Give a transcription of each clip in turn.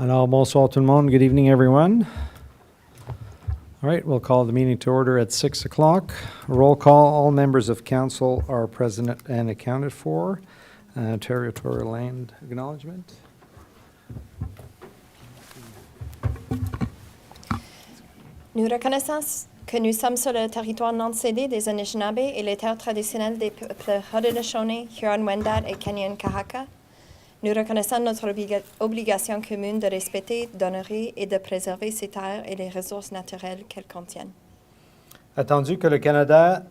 Alors, bonsoir tout le monde. Good evening, everyone. All right, we'll call the meeting to order at 6 o'clock. Roll call. All members of council are present and accounted for. Territorial land acknowledgement. Nous reconnaissons que nous sommes sur le territoire non cédé des Anishinaabe et les terres traditionnelles des peuples Haudenosaunee, Huron-Wendat et Kenyan-Kahaka. Nous reconnaissons notre obligation commune de respecter, d'honorer et de préserver ces terres et les ressources naturelles qu'elles contiennent. Attendu que le Canada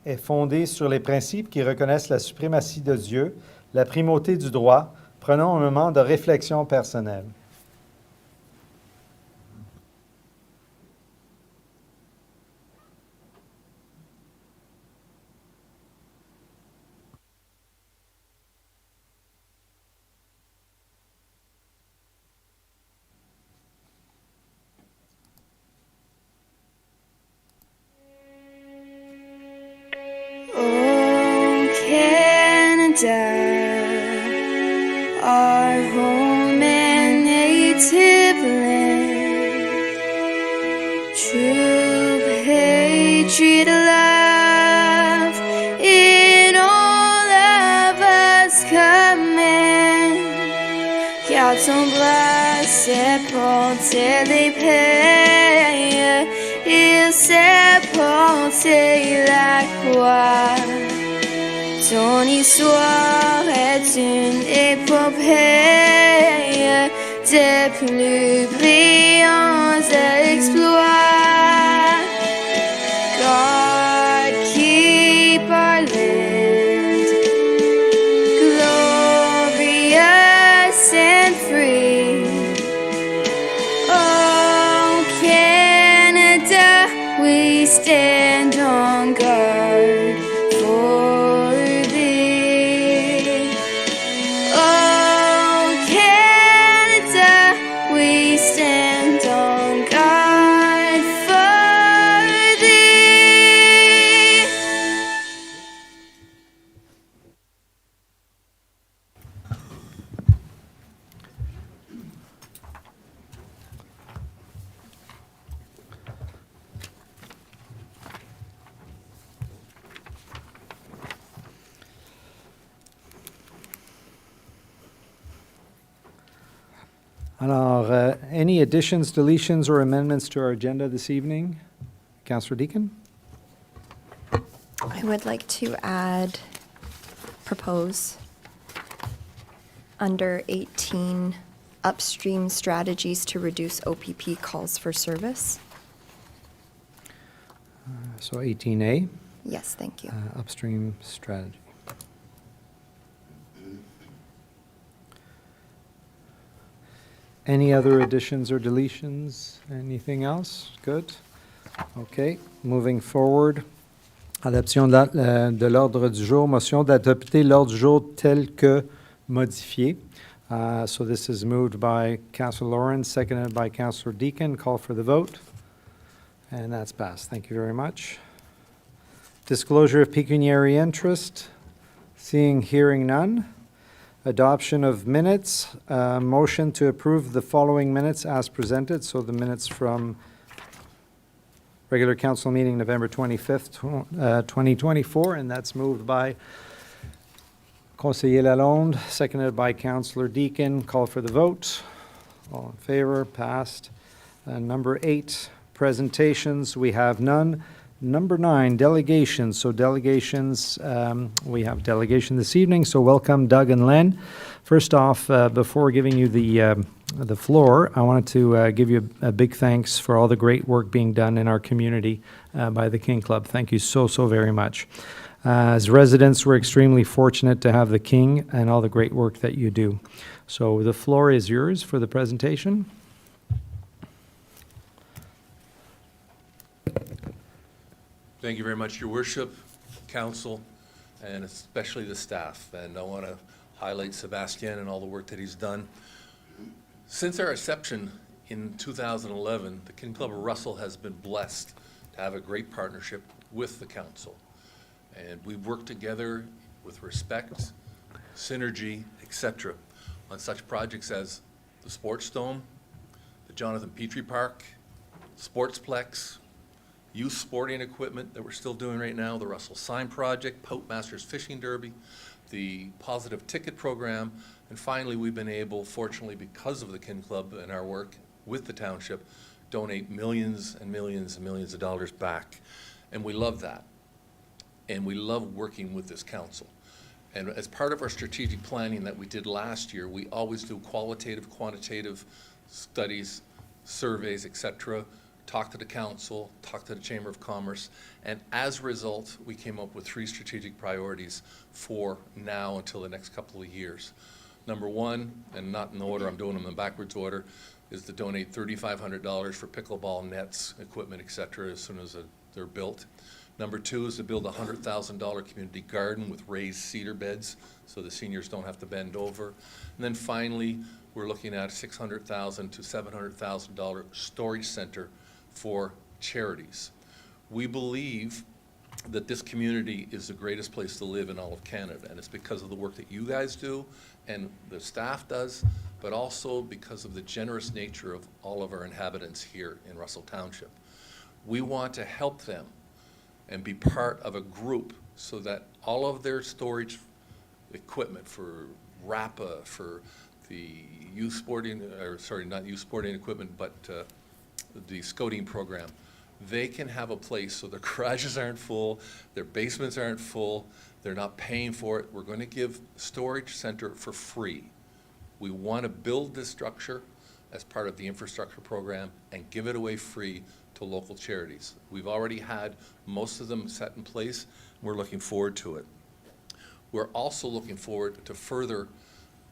est fondé sur les principes qui reconnaissent la suprématie de Dieu, la primauté du droit, prenons un moment de réflexion personnelle. Our home and native land, true patriot love in all of us command. Car ton bras s'est porté les paix, il s'est porté la croix. Ton histoire est une épopée des plus brillants exploits. God, keep our land glorious and free. Oh, Canada, we stand on guard for Alors, any additions, deletions, or amendments to our agenda this evening? Councillor Deakin? I would like to propose under 18 upstream strategies to reduce OPP calls for service. So 18A, Yes, thank you. upstream strategy. Any other additions or deletions? Anything else? Good. Okay, moving forward. Adoption de l'ordre du jour. Motion d'adopter l'ordre du jour tel que modifié. So this is moved by Councillor Lawrence, seconded by Councillor Deakin. Call for the vote. And that's passed. Thank you very much. Disclosure of pecuniary interest. Seeing, hearing none. Adoption of minutes. Motion to approve the following minutes as presented. So the minutes from regular council meeting November 25th, 2024, and that's moved by Conseiller Lalonde, seconded by Councillor Deakin. Call for the vote. All in favor, passed. Number 8, presentations. We have none. Number 9, delegations. So delegations, we have delegation this evening. So welcome, Doug and Len. First off, before giving you the floor, I wanted to give you a big thanks for all the great work being done in our community by the King Club. Thank you so very much. As residents, we're extremely fortunate to have the King and all the great work that you do. So the floor is yours for the presentation. Thank you very much, Your Worship, Council, and especially the staff. And I want to highlight Sebastian and all the work that he's done. Since our inception in 2011, the King Club of Russell has been blessed to have a great partnership with the Council. And we've worked together with respect, synergy, etc., on such projects as the Sports Dome, the Jonathan Petrie Park, Sportsplex, youth sporting equipment that we're still doing right now, the Russell Sign Project, Pope Masters Fishing Derby, the Positive Ticket Program, and finally, we've been able, fortunately, because of the Kin Club and our work with the Township, donate millions and millions and millions of dollars back. And we love that. And we love working with this council. And as part of our strategic planning that we did last year, we always do qualitative, quantitative studies, surveys, et cetera, talk to the council, talk to the Chamber of Commerce, and as a result, we came up with 3 strategic priorities for now until the next couple of years. Number 1, and not in the order, I'm doing them in backwards order, is to donate $3,500 for pickleball nets, equipment, et cetera, as soon as they're built. Number 2 is to build a $100,000 community garden with raised cedar beds so the seniors don't have to bend over. And then finally, we're looking at $600,000 to $700,000 storage center for charities. We believe that this community is the greatest place to live in all of Canada, and it's because of the work that you guys do and the staff does, but also because of the generous nature of all of our inhabitants here in Russell Township. We want to help them and be part of a group so that all of their storage equipment for RAPA, for the youth sporting, or sorry, not youth sporting equipment, but the scouting program, they can have a place so their garages aren't full, their basements aren't full, they're not paying for it. We're going to give storage center for free. We want to build this structure as part of the infrastructure program and give it away free to local charities. We've already had most of them set in place. We're looking forward to it. We're also looking forward to further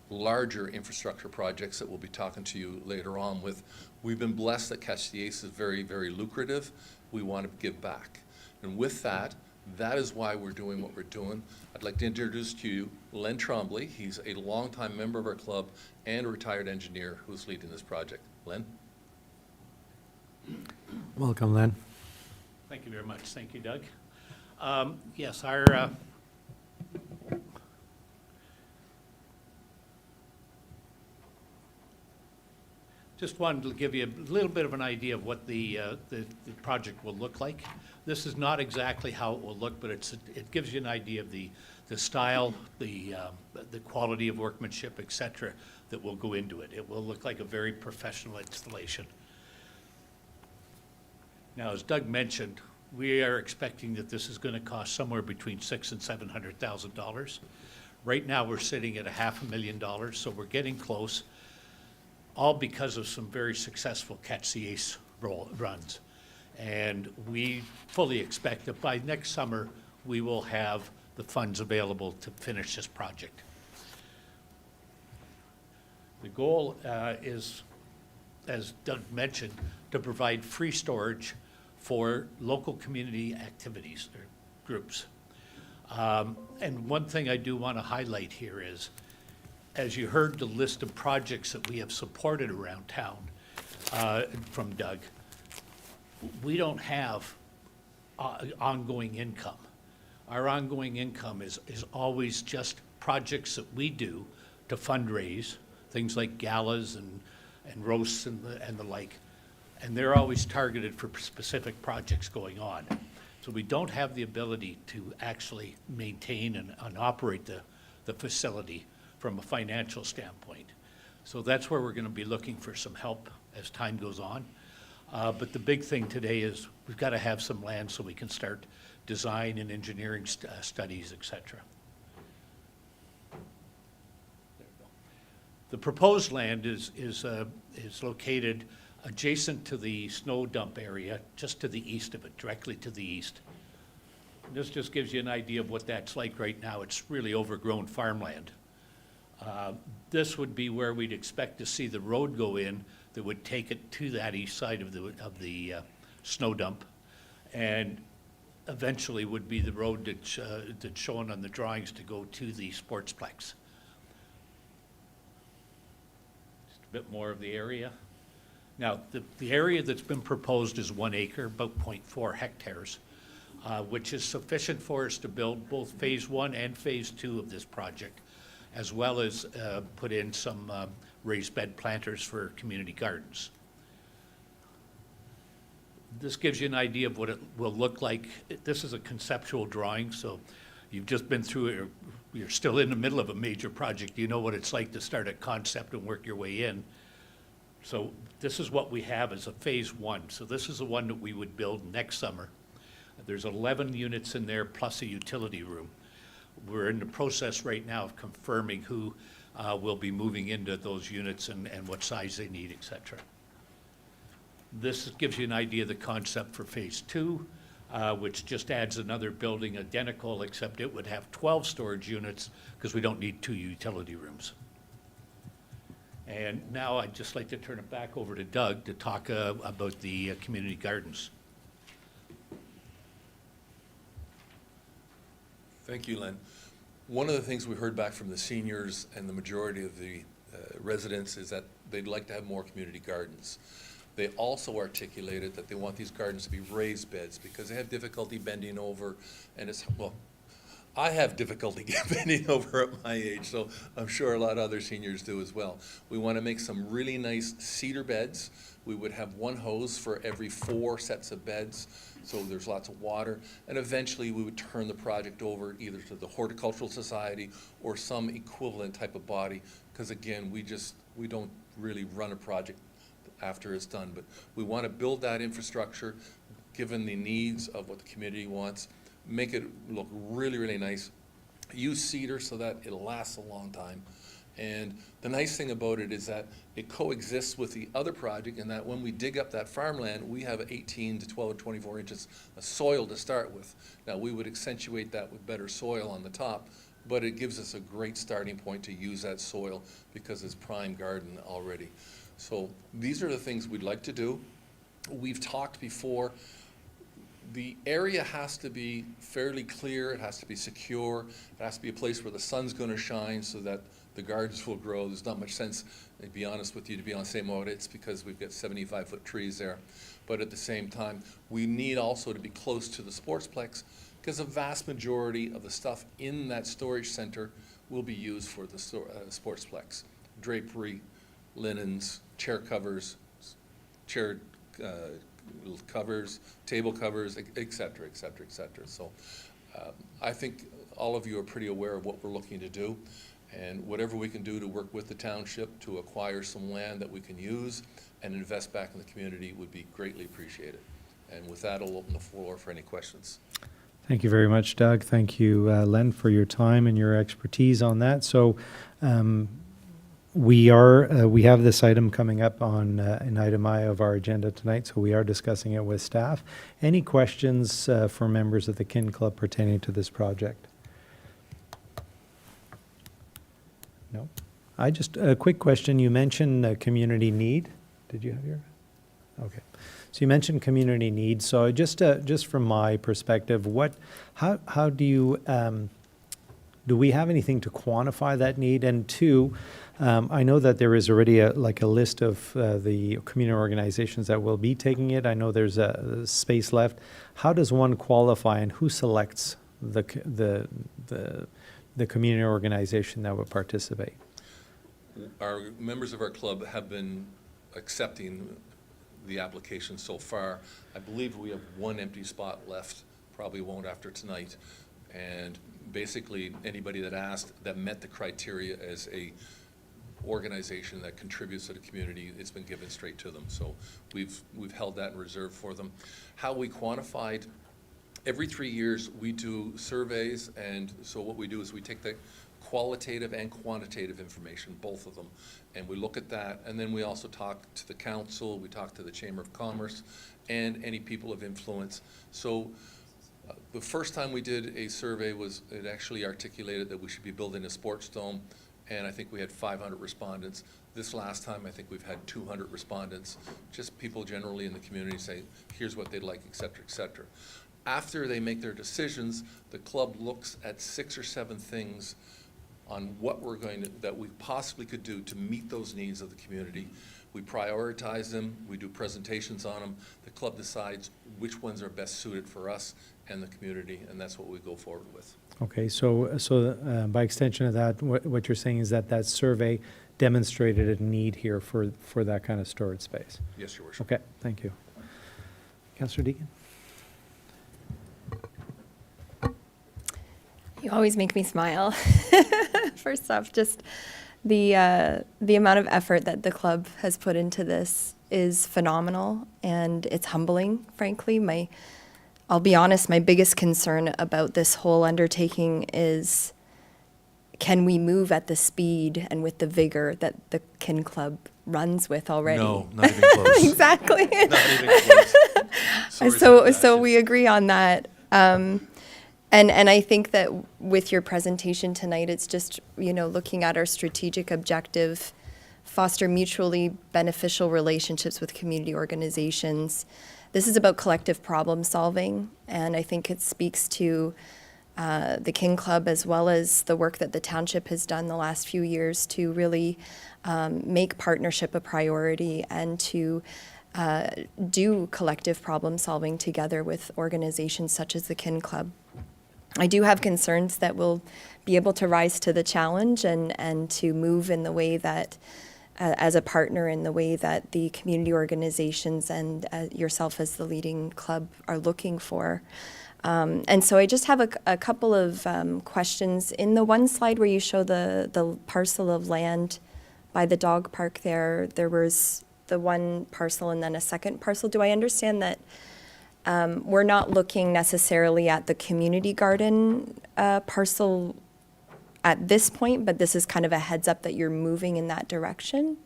larger infrastructure projects that we'll be talking to you later on with. We've been blessed that Catch the Ace is very, very lucrative. We want to give back. And with that, that is why we're doing what we're doing. I'd like to introduce to you Len Trembley. He's a longtime member of our club and a retired engineer who's leading this project. Len? Welcome, Len. Thank you very much. Thank you, Doug. Yes, our just wanted to give you a little bit of an idea of what the project will look like. This is not exactly how it will look, but it gives you an idea of the style, the quality of workmanship, et cetera, that will go into it. It will look like a very professional installation. Now, as Doug mentioned, we are expecting that this is going to cost somewhere between $600,000 and $700,000. Right now, we're sitting at $500,000, so we're getting close, all because of some very successful Catch the Ace runs. And we fully expect that by next summer, we will have the funds available to finish this project. The goal is, as Doug mentioned, to provide free storage for local community activities or groups. And one thing I do want to highlight here is, as you heard the list of projects that we have supported around town from Doug, we don't have ongoing income. Our ongoing income is always just projects that we do to fundraise, things like galas and roasts and the like. And they're always targeted for specific projects going on. So we don't have the ability to actually maintain and operate the facility from a financial standpoint. So that's where we're going to be looking for some help as time goes on. But the big thing today is we've got to have some land so we can start design and engineering studies, et cetera. The proposed land is located adjacent to the snow dump area, just to the east of it, directly to the east. And this just gives you an idea of what that's like right now. It's really overgrown farmland. This would be where we'd expect to see the road go in that would take it to that east side of the snow dump, and eventually would be the road that's shown on the drawings to go to the sportsplex. Just a bit more of the area. Now, the area that's been proposed is 1 acre, about 0.4 hectares, which is sufficient for us to build both phase 1 and phase 2 of this project, as well as put in some raised bed planters for community gardens. This gives you an idea of what it will look like. This is a conceptual drawing, so you've just been through it, or you're still in the middle of a major project. You know what it's like to start at concept and work your way in. So this is what we have as a phase one. So this is the one that we would build next summer. There's 11 units in there plus a utility room. We're in the process right now of confirming who will be moving into those units and what size they need, et cetera. This gives you an idea of the concept for phase two, which just adds another building identical, except it would have 12 storage units because we don't need 2 utility rooms. And now I'd just like to turn it back over to Doug to talk about the community gardens. Thank you, Len. One of the things we heard back from the seniors and the majority of the residents is that they'd like to have more community gardens. They also articulated that they want these gardens to be raised beds because they have difficulty bending over, and it's, well, I have difficulty bending over at my age, so I'm sure a lot of other seniors do as well. We want to make some really nice cedar beds. We would have 1 hose for every 4 sets of beds, so there's lots of water. And eventually we would turn the project over either to the Horticultural Society or some equivalent type of body, because again, we don't really run a project after it's done. But we want to build that infrastructure, given the needs of what the community wants, make it look really, really nice. Use cedar so that it'll last a long time. And the nice thing about it is that it coexists with the other project in that when we dig up that farmland, we have 18 to 12 or 24 inches of soil to start with. Now, we would accentuate that with better soil on the top, but it gives us a great starting point to use that soil because it's prime garden already. So these are the things we'd like to do. We've talked before. The area has to be fairly clear, it has to be secure, it has to be a place where the sun's going to shine so that the gardens will grow. There's not much sense, to be honest with you, to be on St. Maurits because we've got 75-foot trees there. But at the same time, we need also to be close to the sportsplex because a vast majority of the stuff in that storage center will be used for the sportsplex. Drapery, linens, chair covers, chair covers, table covers, et cetera, et cetera, et cetera. So I think all of you are pretty aware of what we're looking to do, and whatever we can do to work with the township to acquire some land that we can use and invest back in the community would be greatly appreciated. And with that, I'll open the floor for any questions. Thank you very much, Doug. Thank you, Len, for your time and your expertise on that. So we have this item coming up on an item I of our agenda tonight, so we are discussing it with staff. Any questions for members of the Kin Club pertaining to this project? No? A quick question. You mentioned community need. Did you have your? Okay. So you mentioned community need. So just from my perspective, how do you, do we have anything to quantify that need? And two, I know that there is already a list of the community organizations that will be taking it. I know there's a space left. How does one qualify, and who selects the community organization that would participate? Our members of our club have been accepting the application so far. I believe we have 1 empty spot left, probably won't after tonight. And basically anybody that asked that met the criteria as a organization that contributes to the community, it's been given straight to them. So we've held that in reserve for them. How we quantified, every 3 years we do surveys, and so what we do is we take the qualitative and quantitative information, both of them, and we look at that, and then we also talk to the council, we talk to the Chamber of Commerce, and any people of influence. So the first time we did a survey it actually articulated that we should be building a sports dome, and I think we had 500 respondents. This last time, I think we've had 200 respondents, just people generally in the community say, here's what they'd like, et cetera, et cetera. After they make their decisions, the club looks at 6 or 7 things on what that we possibly could do to meet those needs of the community. We prioritize them, we do presentations on them. The club decides which ones are best suited for us and the community, and that's what we go forward with. Okay, so by extension of that, what you're saying is that survey demonstrated a need here for that kind of storage space. Yes, Your Worship. Okay, thank you. Councillor Deacon? You always make me smile. First off, just the amount of effort that the club has put into this is phenomenal, and it's humbling, frankly. I'll be honest, my biggest concern about this whole undertaking is, can we move at the speed and with the vigor that the Kin Club runs with already? No, not even close. Exactly. Not even close. Sorry, So Sebastian. we agree on that. And I think that with your presentation tonight, it's just, looking at our strategic objective, foster mutually beneficial relationships with community organizations. This is about collective problem solving, and I think it speaks to the Kin Club, as well as the work that the Township has done the last few years to really make partnership a priority and to do collective problem solving together with organizations such as the Kin Club. I do have concerns that we'll be able to rise to the challenge and to move in the way that, as a partner, in the way that the community organizations and yourself as the leading club are looking for. And so I just have a couple of questions. In the one slide where you show the parcel of land by the dog park there was the one parcel and then a second parcel. Do I understand that we're not looking necessarily at the community garden parcel at this point, but this is kind of a heads up that you're moving in that direction?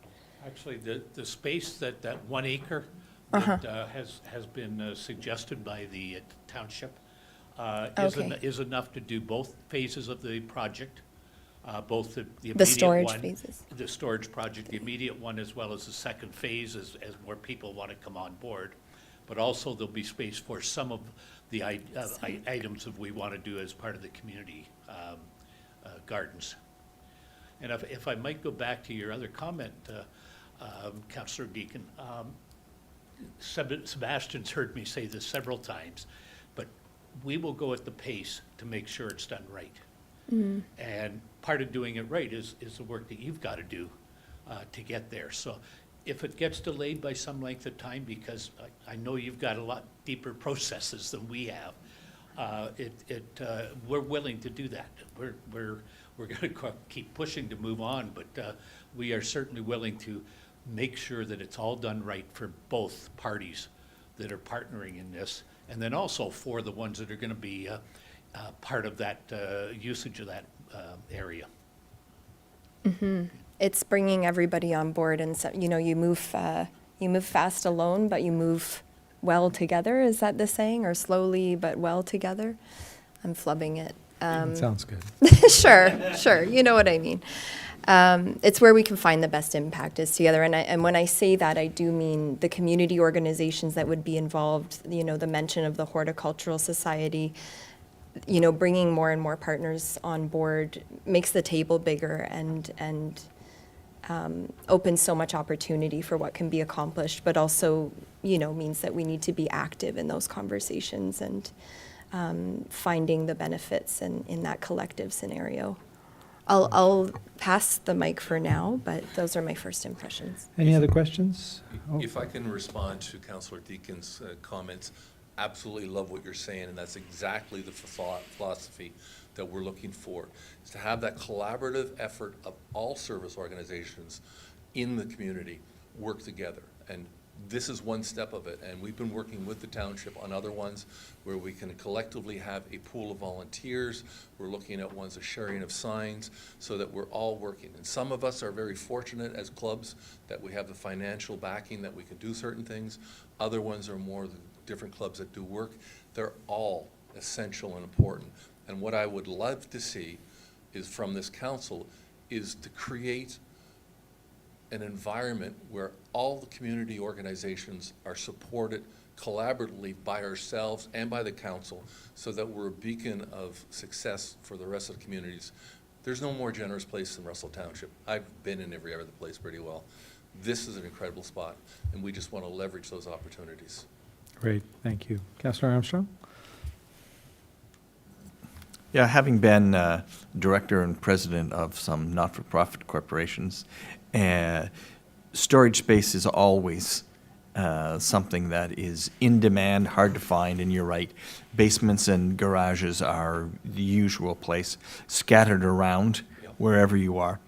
Actually, the space that 1 acre that has been suggested by the Township Okay. is enough to do both phases of the project, both the immediate The storage one, phases. the storage project, the immediate one, as well as the second phase as more people want to come on board. But also there'll be space for some of the items that we want to do as part of the community gardens. And if I might go back to your other comment, Councillor Deacon, Sebastian's heard me say this several times, but we will go at the pace to make sure it's done right. And part of doing it right is the work that you've got to do to get there. So if it gets delayed by some length of time, because I know you've got a lot deeper processes than we have, we're willing to do that. We're going to keep pushing to move on, but we are certainly willing to make sure that it's all done right for both parties that are partnering in this, and then also for the ones that are going to be part of that usage of that area. It's bringing everybody on board, and so, you move fast alone, but you move well together. Is that the saying? Or slowly but well together? I'm flubbing it. Sounds good. Sure. You know what I mean. It's where we can find the best impact is together. And when I say that, I do mean the community organizations that would be involved, the mention of the Horticultural Society, bringing more and more partners on board makes the table bigger and opens so much opportunity for what can be accomplished, but also, means that we need to be active in those conversations and finding the benefits in that collective scenario. I'll pass the mic for now, but those are my first impressions. Any other questions? Oh, If I can respond to Councillor Deacon's comments, absolutely love what you're saying, and that's exactly the philosophy that we're looking for, is to have that collaborative effort of all service organizations in the community work together. And this is one step of it, and we've been working with the Township on other ones where we can collectively have a pool of volunteers. We're looking at ones of sharing of signs so that we're all working. And some of us are very fortunate as clubs that we have the financial backing that we can do certain things. Other ones are more the different clubs that do work. They're all essential and important. And what I would love to see is from this council is to create an environment where all the community organizations are supported collaboratively by ourselves and by the council so that we're a beacon of success for the rest of the communities. There's no more generous place than Russell Township. I've been in every other place pretty well. This is an incredible spot, and we just want to leverage those opportunities. great, thank you. Councillor Armstrong? Yeah, having been director and president of some not-for-profit corporations, storage space is always something that is in demand, hard to find, and you're right, basements and garages are the usual place, scattered around wherever you are.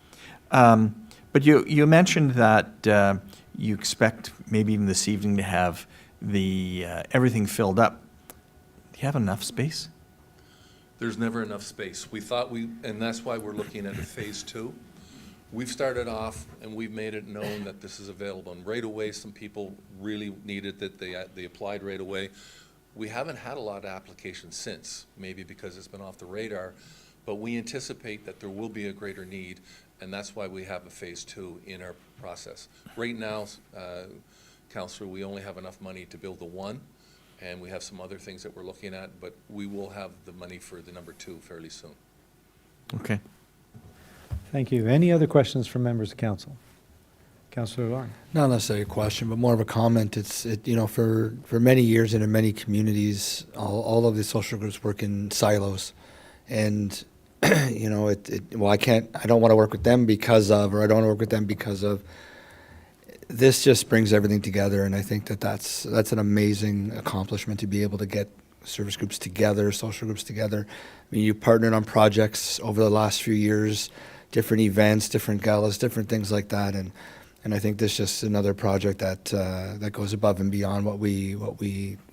But you mentioned that you expect maybe even this evening to have the everything filled up. Do you have enough space? There's never enough space. We thought and that's why we're looking at a phase 2. We've started off and we've made it known that this is available. And right away, some people really needed that they applied right away. We haven't had a lot of applications since, maybe because it's been off the radar, but we anticipate that there will be a greater need, and that's why we have a phase 2 in our process. Right now, Councillor, we only have enough money to build the 1, and we have some other things that we're looking at, but we will have the money for the number 2 fairly soon. Okay. Thank you. Any other questions from members of council? Councillor Lauren. Not necessarily a question, but more of a comment. For many years and in many communities, all of the social groups work in silos. And, I don't want to work with them because of, or I don't want to work with them because of. This just brings everything together, and I think that's an amazing accomplishment to be able to get service groups together, social groups together. I mean, you partnered on projects over the last few years, different events, different galas, different things like that, and I think this is just another project that goes above and beyond what we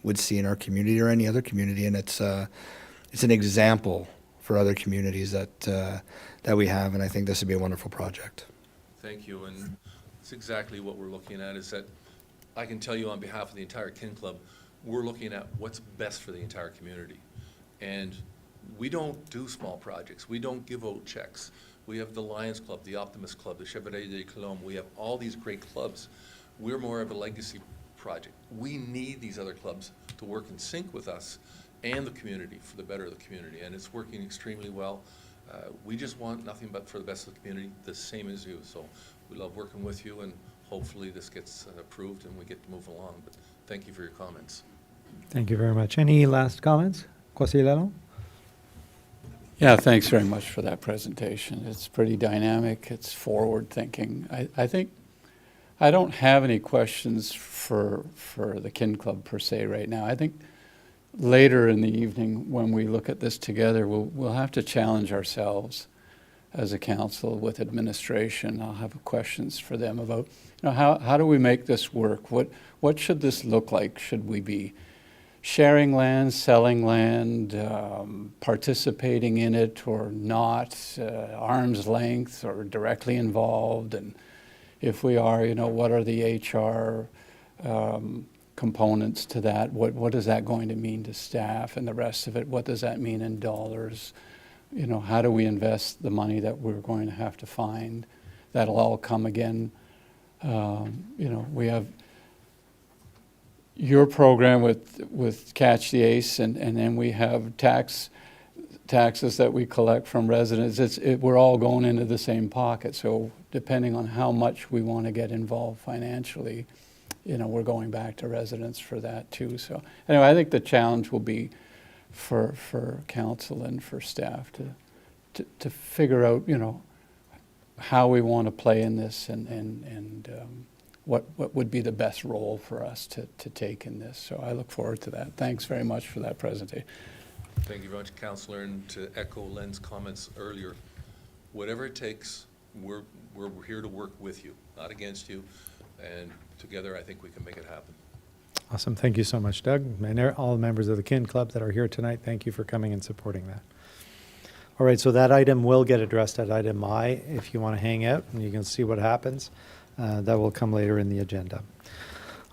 would see in our community or any other community, and it's an example for other communities that we have, and I think this would be a wonderful project. Thank you, and it's exactly what we're looking at, is that I can tell you on behalf of the entire Kin Club, we're looking at what's best for the entire community. And we don't do small projects. We don't give out checks. We have the Lions Club, the Optimist Club, the Chevalier de Colombe. We have all these great clubs. We're more of a legacy project. We need these other clubs to work in sync with us and the community for the better of the community, and it's working extremely well. We just want nothing but for the best of the community, the same as you. So we love working with you, and hopefully this gets approved and we get to move along. But thank you for your comments. Thank you very much. Any last comments? Conseiller Lalonde? Yeah, thanks very much for that presentation. It's pretty dynamic. It's forward-thinking. I think I don't have any questions for the Kin Club per se right now. I think later in the evening when we look at this together, we'll have to challenge ourselves as a council with administration. I'll have questions for them about, how do we make this work? What should this look like? Should we be sharing land, selling land, participating in it or not, arm's length or directly involved? And if we are, what are the HR components to that? What is that going to mean to staff and the rest of it? What does that mean in dollars? How do we invest the money that we're going to have to find? That'll all come again. We have your program with Catch the Ace, and then we have taxes that we collect from residents. We're all going into the same pocket. So depending on how much we want to get involved financially, we're going back to residents for that too. So anyway, I think the challenge will be for council and for staff to figure out, how we want to play in this and what would be the best role for us to take in this. So I look forward to that. Thanks very much for that presentation. Thank you very much, Councillor, and to echo Len's comments earlier, whatever it takes, we're here to work with you, not against you, and together I think we can make it happen. Awesome. Thank you so much, Doug. And all members of the Kin Club that are here tonight, thank you for coming and supporting that. All right, so that item will get addressed at item I. If you want to hang out and you can see what happens, that will come later in the agenda.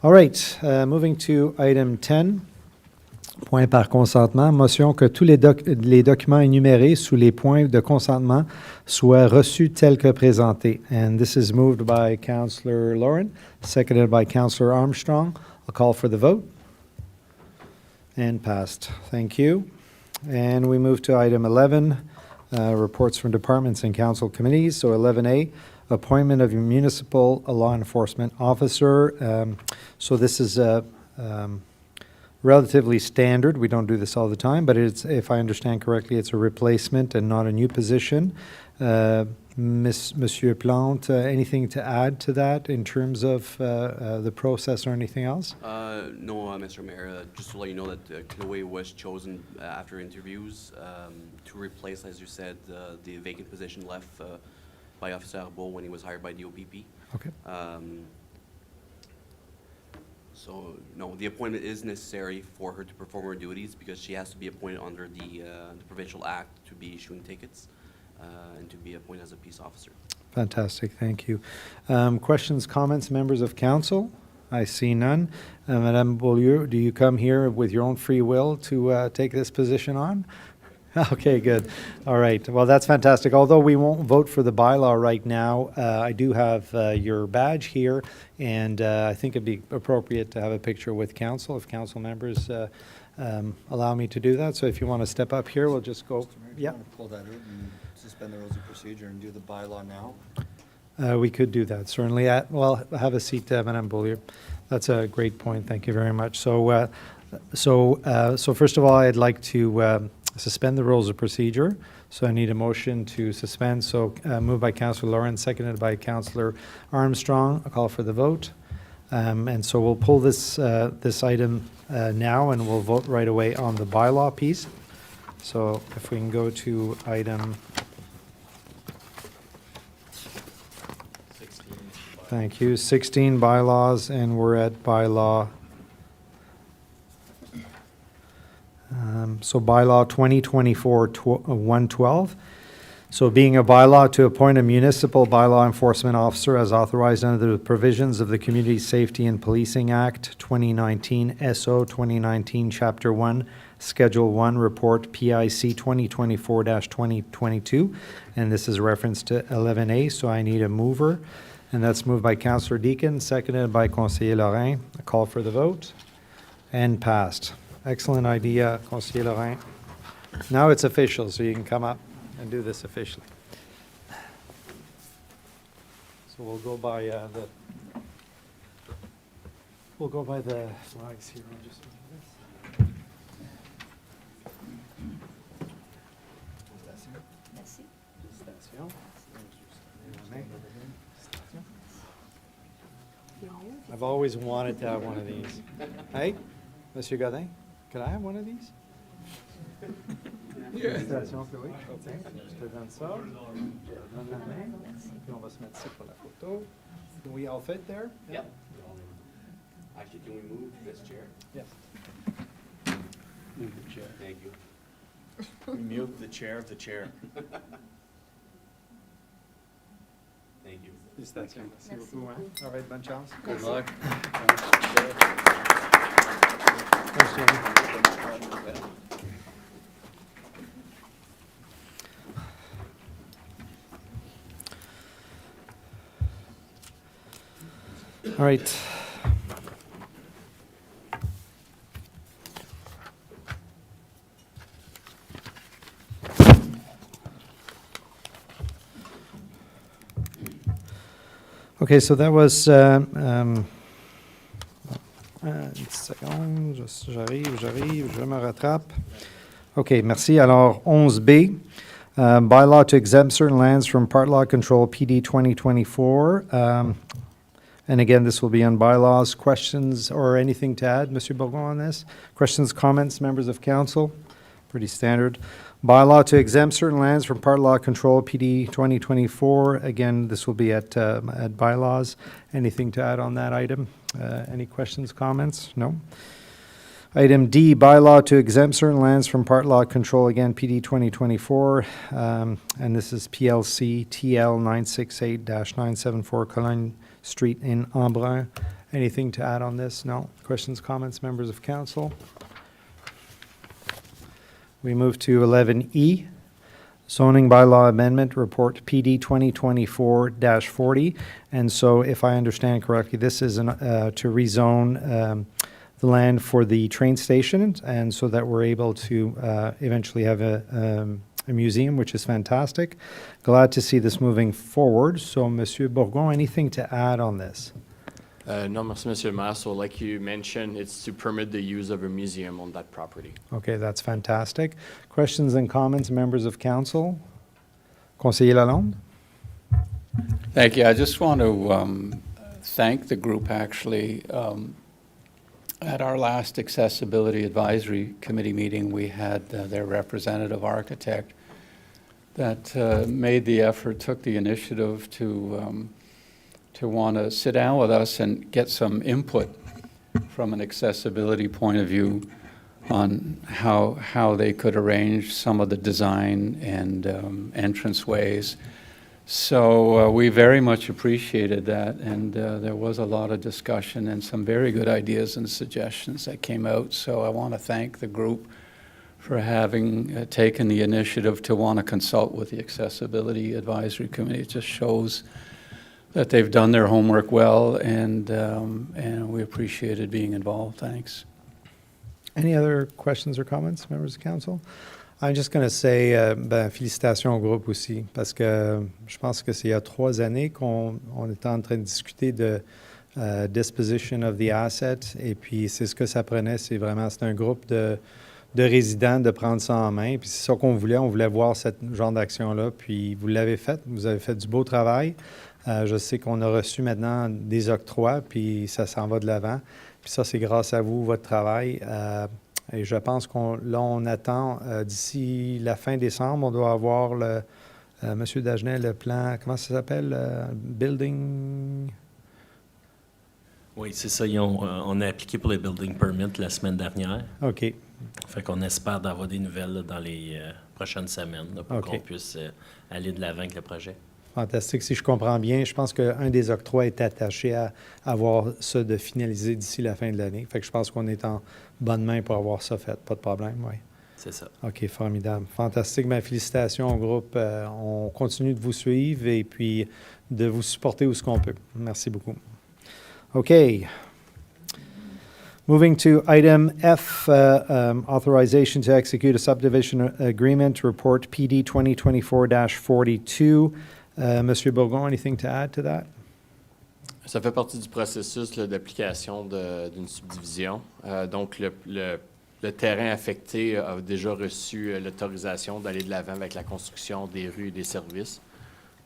All right, moving to item 10. Point par consentement. Motion que tous les documents énumérés sous les points de consentement soient reçus tels que présentés. And this is moved by Councillor Lauren, seconded by Councillor Armstrong. I'll call for the vote. And passed. Thank you. And we move to item 11, reports from departments and council committees. So 11A, appointment of a municipal law enforcement officer. So this is relatively standard. We don't do this all the time, but it's, if I understand correctly, it's a replacement and not a new position. Monsieur Plante, anything to add to that in terms of the process or anything else? No, Mr. Mayor, just to let you know that Chloe was chosen after interviews to replace, as you said, the vacant position left by Officer Arbo when he was hired by the OPP. Okay. So, no, the appointment is necessary for her to perform her duties because she has to be appointed under the Provincial Act to be issuing tickets and to be appointed as a peace officer. Fantastic, thank you. Questions, comments, members of council? I see none. Madame Beaulieu, do you come here with your own free will to take this position on? Okay, good. All right. Well, that's fantastic. Although we won't vote for the bylaw right now, I do have your badge here, and I think it'd be appropriate to have a picture with council if council members allow me to do that. So if you want to step up here, we'll just go. Yeah. Pull that out and suspend the rules of procedure and do the bylaw now. We could do that, certainly. Well, have a seat, Madame Beaulieu. That's a great point. Thank you very much. So first of all, I'd like to suspend the rules of procedure. So I need a motion to suspend. So moved by Councillor Lawrence, seconded by Councillor Armstrong. I'll call for the vote. And so we'll pull this item now, and we'll vote right away on the bylaw piece. So if we can go to item 16. Thank you. 16 bylaws, and we're at bylaw. So bylaw 2024-112. So being a bylaw to appoint a municipal bylaw enforcement officer as authorized under the provisions of the Community Safety and Policing Act 2019, SO 2019, Chapter 1, Schedule 1, Report PIC 2024-2022. And this is reference to 11A, so I need a mover. And that's moved by Councillor Deakin, seconded by Conseiller Lorrain. A call for the vote. And passed. Excellent idea, Conseiller Lorrain. Now it's official, so you can come up and do this officially. So we'll go by the flags here. I'll just do this. Station. I've always wanted to have one of these. Hey, Monsieur Godin, could I have one of these? Félicitations, Chloé. Tiens, je te donne ça. Je te donne la main. Puis on va se mettre ici pour la photo. Can we all fit there? Yep. Actually, can we move this chair? Yes. Move the chair. Thank you. Mute the chair of the chair. Thank you. Félicitations. Merci beaucoup. Hein? All right, bonne chance. Good luck. Thanks, Jamie. All right. Okay, so that was, une seconde, j'arrive, je me rattrape. Okay, merci. Alors, 11B, bylaw to exempt certain lands from part law control, PD 2024. And again, this will be on bylaws. Questions or anything to add, Monsieur Bourgon, on this? Questions, comments, members of council? Pretty standard. Bylaw to exempt certain lands from part law control, PD 2024. Again, this will be at bylaws. Anything to add on that item? Any questions, comments? No? Item D, bylaw to exempt certain lands from part law control, again, PD 2024. And this is PLC TL 968-974 Cologne Street in Embrun. Anything to add on this? No? Questions, comments, members of council? We move to 11E, zoning bylaw amendment report PD 2024-40. And so if I understand correctly, this is to rezone the land for the train station, and so that we're able to eventually have a museum, which is fantastic. Glad to see this moving forward. So Monsieur Bourgon, anything to add on this? No, merci, Monsieur le Maire. So like you mentioned, it's to permit the use of a museum on that property. Okay, that's fantastic. Questions and comments, members of council? Conseiller Lalonde? Thank you. I just want to thank the group, actually. At our last Accessibility Advisory Committee meeting, we had their representative architect that made the effort, took the initiative to want to sit down with us and get some input from an accessibility point of view on how they could arrange some of the design and entranceways. So we very much appreciated that, and there was a lot of discussion and some very good ideas and suggestions that came out. So I want to thank the group for having taken the initiative to want to consult with the Accessibility Advisory Committee. It just shows that they've done their homework well, and we appreciated being involved. Thanks. Any other questions or comments, members of council? I'm just going to say, félicitations au groupe aussi, parce que je pense que c'est il y a 3 années qu'on était en train de discuter de disposition of the asset, et puis c'est ce que ça prenait, c'est un groupe de résidents de prendre ça en main, puis c'est ça qu'on voulait, on voulait voir ce genre d'action-là, puis vous l'avez fait, vous avez fait du beau travail. Je sais qu'on a reçu maintenant des octrois, puis ça s'en va de l'avant, puis ça c'est grâce à vous, votre travail. Et je pense on attend, d'ici la fin décembre, on doit avoir Monsieur Dagenet, le plan, comment ça s'appelle? Building... Oui, c'est ça. On a appliqué pour les building permits la semaine dernière. OK. Fait qu'on espère d'avoir des nouvelles là, dans les prochaines semaines là, pour qu'on puisse aller de l'avant avec le projet. Fantastique. Si je comprends bien, je pense qu'un des octrois est attaché à avoir ça de finaliser d'ici la fin de l'année. Fait que je pense qu'on est en bonne main pour avoir ça fait. Pas de problème, oui. C'est ça. OK, formidable. Fantastique. Bien, félicitations au groupe. On continue de vous suivre et puis de vous supporter où ce qu'on peut. Merci beaucoup. OK. Moving to item F, authorization to execute a subdivision agreement, report PD 2024-42. Monsieur Bourgon, anything to add to that? Ça fait partie du processus là, d'application d'une subdivision. Donc, le terrain affecté a déjà reçu l'autorisation d'aller de l'avant avec la construction des rues et des services.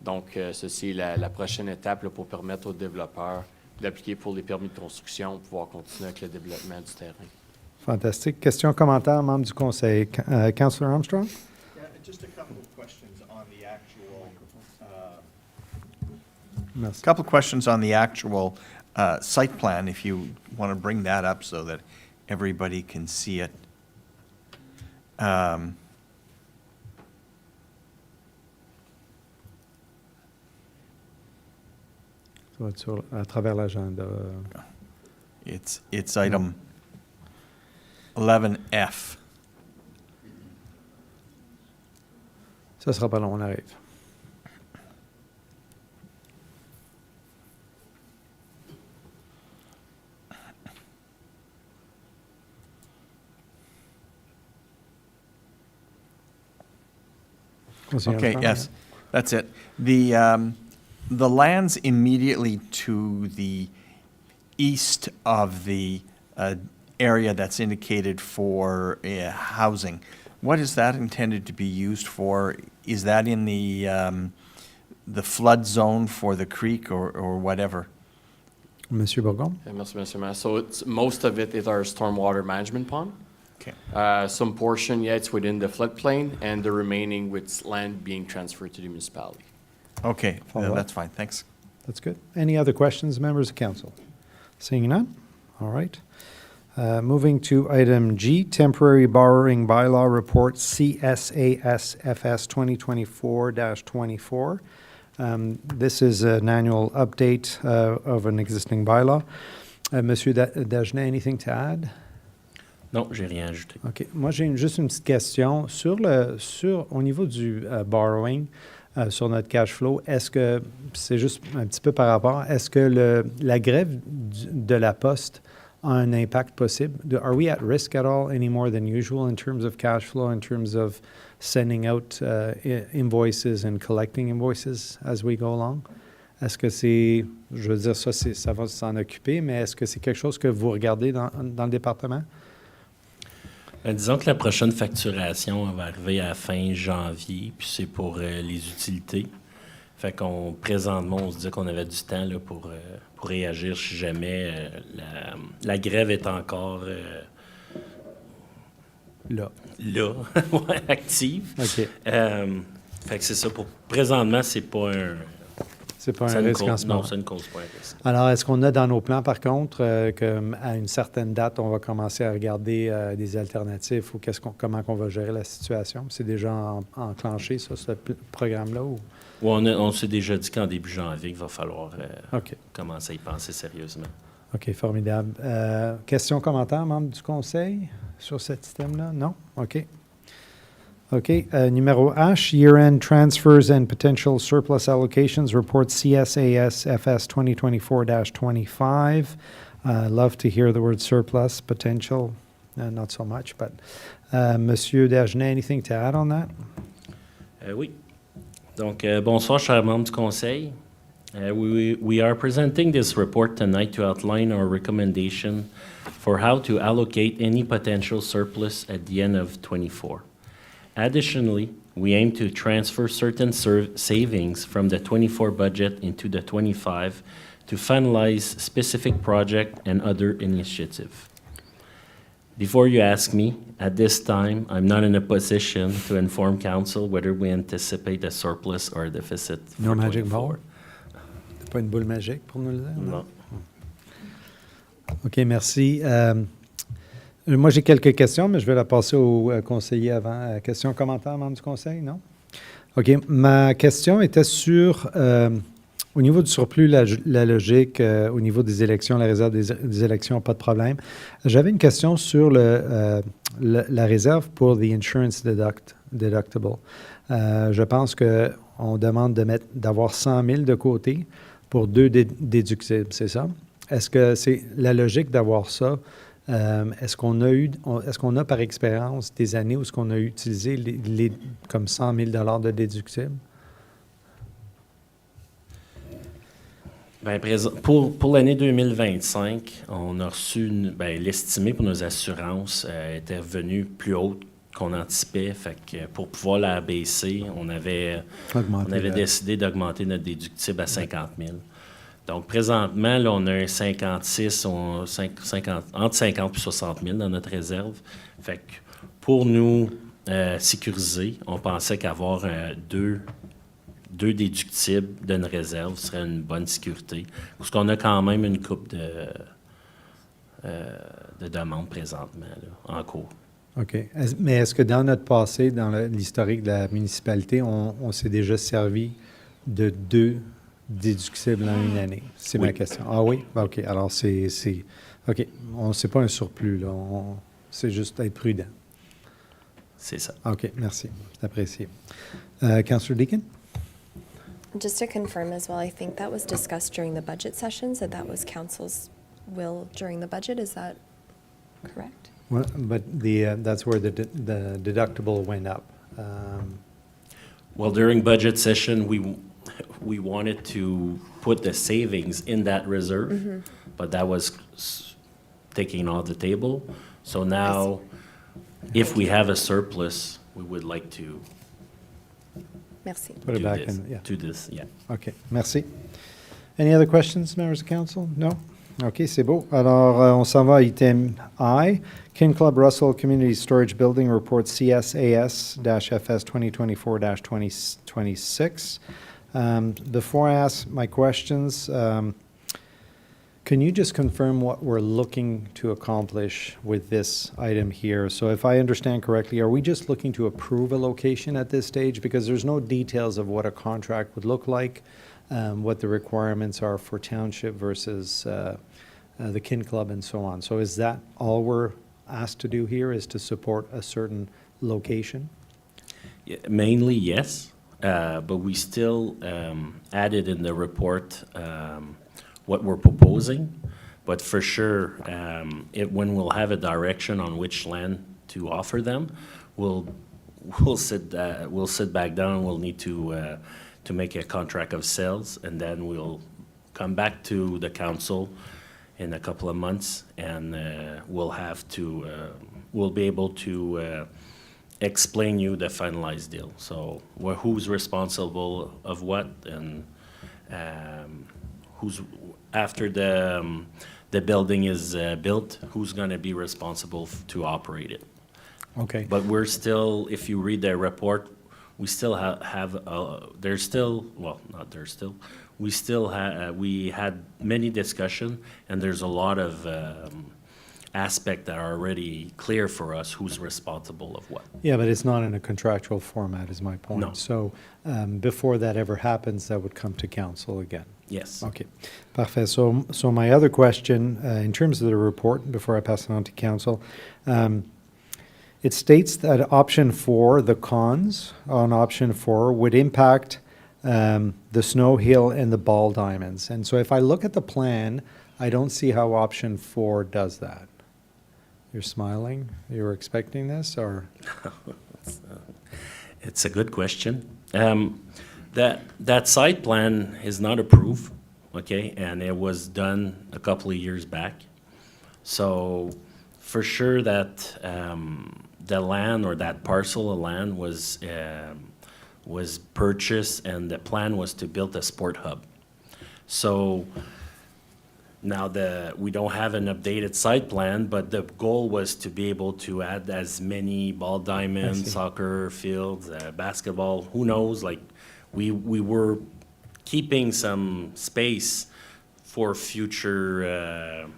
Donc, ceci est la prochaine étape là, pour permettre aux développeurs d'appliquer pour les permis de construction, pouvoir continuer avec le développement du terrain. Fantastique. Question, commentaire, membre du conseil. Councillor Armstrong? Yeah, just a couple of questions on the actual... Merci. Couple of questions on the actual site plan, if you want to bring that up so that everybody can see it. Ça va être à travers l'agenda. It's item 11F. Ça sera pas long, on arrive. Okay, yes, that's it. The lands immediately to the east of the area that's indicated for housing, what is that intended to be used for? Is that in the flood zone for the creek or whatever? Monsieur Bourgon? Merci, Monsieur Maire. So most of it is our stormwater management pond. Okay. Some portion, it's within the floodplain, and the remaining with land being transferred to the municipality. Okay, Follow up. that's fine, thanks. That's good. Any other questions, members of council? Seeing none? All right. Moving to item G, temporary borrowing bylaw report CSASFS 2024-24. This is an annual update of an existing bylaw. Monsieur Dagenet, anything to add? Non, j'ai rien ajouté. OK. Moi, j'ai juste une petite question. Au niveau du borrowing, sur notre cash flow, est-ce que, c'est juste un petit peu par rapport, est-ce que la grève de la Poste a un impact possible? Are we at risk at all any more than usual in terms of cash flow, in terms of sending out invoices and collecting invoices as we go along? Est-ce que c'est, je veux dire, ça va s'en occuper, mais est-ce que c'est quelque chose que vous regardez dans le département? Disons que la prochaine facturation va arriver à fin janvier, puis c'est pour les utilités. Fait présentement, on se dit qu'on avait du temps là, pour réagir si jamais la grève est encore Là, ouais, active. OK. Fait que c'est ça. Présentement, c'est pas un... C'est pas un risque en ce moment. Non, ça ne cause pas un risque. Alors, est-ce qu'on a dans nos plans, par contre, qu'à une certaine date, on va commencer à regarder des alternatives ou comment on va gérer la situation? C'est déjà enclenché, ça, ce programme-là? Ou? Ouais, on s'est déjà dit qu'en début janvier, il va falloir OK. commencer à y penser sérieusement. OK, formidable. Questions, commentaires, membres du Conseil, sur cet item-là? Non? OK. OK. Numéro H, Year-End Transfers and Potential Surplus Allocations, Report CSAS FS 2024-25. Love to hear the word surplus, potential, not so much, but Monsieur Dagenet, anything to add on that? Oui. Donc, bonsoir, chers membres du Conseil. We are presenting this report tonight to outline our recommendation for how to allocate any potential surplus at the end of 24. Additionally, we aim to transfer certain savings from the 24 budget into the 25 to finalize specific project and other initiative. Before you ask me, at this time, I'm not in a position to inform Council whether we anticipate a surplus or a deficit for No magic 24. ball? C'est pas une boule magique pour nous le dire? Non. OK, merci. Moi, j'ai quelques questions, mais je vais la passer au conseiller avant. Questions, commentaires, membres du Conseil? Non? OK. Ma question était sur, au niveau du surplus, la logique, au niveau des élections, la réserve des élections, pas de problème. J'avais une question sur la réserve pour the insurance deductible. Je pense qu'on demande d'avoir 100 000 de côté pour 2 déductibles, c'est ça? Est-ce que c'est la logique d'avoir ça? Est-ce qu'on a par expérience des années où est-ce qu'on a utilisé comme 100 000 $ de déductibles? Bien, pour l'année 2025, on a reçu l'estimé pour nos assurances était revenu plus haut qu'on anticipait. Fait que pour pouvoir la baisser, on avait décidé d'augmenter notre déductible à 50 000. Donc, présentement, là, on a un 56, entre 50 et 60 000 dans notre réserve. Fait que pour nous sécuriser, on pensait qu'avoir deux déductibles d'une réserve serait une bonne sécurité. Parce qu'on a quand même une coupe de demandes présentement là, en cours. OK. Mais est-ce que dans notre passé, dans l'historique de la municipalité, on s'est déjà servi de 2 déductibles en une année? C'est ma question. Ah oui? OK. Alors, c'est OK. C'est pas un surplus, là. C'est juste être prudent. C'est ça. OK. Merci. C'est apprécié. Councillor Deakin? Just to confirm as well, I think that was discussed during the budget sessions, that was council's will during the budget. Is that correct? Well, but that's where the deductible went up. Well, during budget session, we wanted to put the savings in that reserve, but that was taken off the table. So now, if we have a surplus, we would like to Merci. Put it back in, yeah. do this. Yeah. OK. Merci. Any other questions, members of council? No? OK, c'est beau. Alors, on s'en va à item I. Kin Club Russell Community Storage Building Report CSAS-FS 2024-2026. Before I ask my questions, can you just confirm what we're looking to accomplish with this item here? So if I understand correctly, are we just looking to approve a location at this stage? Because there's no details of what a contract would look like, what the requirements are for Township versus the Kin Club and so on. So is that all we're asked to do here, is to support a certain location? Yeah, mainly, yes, but we still added in the report what we're proposing, but for sure, when we'll have a direction on which land to offer them, we'll sit back down. We'll need to to make a contract of sales, and then we'll come back to the council in a couple of months, and we'll be able to explain you the finalized deal. So who's responsible of what, and who's, after the building is built, who's going to be responsible to operate it. Okay. But we're still, if you read the report, we still we had many discussion, and there's a lot of aspects that are already clear for us who's responsible of what. Yeah, but it's not in a contractual format, is my point. No. So before that ever happens, that would come to council again. Yes. Okay, parfait. So my other question, in terms of the report, before I pass it on to council, it states that option 4, the cons on option 4, would impact the snow hill and the ball diamonds. And so if I look at the plan, I don't see how option 4 does that. You're smiling? You were expecting this, or? It's a good question. That site plan is not approved, okay, and it was done a couple of years back. So for sure that the land, or that parcel of land, was purchased, and the plan was to build a sport hub. So now we don't have an updated site plan, but the goal was to be able to add as many ball diamonds, soccer fields, basketball, who knows, like we were keeping some space for future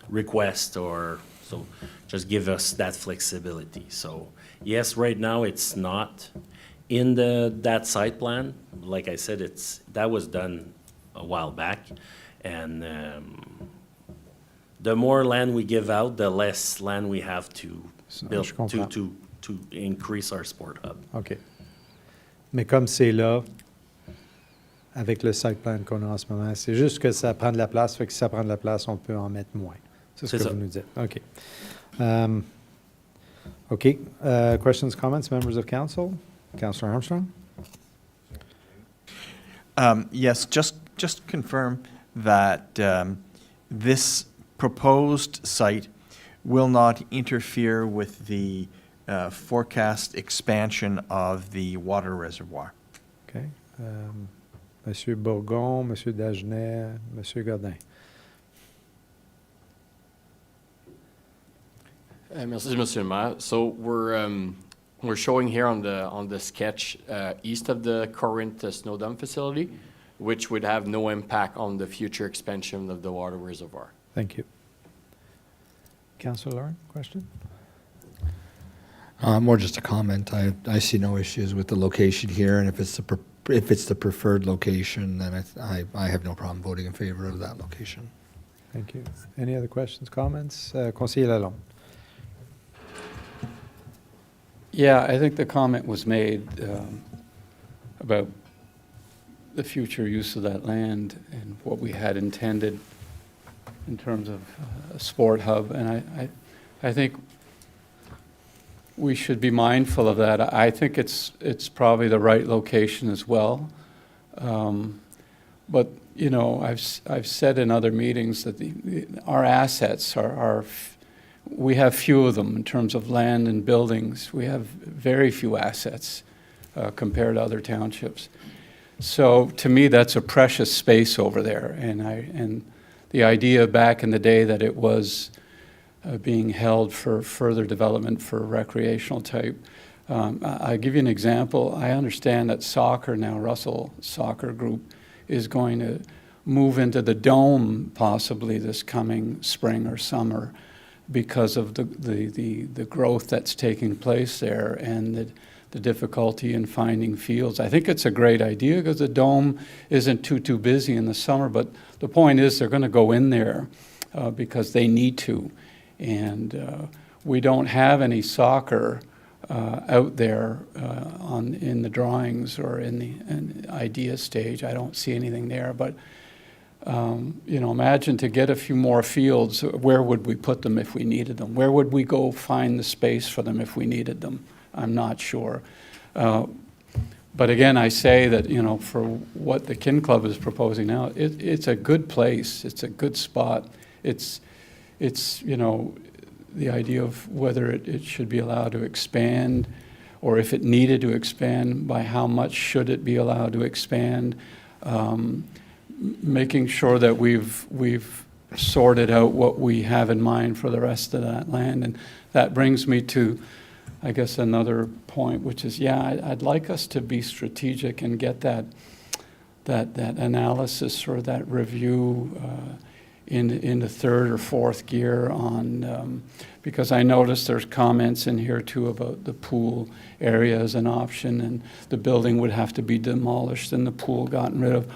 requests, or so just give us that flexibility. So yes, right now it's not in that site plan. Like I said, that was done a while back, and the more land we give out, the less land we have to build to increase our sport hub. OK. Mais comme c'est là, avec le site plan qu'on a en ce moment, c'est juste que ça prend de la place, fait que si ça prend de la place, on peut en mettre moins. C'est ce que vous nous dites. OK. OK. Questions, comments, members of council? Councillor Armstrong? Yes, just confirm that this proposed site will not interfere with the forecast expansion of the water reservoir. OK. Monsieur Bourgon, Monsieur Dagenet, Monsieur Godin. Merci, Monsieur le Maire. So we're showing here on the sketch east of the current snow dump facility, which would have no impact on the future expansion of the water reservoir. Thank you. Councillor Lauren, question? More just a comment. I see no issues with the location here, and if it's the preferred location, then I have no problem voting in favor of that location. Thank you. Any other questions, comments? Conseiller Lalonde. Yeah, I think the comment was made about the future use of that land and what we had intended in terms of a sport hub, and I think we should be mindful of that. I think it's probably the right location as well, but you know, I've said in other meetings that our assets are we have few of them in terms of land and buildings. We have very few assets compared to other townships. So to me, that's a precious space over there. And the idea back in the day that it was being held for further development for recreational type. I'll give you an example. I understand that soccer now, Russell Soccer Group, is going to move into the Dome possibly this coming spring or summer, because of the growth that's taking place there and the difficulty in finding fields. I think it's a great idea because the Dome isn't too busy in the summer, but the point is they're going to go in there because they need to. And we don't have any soccer out there in the drawings or in the idea stage. I don't see anything there, but you know, imagine to get a few more fields, where would we put them if we needed them? Where would we go find the space for them if we needed them? I'm not sure. But again, I say that, you know, for what the Kin Club is proposing now, it's a good place. It's a good spot. It's you know, the idea of whether it should be allowed to expand, or if it needed to expand, by how much should it be allowed to expand, making sure that we've sorted out what we have in mind for the rest of that land. And that brings me to, I guess, another point, which is, yeah, I'd like us to be strategic and get that analysis or that review in the third or fourth gear on, because I noticed there's comments in here too about the pool area as an option, and the building would have to be demolished and the pool gotten rid of.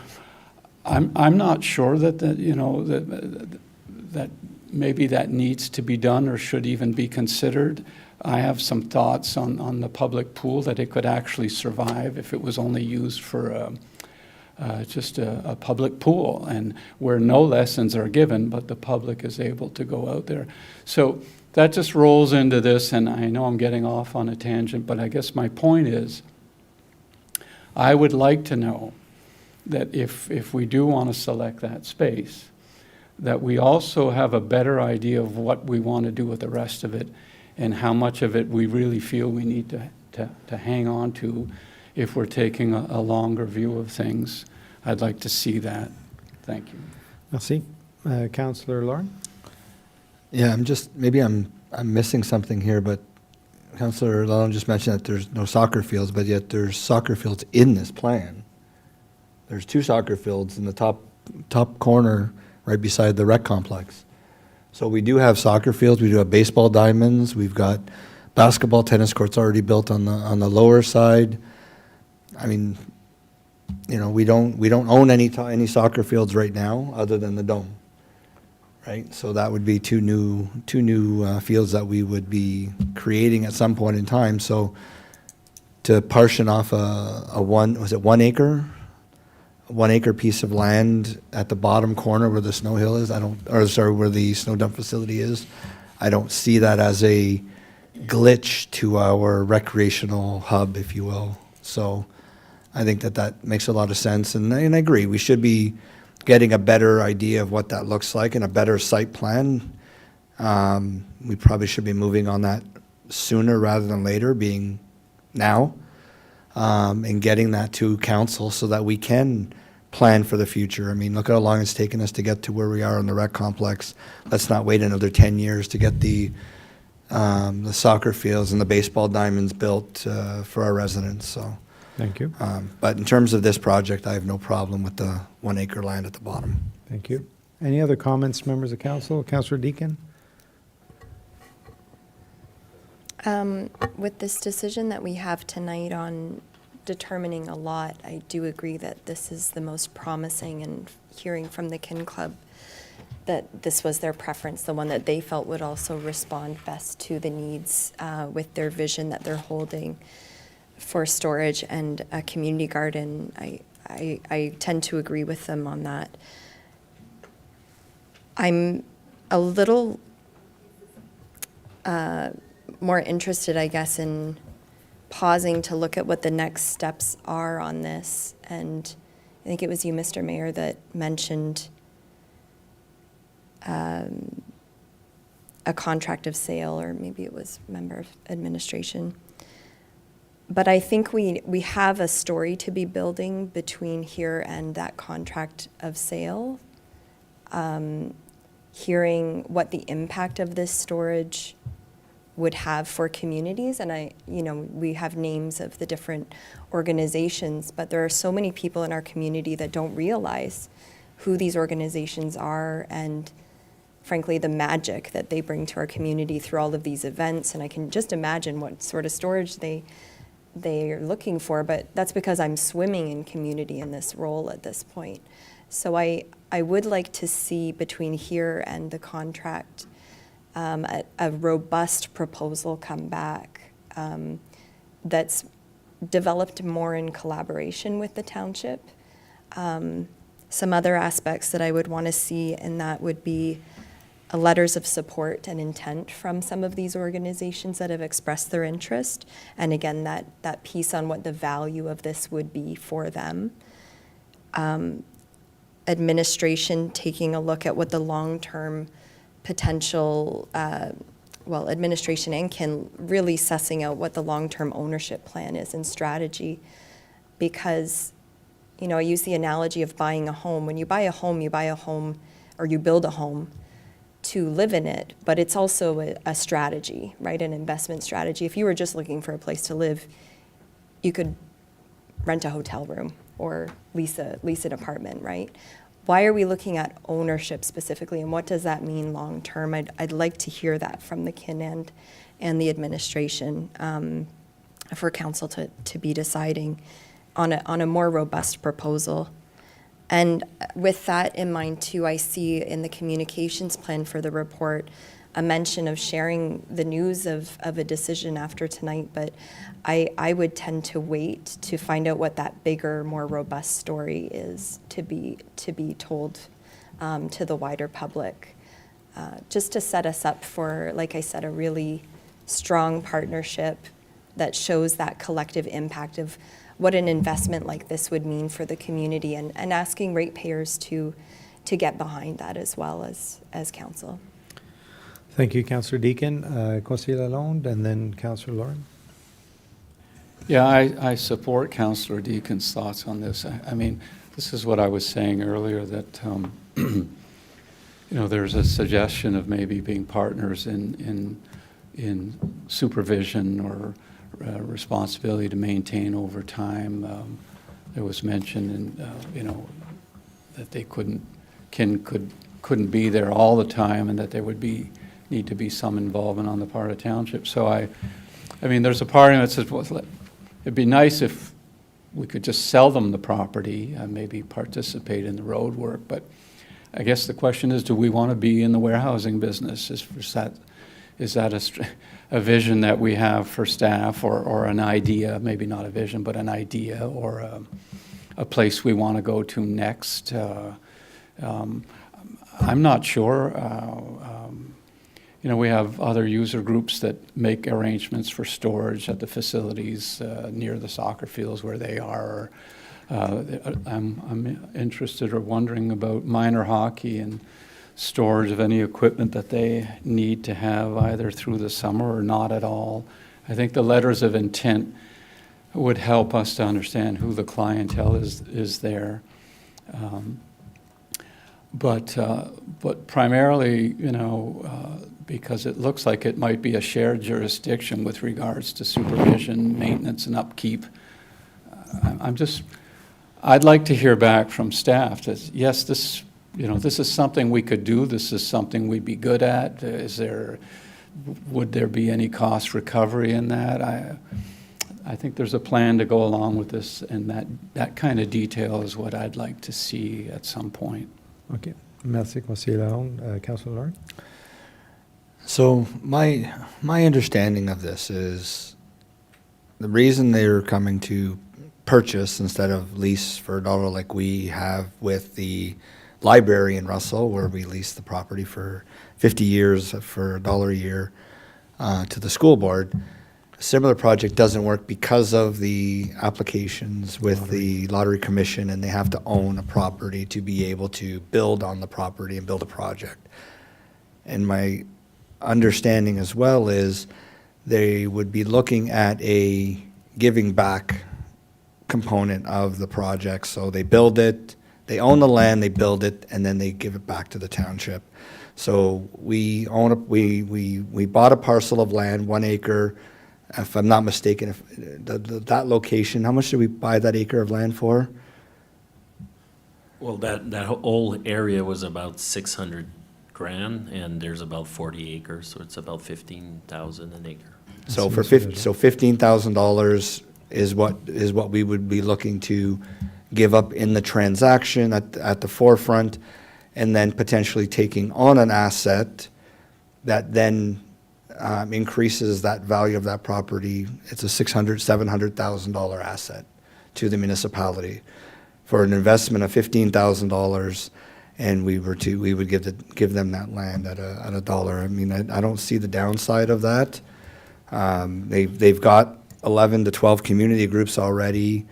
I'm not sure that you know, that maybe that needs to be done or should even be considered. I have some thoughts on the public pool, that it could actually survive if it was only used for just a public pool, and where no lessons are given, but the public is able to go out there. So that just rolls into this, and I know I'm getting off on a tangent, but I guess my point is, I would like to know that if we do want to select that space, that we also have a better idea of what we want to do with the rest of it, and how much of it we really feel we need to hang on to if we're taking a longer view of things. I'd like to see that. Thank you. Merci. Councillor Lauren? Yeah, maybe I'm missing something here, but Councillor Lalonde just mentioned that there's no soccer fields, but yet there's soccer fields in this plan. There's 2 soccer fields in the top corner right beside the rec complex. So we do have soccer fields, we do have baseball diamonds, we've got basketball, tennis courts already built on the lower side. I mean, you know, we don't own any soccer fields right now other than the dome, right? So that would be two new fields that we would be creating at some point in time. So to partition off a 1 acre? 1 acre piece of land at the bottom corner where the snow hill is, where the snow dump facility is, I don't see that as a glitch to our recreational hub, if you will. So I think that makes a lot of sense, and I agree, we should be getting a better idea of what that looks like and a better site plan. We probably should be moving on that sooner rather than later, being now, and getting that to council so that we can plan for the future. I mean, look how long it's taken us to get to where we are in the rec complex. Let's not wait another 10 years to get the soccer fields and the baseball diamonds built for our residents. So, thank you. But in terms of this project, I have no problem with the 1 acre land at the bottom. Thank you. Any other comments, members of council? Councillor Deakin? With this decision that we have tonight on determining a lot, I do agree that this is the most promising, and hearing from the Kin Club that this was their preference, the one that they felt would also respond best to the needs with their vision that they're holding for storage and a community garden. I tend to agree with them on that. I'm a little more interested, I guess, in pausing to look at what the next steps are on this. And I think it was you, Mr. Mayor, that mentioned a contract of sale, or maybe it was member of administration. But I think we have a story to be building between here and that contract of sale. Hearing what the impact of this storage would have for communities, and we have names of the different organizations, but there are so many people in our community that don't realize who these organizations are, and frankly the magic that they bring to our community through all of these events. And I can just imagine what sort of storage they are looking for, but that's because I'm swimming in community in this role at this point. So I would like to see between here and the contract a robust proposal come back that's developed more in collaboration with the township. Some other aspects that I would want to see in that would be letters of support and intent from some of these organizations that have expressed their interest. And again, that piece on what the value of this would be for them. Administration taking a look at what the long-term potential, administration and Kin really sussing out what the long-term ownership plan is and strategy. Because, I use the analogy of buying a home. When you buy a home, or you build a home to live in it, but it's also a strategy, right? An investment strategy. If you were just looking for a place to live, you could rent a hotel room or lease an apartment, right? Why are we looking at ownership specifically, and what does that mean long term? I'd like to hear that from the Kin and the administration for council to be deciding on a more robust proposal. And with that in mind too, I see in the communications plan for the report a mention of sharing the news of a decision after tonight, but I would tend to wait to find out what that bigger, more robust story is to be told to the wider public, just to set us up for, like I said, a really strong partnership that shows that collective impact of what an investment like this would mean for the community, and asking ratepayers to get behind that as well as council. Thank you, Councillor Deakin. Conseiller Lalonde, and then Councillor Lauren. Yeah, I support Councillor Deakin's thoughts on this. I mean, this is what I was saying earlier, that there's a suggestion of maybe being partners in supervision or responsibility to maintain over time. It was mentioned, that they couldn't be there all the time, and that there would need to be some involvement on the part of Township. So I mean, there's a part of it that says, well, it'd be nice if we could just sell them the property and maybe participate in the road work. But I guess the question is, do we want to be in the warehousing business? Is that a vision that we have for staff, or an idea, maybe not a vision, but an idea, or a place we want to go to next? I'm not sure. We have other user groups that make arrangements for storage at the facilities near the soccer fields where they are. I'm interested or wondering about minor hockey and storage of any equipment that they need to have either through the summer or not at all. I think the letters of intent would help us to understand who the clientele is there. But primarily, because it looks like it might be a shared jurisdiction with regards to supervision, maintenance, and upkeep. I'd like to hear back from staff that, yes, this is something we could do. This is something we'd be good at. Would there be any cost recovery in that? I think there's a plan to go along with this, and that kind of detail is what I'd like to see at some point. Okay. Merci, Conseiller Lalonde. Councillor Lauren? So my understanding of this is the reason they're coming to purchase instead of lease for $1, like we have with the library in Russell, where we lease the property for 50 years for $1 a year to the school board. A similar project doesn't work because of the applications with the Lottery Commission, and they have to own a property to be able to build on the property and build a project. And my understanding as well is they would be looking at a giving back component of the project. So they build it, they own the land, they build it, and then they give it back to the township. So we bought a parcel of land, 1 acre, if I'm not mistaken, that location, how much did we buy that acre of land for? Well, that whole area was about 600 grand, and there's about 40 acres, so it's about 15,000 an acre. So for $15,000 is what we would be looking to give up in the transaction at the forefront, and then potentially taking on an asset that then increases that value of that property. It's a $700,000 asset to the municipality for an investment of $15,000. and we would give them that land at a dollar. I mean, I don't see the downside of that. They've got 11 to 12 community groups already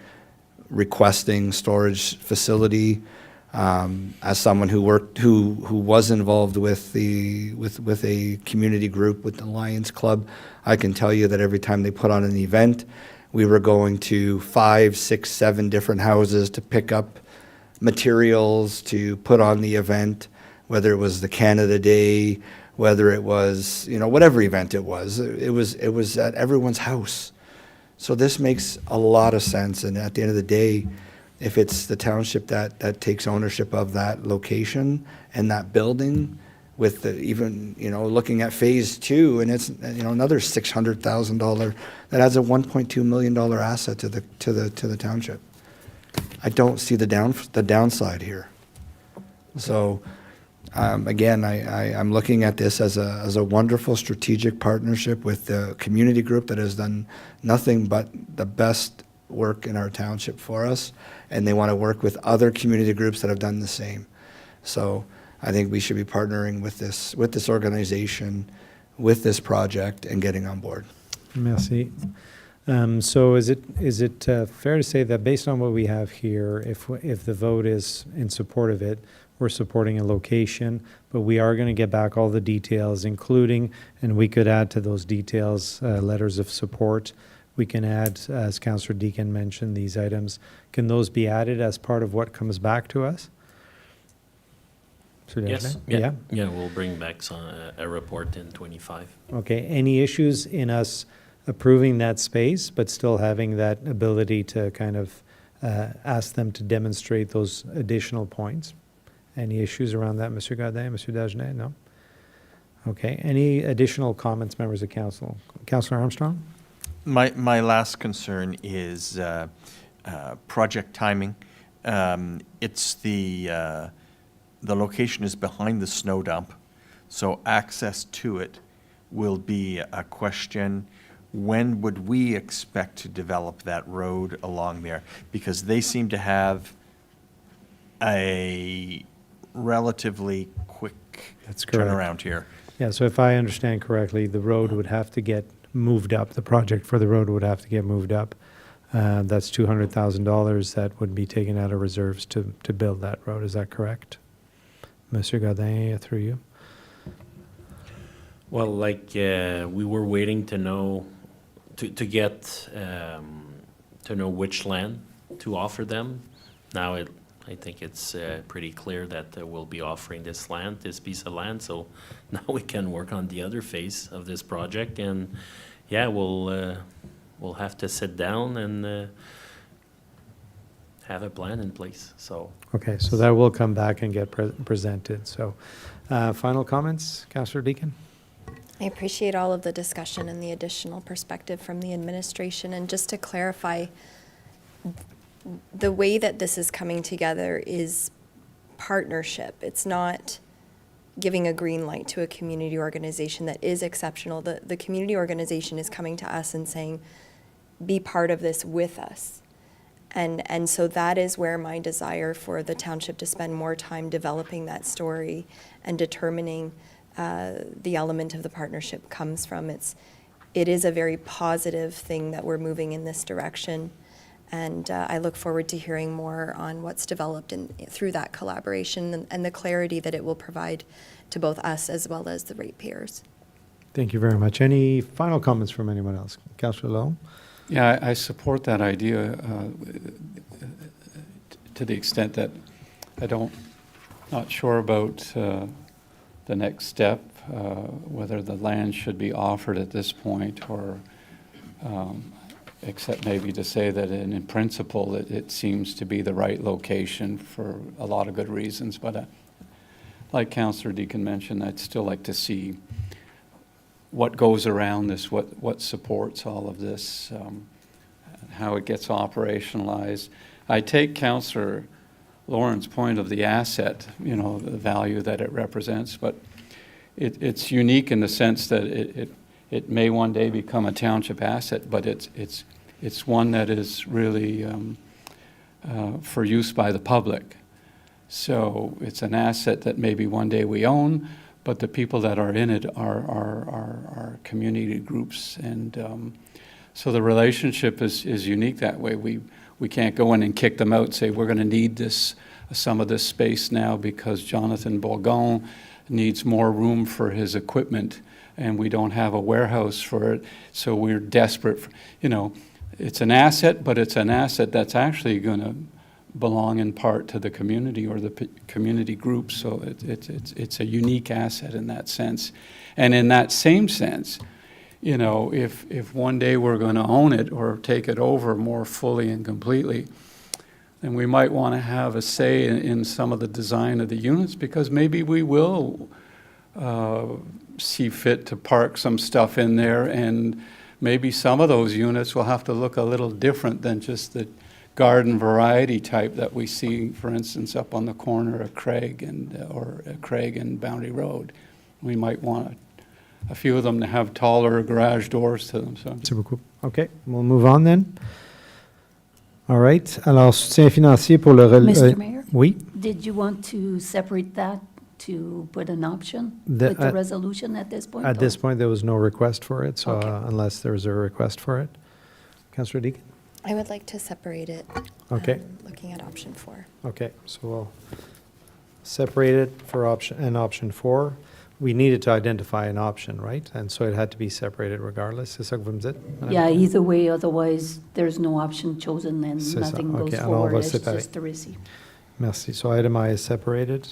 requesting storage facility. As someone who was involved with a community group with the Lions Club, I can tell you that every time they put on an event, we were going to 5, 6, 7 different houses to pick up materials to put on the event, whether it was the Canada Day, whether it was, whatever event it was at everyone's house. So this makes a lot of sense, and at the end of the day, if it's the township that takes ownership of that location and that building, with even looking at phase 2, and it's another $600,000, that adds a $1.2 million asset to the township. I don't see the downside here. So again, I'm looking at this as a wonderful strategic partnership with the community group that has done nothing but the best work in our township for us, and they want to work with other community groups that have done the same. So I think we should be partnering with this organization, with this project, and getting on board. Merci. So is it fair to say that based on what we have here, if the vote is in support of it, we're supporting a location, but we are going to get back all the details, including, and we could add to those details letters of support. We can add, as Councillor Deacon mentioned, these items. Can those be added as part of what comes back to us? Yes. Yeah. Yeah, we'll bring back a report in 25. Okay. Any issues in us approving that space, but still having that ability to kind of ask them to demonstrate those additional points? Any issues around that, Monsieur Godin, Monsieur Dagenet? No? Okay. Any additional comments, members of council? Councillor Armstrong? My last concern is project timing. It's the location is behind the snow dump, so access to it will be a question. When would we expect to develop that road along there? Because they seem to have a relatively quick That's correct. turnaround here. Yeah, so if I understand correctly, the road would have to get moved up. The project for the road would have to get moved up. That's $200,000 that would be taken out of reserves to build that road. Is that correct? Monsieur Godin, through you. Well, we were waiting to know, to get to know which land to offer them. Now I think it's pretty clear that we'll be offering this piece of land. So now we can work on the other phase of this project, and yeah, we'll have to sit down and have a plan in place. So Okay, so that will come back and get presented. So final comments, Councillor Deacon? I appreciate all of the discussion and the additional perspective from the administration. And just to clarify, the way that this is coming together is partnership. It's not giving a green light to a community organization that is exceptional. The community organization is coming to us and saying, be part of this with us. And so that is where my desire for the township to spend more time developing that story and determining the element of the partnership comes from. It is a very positive thing that we're moving in this direction. And I look forward to hearing more on what's developed through that collaboration and the clarity that it will provide to both us as well as the ratepayers. Thank you very much. Any final comments from anyone else? Councillor Lowe? Yeah, I support that idea to the extent that not sure about the next step, whether the land should be offered at this point or except maybe to say that in principle it seems to be the right location for a lot of good reasons. But like Councillor Deacon mentioned, I'd still like to see what goes around this, what supports all of this, how it gets operationalized. I take Councillor Lauren's point of the asset, the value that it represents, but it's unique in the sense that it may one day become a township asset, but it's one that is really for use by the public. So it's an asset that maybe one day we own, but the people that are in it are community groups. And so the relationship is unique that way. We can't go in and kick them out and say, we're going to need some of this space now because Jonathan Bourgon needs more room for his equipment and we don't have a warehouse for it, so we're desperate. It's an asset, but it's an asset that's actually going to belong in part to the community or the community group, so it's a unique asset in that sense. And in that same sense, if one day we're going to own it or take it over more fully and completely, then we might want to have a say in some of the design of the units, because maybe we will see fit to park some stuff in there, and maybe some of those units will have to look a little different than just the garden variety type that we see, for instance, up on the corner of Craig and Boundary Road. We might want a few of them to have taller garage doors to them. So. Merci beaucoup. OK, we'll move on then. All right. Alors, soutien financier pour le... Mr. Mayor? Oui. Did you want to separate that to put an option The- with the resolution at this point? At this point, there was no request for it, so Okay. unless there was a request for it. Councillor Deacon? I would like to separate it. Okay. Looking at option 4. Okay, so we'll separate it for option 4. We needed to identify an option, right? And so it had to be separated regardless. C'est ça que vous me dites? Madame? Yeah, either way, otherwise there's no option chosen and C'est ça. nothing goes Okay, alors on va forward, it's séparer. just to receive. Merci. So item I is separated.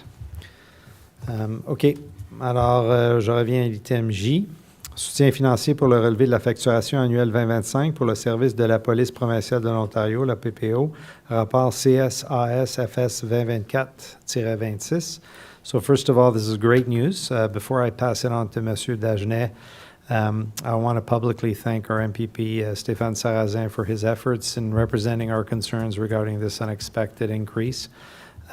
OK. Alors, je reviens à l'item J. Soutien financier pour le relevé de la facturation annuelle 2025 pour le service de la police provinciale de l'Ontario, la PPO, rapport CSAS-FS 2024-26. So first of all, this is great news. Before I pass it on to Monsieur Dagenet, I want to publicly thank our MPP, Stéphane Sarrazin, for his efforts in representing our concerns regarding this unexpected increase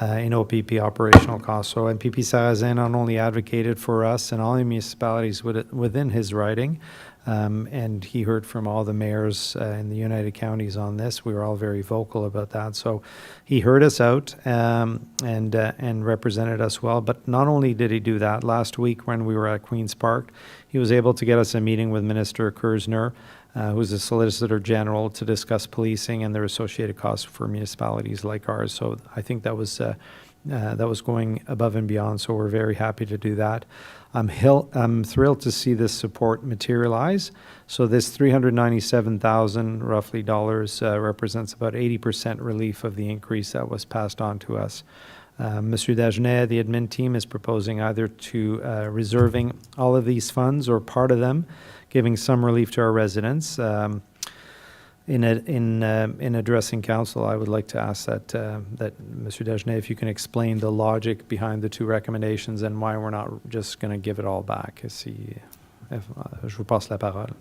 in OPP operational costs. So MPP Sarrazin not only advocated for us and all the municipalities within his riding, and he heard from all the mayors in the United Counties on this. We were all very vocal about that. So he heard us out and represented us well. But not only did he do that, last week when we were at Queen's Park, he was able to get us a meeting with Minister Kersner, who's the Solicitor General, to discuss policing and their associated costs for municipalities like ours. So I think that was going above and beyond, so we're very happy to do that. I'm thrilled to see this support materialize. So this $397,000 roughly represents about 80% relief of the increase that was passed on to us. Monsieur Dagenet, the admin team, is proposing either to reserving all of these funds or part of them, giving some relief to our residents. In addressing council, I would like to ask that Monsieur Dagenet, if you can explain the logic behind the two recommendations and why we're not just going to give it all back. Je vous passe la parole.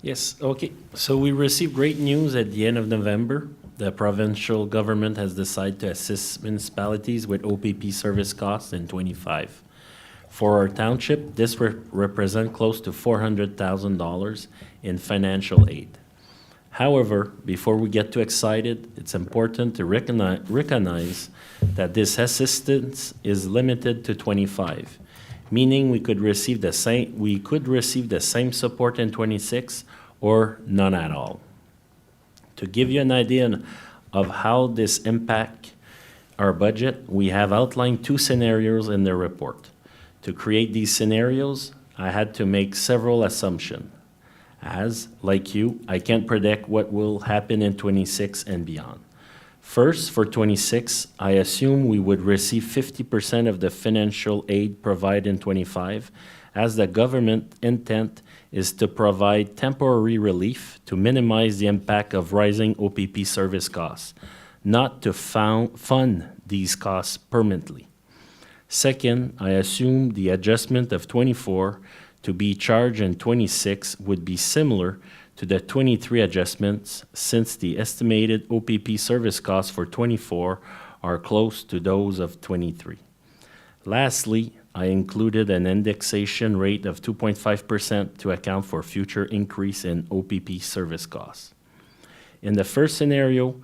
Yes, okay. So we received great news at the end of November. The provincial government has decided to assist municipalities with OPP service costs in 25. For our township, this represents close to $400,000 in financial aid. However, before we get too excited, it's important to recognize that this assistance is limited to 25, meaning we could receive the same support in 26 or none at all. To give you an idea of how this impacts our budget, we have outlined two scenarios in the report. To create these scenarios, I had to make several assumptions. As, like you, I can't predict what will happen in 26 and beyond. First, for 26, I assume we would receive 50% of the financial aid provided in 25, as the government intent is to provide temporary relief to minimize the impact of rising OPP service costs, not to fund these costs permanently. Second, I assume the adjustment of 24 to be charged in 26 would be similar to the 23 adjustments, since the estimated OPP service costs for 24 are close to those of 23. Lastly, I included an indexation rate of 2.5% to account for future increase in OPP service costs. In the first scenario,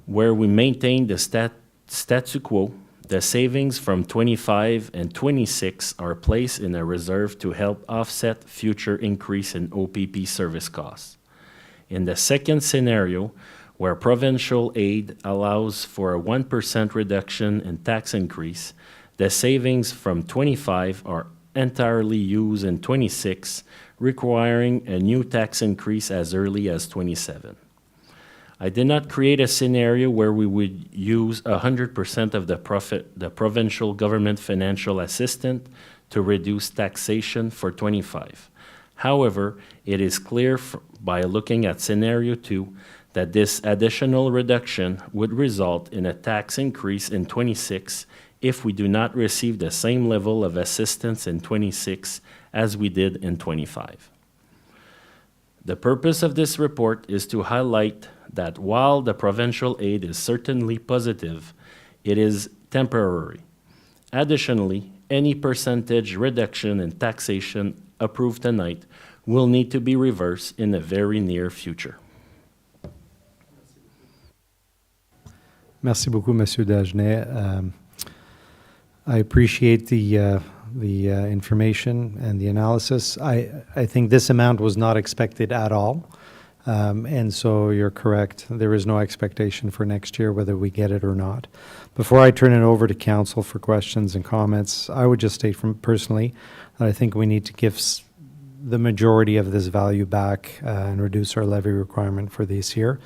where we maintain the statu quo, the savings from 25 and 26 are placed in a reserve to help offset future increase in OPP service costs. In the second scenario, where provincial aid allows for a 1% reduction in tax increase, the savings from 25 are entirely used in 26, requiring a new tax increase as early as 27. I did not create a scenario where we would use 100% of the provincial government financial assistance to reduce taxation for 25. However, it is clear by looking at scenario 2 that this additional reduction would result in a tax increase in 26 if we do not receive the same level of assistance in 26 as we did in 25. The purpose of this report is to highlight that while the provincial aid is certainly positive, it is temporary. Additionally, any percentage reduction in taxation approved tonight will need to be reversed in the very near future. Merci beaucoup, Monsieur Dagenet. I appreciate the information and the analysis. I think this amount was not expected at all. And so you're correct. There is no expectation for next year, whether we get it or not. Before I turn it over to council for questions and comments, I would just state from personally that I think we need to give the majority of this value back and reduce our levy requirement for this year.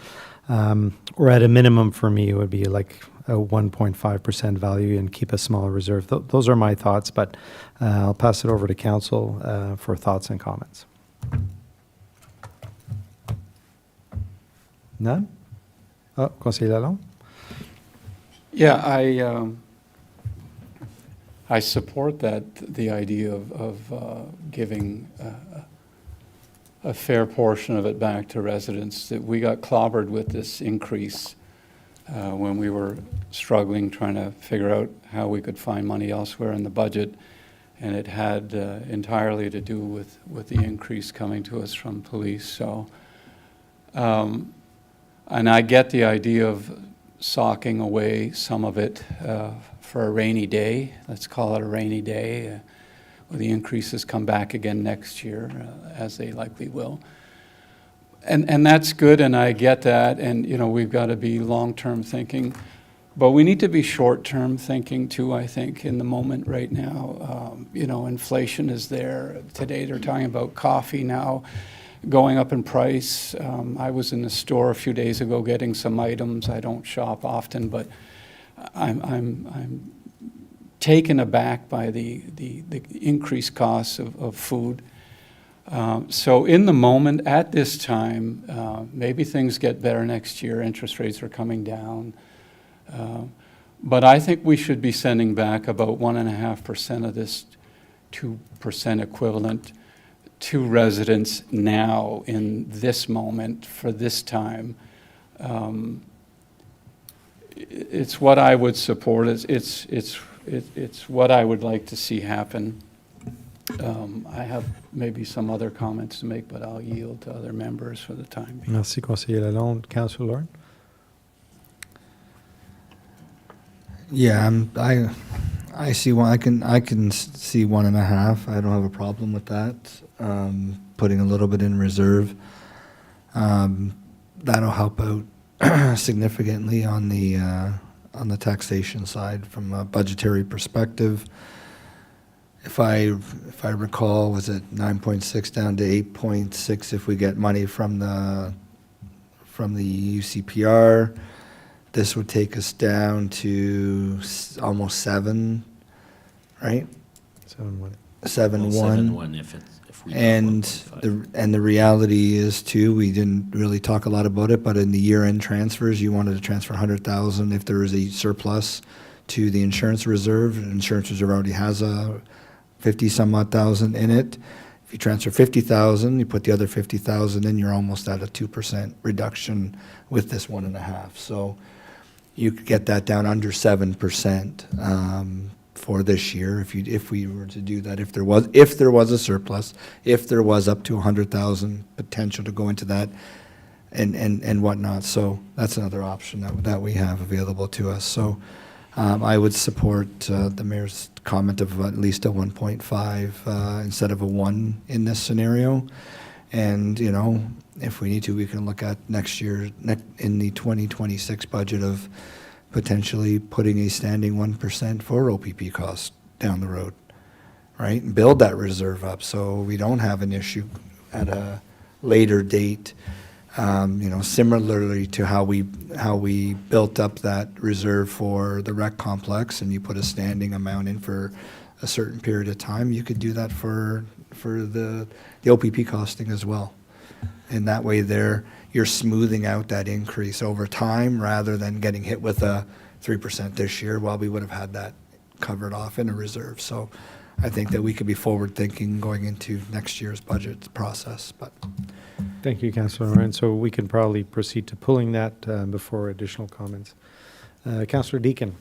Or at a minimum for me, it would be like a 1.5% value and keep a small reserve. Those are my thoughts, but I'll pass it over to council for thoughts and comments. None? Oh, Conseiller Lalonde? Yeah, I support the idea of giving a fair portion of it back to residents. That we got clobbered with this increase when we were struggling, trying to figure out how we could find money elsewhere in the budget, and it had entirely to do with the increase coming to us from police. So, and I get the idea of socking away some of it for a rainy day. Let's call it a rainy day. Where the increases come back again next year, as they likely will. And that's good, and I get that, and you know, we've got to be long-term thinking. But we need to be short-term thinking too, I think, in the moment right now. You know, inflation is there. Today they're talking about coffee now going up in price. I was in the store a few days ago getting some items. I don't shop often, but I'm taken aback by the increased costs of food. So in the moment, at this time, maybe things get better next year. Interest rates are coming down. But I think we should be sending back about 1.5% of this 2% equivalent to residents now in this moment for this time. It's what I would support. It's what I would like to see happen. I have maybe some other comments to make, but I'll yield to other members for the time being. Merci, Conseiller Lalonde. Councillor Lorne? Yeah, I see one. I can see 1.5. I don't have a problem with that. Putting a little bit in reserve, that'll help out significantly on the taxation side from a budgetary perspective. If I recall, was it 9.6 down to 8.6 if we get money from the UCPR? This would take us down to almost 7, right? 7.1. 7.1. If we And don't the reality is too, we didn't really talk a lot about it, but in the year-end transfers, you wanted to transfer 100,000 if there is a surplus to the insurance reserve. The insurance reserve already has a 50-some-odd thousand in it. If you transfer 50,000, you put the other 50,000 in, you're almost at a 2% reduction with this 1.5. So you could get that down under 7%. For this year, if we were to do that, if there was a surplus, if there was up to 100,000 potential to go into that, and whatnot. So that's another option that we have available to us. So I would support the mayor's comment of at least a 1.5 instead of a 1 in this scenario. And, you know, if we need to, we can look at next year, in the 2026 budget of potentially putting a standing 1% for OPP costs down the road, right? And build that reserve up so we don't have an issue at a later date. You know, similarly to how we built up that reserve for the rec complex, and you put a standing amount in for a certain period of time, you could do that for the OPP costing as well. And that way you're smoothing out that increase over time rather than getting hit with a 3% this year while we would have had that covered off in a reserve. So I think that we could be forward-thinking going into next year's budget process. But Thank you, Councillor Morin. So we can probably proceed to pulling that before additional comments. Councillor Deakin.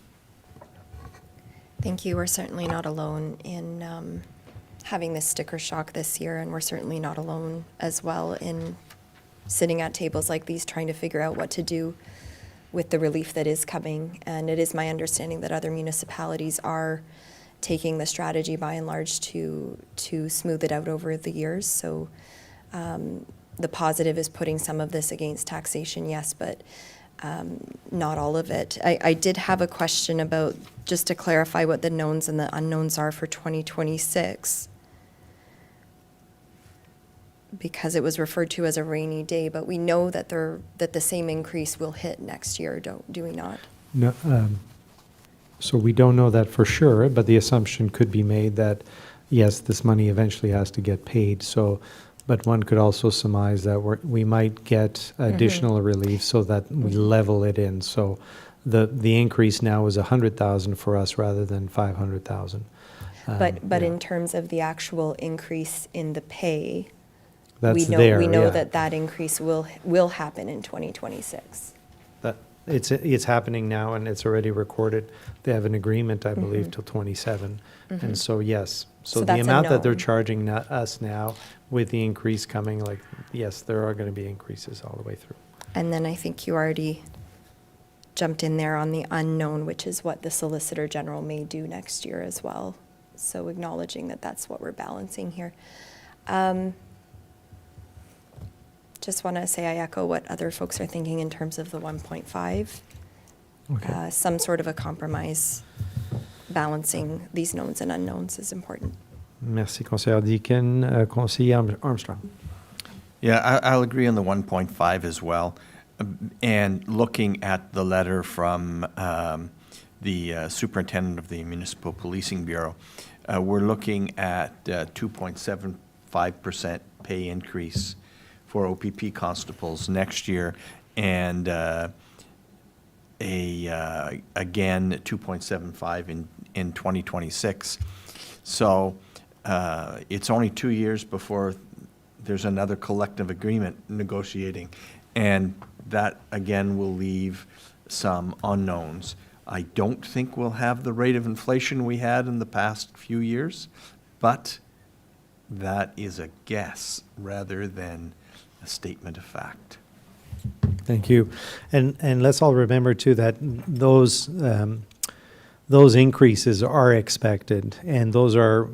Thank you. We're certainly not alone in having this sticker shock this year, and we're certainly not alone as well in sitting at tables like these trying to figure out what to do with the relief that is coming. And it is my understanding that other municipalities are taking the strategy by and large to smooth it out over the years. So the positive is putting some of this against taxation, yes, but not all of it. I did have a question about, just to clarify what the knowns and the unknowns are for 2026, because it was referred to as a rainy day, but we know that the same increase will hit next year, do we not? No, so we don't know that for sure, but the assumption could be made that, yes, this money eventually has to get paid. So, but one could also surmise that we might get additional relief so that we level it in. So the increase now is 100,000 for us rather than 500,000. But in terms of the actual increase in the pay, That's we know yeah. that increase will happen in 2026. It's happening now, and it's already recorded. They have an agreement, I believe, till 27. And so, yes. So the that's a amount that they're known. charging us now with the increase coming, like, yes, there are going to be increases all the way through. And then I think you already jumped in there on the unknown, which is what the Solicitor General may do next year as well. So acknowledging that that's what we're balancing here. Just want to say I echo what other folks are thinking in terms of the 1.5. Okay. Some sort of a compromise balancing these knowns and unknowns is important. Merci, Conseiller Deakin. Conseiller Armstrong. Yeah, I'll agree on the 1.5 as well. And looking at the letter from the superintendent of the Municipal Policing Bureau, we're looking at 2.75% pay increase for OPP constables next year, and again 2.75 in 2026. So it's only 2 years before there's another collective agreement negotiating, and that again will leave some unknowns. I don't think we'll have the rate of inflation we had in the past few years, but that is a guess rather than a statement of fact. Thank you. And let's all remember, too, that those increases are expected, and those are,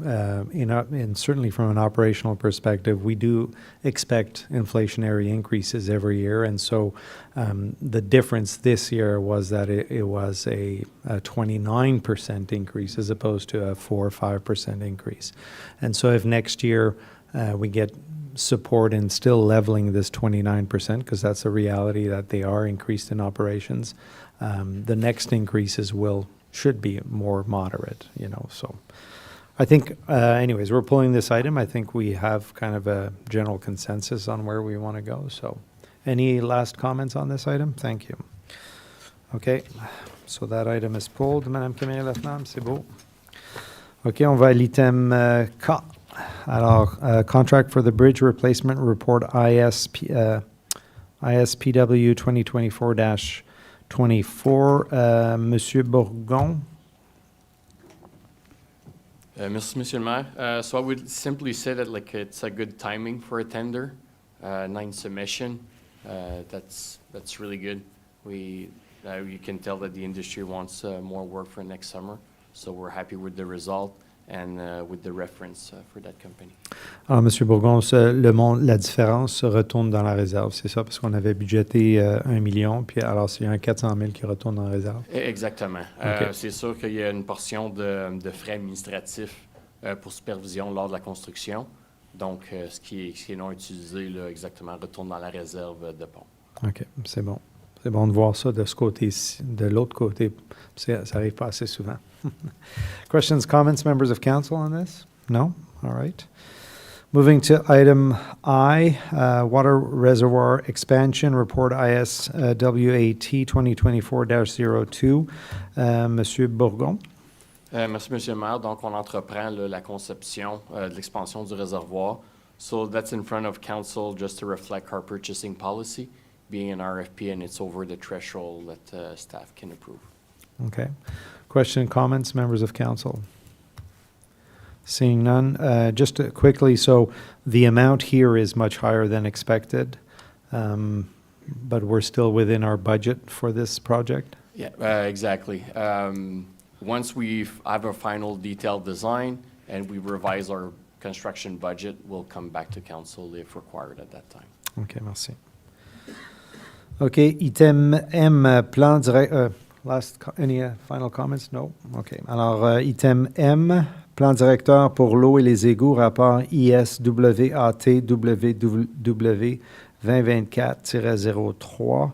and certainly from an operational perspective, we do expect inflationary increases every year. And so the difference this year was that it was a 29% increase as opposed to a 4 or 5% increase. And so if next year we get support in still leveling this 29%, because that's a reality that they are increased in operations, the next increases should be more moderate, so I think anyways, we're pulling this item. I think we have kind of a general consensus on where we want to go. So any last comments on this item? Thank you. Okay, so that item is pulled. Madame Camille-Laflamme, c'est beau. OK, on va à l'item K. Alors, contract for the bridge replacement report ISPW 2024-24. Monsieur Bourgon. Merci, Monsieur le Maire. So I would simply say that it's a good timing for a tender, 9 submission. That's really good. You can tell that the industry wants more work for next summer, so we're happy with the result and with the reference for that company. Alors, M. Bourgon, la différence se retourne dans la réserve, c'est ça? Parce qu'on avait budgété 1 million, puis alors il y a un 400 000 qui retourne dans la réserve. Exactement. OK. C'est sûr qu'il y a une portion de frais administratifs pour supervision lors de la construction. Donc, ce qui est non utilisé, là, exactement, retourne dans la réserve de pont. OK, c'est bon. C'est bon de voir ça de ce côté-ci, de l'autre côté. Ça arrive pas assez souvent. Questions, comments, members of council on this? No? All right. Moving to item I, Water Reservoir Expansion Report ISWAT 2024-02. Monsieur Bourgon. Merci, Monsieur le maire. Donc, on entreprend là, la conception de l'expansion du réservoir. So that's in front of council just to reflect our purchasing policy, being an RFP, and it's over the threshold that staff can approve. Okay. Question, comments, members of council? Seeing none. Just quickly, so the amount here is much higher than expected, but we're still within our budget for this project? Yeah, exactly. Once we have a final detailed design and we revise our construction budget, we'll come back to council if required at that time. OK, merci. OK, item M, plan direct... any final comments? No? OK. Alors, item M, plan directeur pour l'eau et les égouts, rapport ISWAT WWW 2024-03.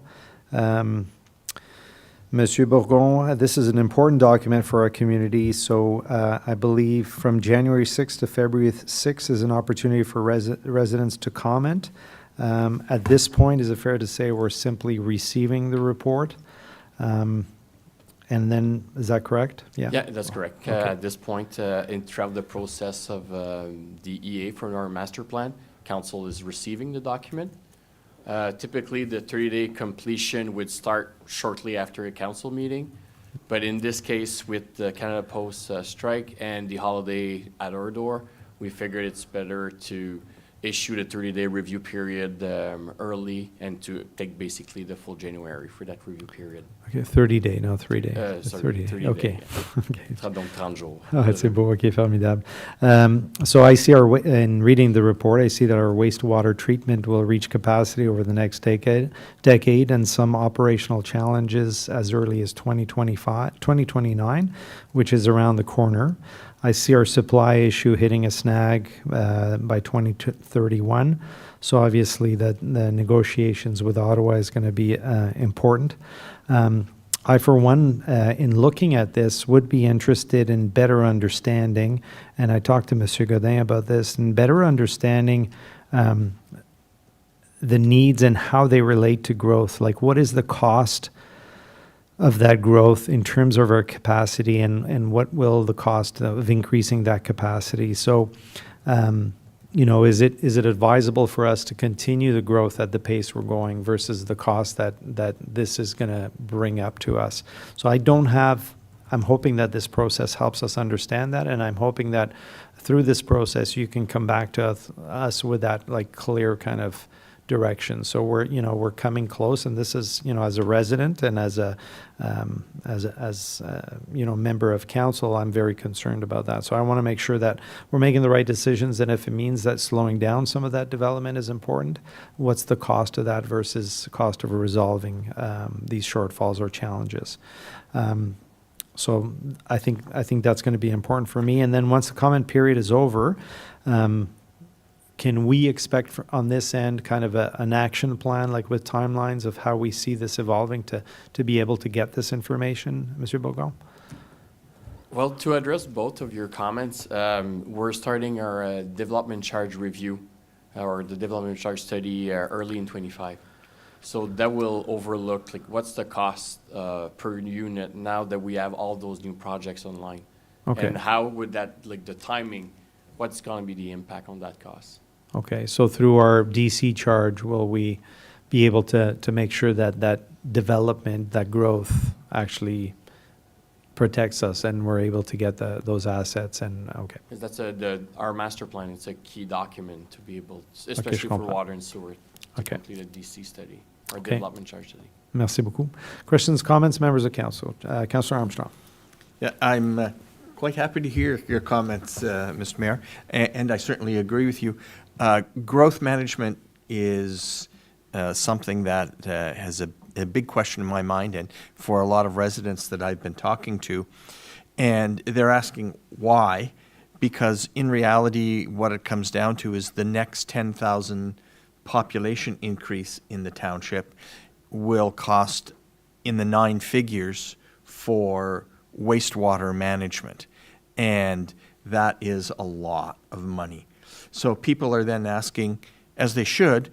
Monsieur Bourgon, this is an important document for our community, so I believe from January 6th to February 6th is an opportunity for residents to comment. At this point, is it fair to say we're simply receiving the report? And then, is that correct? Yeah, that's correct. Okay. At this point, throughout the process of the EA for our master plan, council is receiving the document. Typically, the 30-day completion would start shortly after a council meeting. But in this case, with the Canada Post strike and the holiday at our door, we figured it's better to issue the 30-day review period early and to take basically the full January for that review period. Okay, 30-day, not 3-day. Sorry, 30 Okay. day, Okay. Donc 30 jours. Ah, c'est beau, OK, formidable. So I see in reading the report, I see that our wastewater treatment will reach capacity over the next decade and some operational challenges as early as 2029, which is around the corner. I see our supply issue hitting a snag by 2031. So obviously the negotiations with Ottawa is going to be important. I, for one, in looking at this, would be interested in better understanding, and I talked to Mr. Godin about this, in better understanding the needs and how they relate to growth. Like, what is the cost of that growth in terms of our capacity, and what will the cost of increasing that capacity? So, is it advisable for us to continue the growth at the pace we're going versus the cost that this is going to bring up to us? So I'm hoping that this process helps us understand that, and I'm hoping that through this process you can come back to us with that clear kind of direction. So we're coming close, and this is, as a resident and as a member of council, I'm very concerned about that. So I want to make sure that we're making the right decisions, and if it means that slowing down some of that development is important, what's the cost of that versus the cost of resolving these shortfalls or challenges? So I think that's going to be important for me. And then once the comment period is over, can we expect on this end kind of an action plan, like with timelines of how we see this evolving to be able to get this information, Monsieur Bourgon? Well, to address both of your comments, we're starting our development charge review, or the development charge study early in 25. So that will overlook what's the cost per unit now that we have all those new projects online. Okay. And how would that, the timing, what's going to be the impact on that cost? Okay, so through our DC charge, will we be able to make sure that development, that growth actually protects us and we're able to get those assets? And okay. Because that's our master plan. It's a key document to be able, especially for water and sewer. Okay. complete a DC study or Okay. development charge study. Merci beaucoup. Questions, comments, members of council? Councillor Armstrong. Yeah, I'm quite happy to hear your comments, Mr. Mayor, and I certainly agree with you. Growth management is something that has a big question in my mind and for a lot of residents that I've been talking to. And they're asking why, because in reality, what it comes down to is the next 10,000 population increase in the township will cost in the 9 figures for wastewater management. And that is a lot of money. So people are then asking, as they should,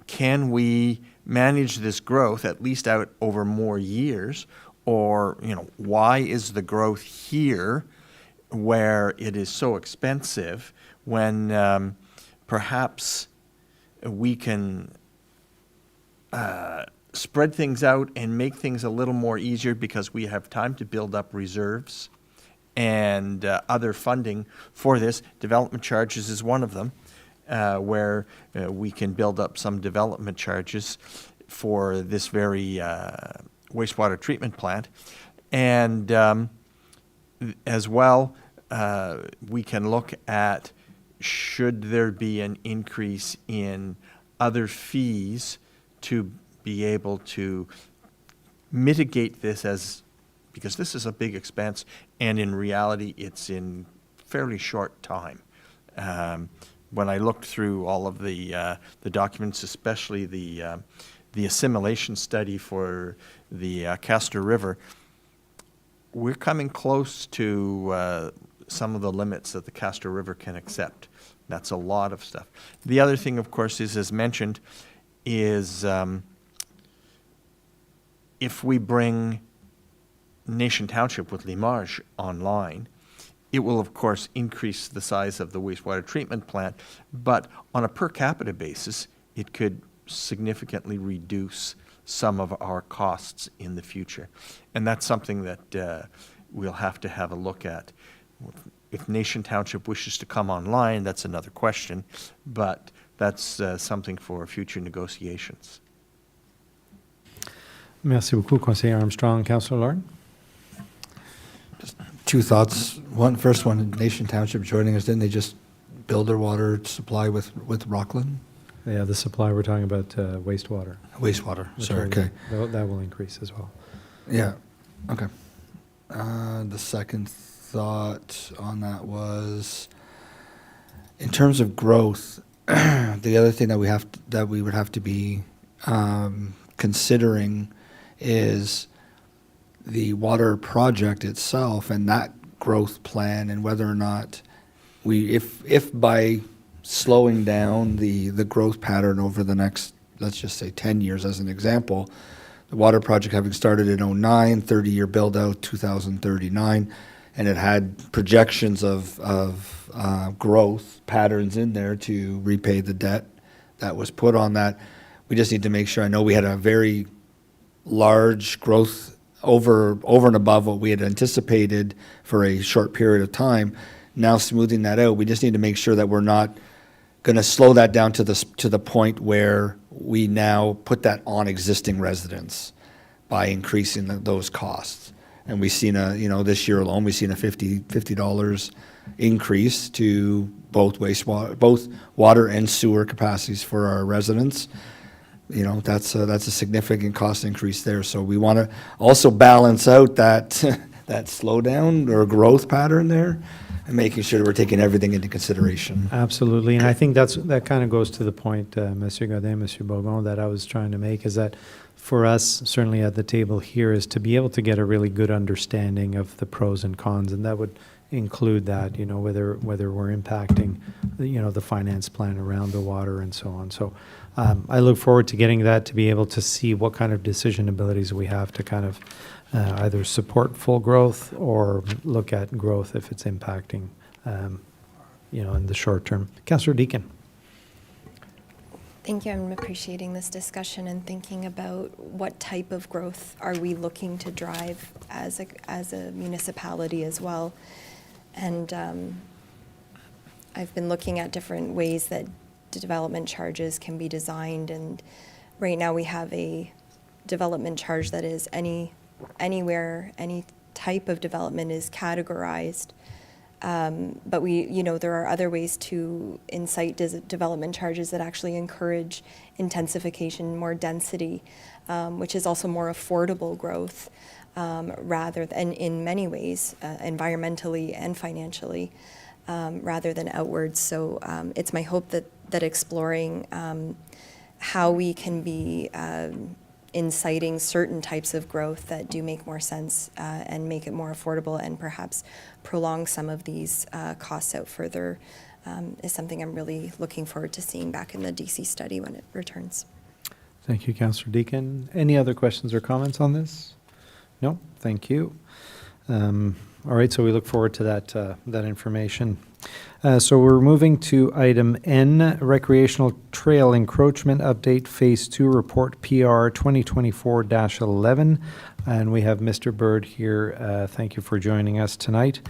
can we manage this growth at least out over more years? Or, why is the growth here where it is so expensive when perhaps we can spread things out and make things a little more easier because we have time to build up reserves and other funding for this. Development charges is one of them, where we can build up some development charges for this very wastewater treatment plant. And as well, we can look at should there be an increase in other fees to be able to mitigate this because this is a big expense, and in reality, it's in fairly short time. When I looked through all of the documents, especially the assimilation study for the Castor River, we're coming close to some of the limits that the Castor River can accept. That's a lot of stuff. The other thing, of course, is, as mentioned, is if we bring Nation Township with Limage online, it will, of course, increase the size of the wastewater treatment plant, but on a per capita basis, it could significantly reduce some of our costs in the future. And that's something that we'll have to have a look at. If Nation Township wishes to come online, that's another question, but that's something for future negotiations. Merci beaucoup, Conseiller Armstrong. Councillor Lorne? Just 2 thoughts. First one, Nation Township joining us, didn't they just build their water supply with Rockland? Yeah, the supply, we're talking about wastewater. Wastewater, Which sorry, will- okay. That will increase as well. Yeah, okay. The second thought on that was, in terms of growth, the other thing that we would have to be considering is the water project itself and that growth plan, and whether or not if by slowing down the growth pattern over the next, let's just say 10 years as an example, the water project having started in 2009, 30-year build out 2039, and it had projections of growth patterns in there to repay the debt that was put on that. We just need to make sure, I know we had a very large growth over and above what we had anticipated for a short period of time. Now smoothing that out, we just need to make sure that we're not going to slow that down to the point where we now put that on existing residents by increasing those costs. And we've seen this year alone, we've seen a $50 increase to both water and sewer capacities for our residents. That's a significant cost increase there. So we want to also balance out that that slowdown or growth pattern there, and making sure that we're taking everything into consideration. Absolutely, and I think that kind of goes to the point, Monsieur Godin, Monsieur Bourgon, that I was trying to make, is that for us, certainly at the table here, is to be able to get a really good understanding of the pros and cons, and that would include that, whether we're impacting, the finance plan around the water and so on. So I look forward to getting that, to be able to see what kind of decision abilities we have to kind of either support full growth or look at growth if it's impacting, in the short term. Councillor Deakin. Thank you. I'm appreciating this discussion and thinking about what type of growth are we looking to drive as a municipality as well. And I've been looking at different ways that development charges can be designed. And right now we have a development charge that is anywhere, any type of development is categorized. But there are other ways to incite development charges that actually encourage intensification, more density, which is also more affordable growth, rather than, in many ways, environmentally and financially, rather than outwards. So it's my hope that exploring how we can be inciting certain types of growth that do make more sense and make it more affordable and perhaps prolong some of these costs out further is something I'm really looking forward to seeing back in the DC study when it returns. Thank you, Councillor Deakin. Any other questions or comments on this? No? Thank you. All right, so we look forward to that information. So we're moving to item N, Recreational Trail Encroachment Update Phase 2 Report PR 2024-11. And we have Mr. Bird here. Thank you for joining us tonight.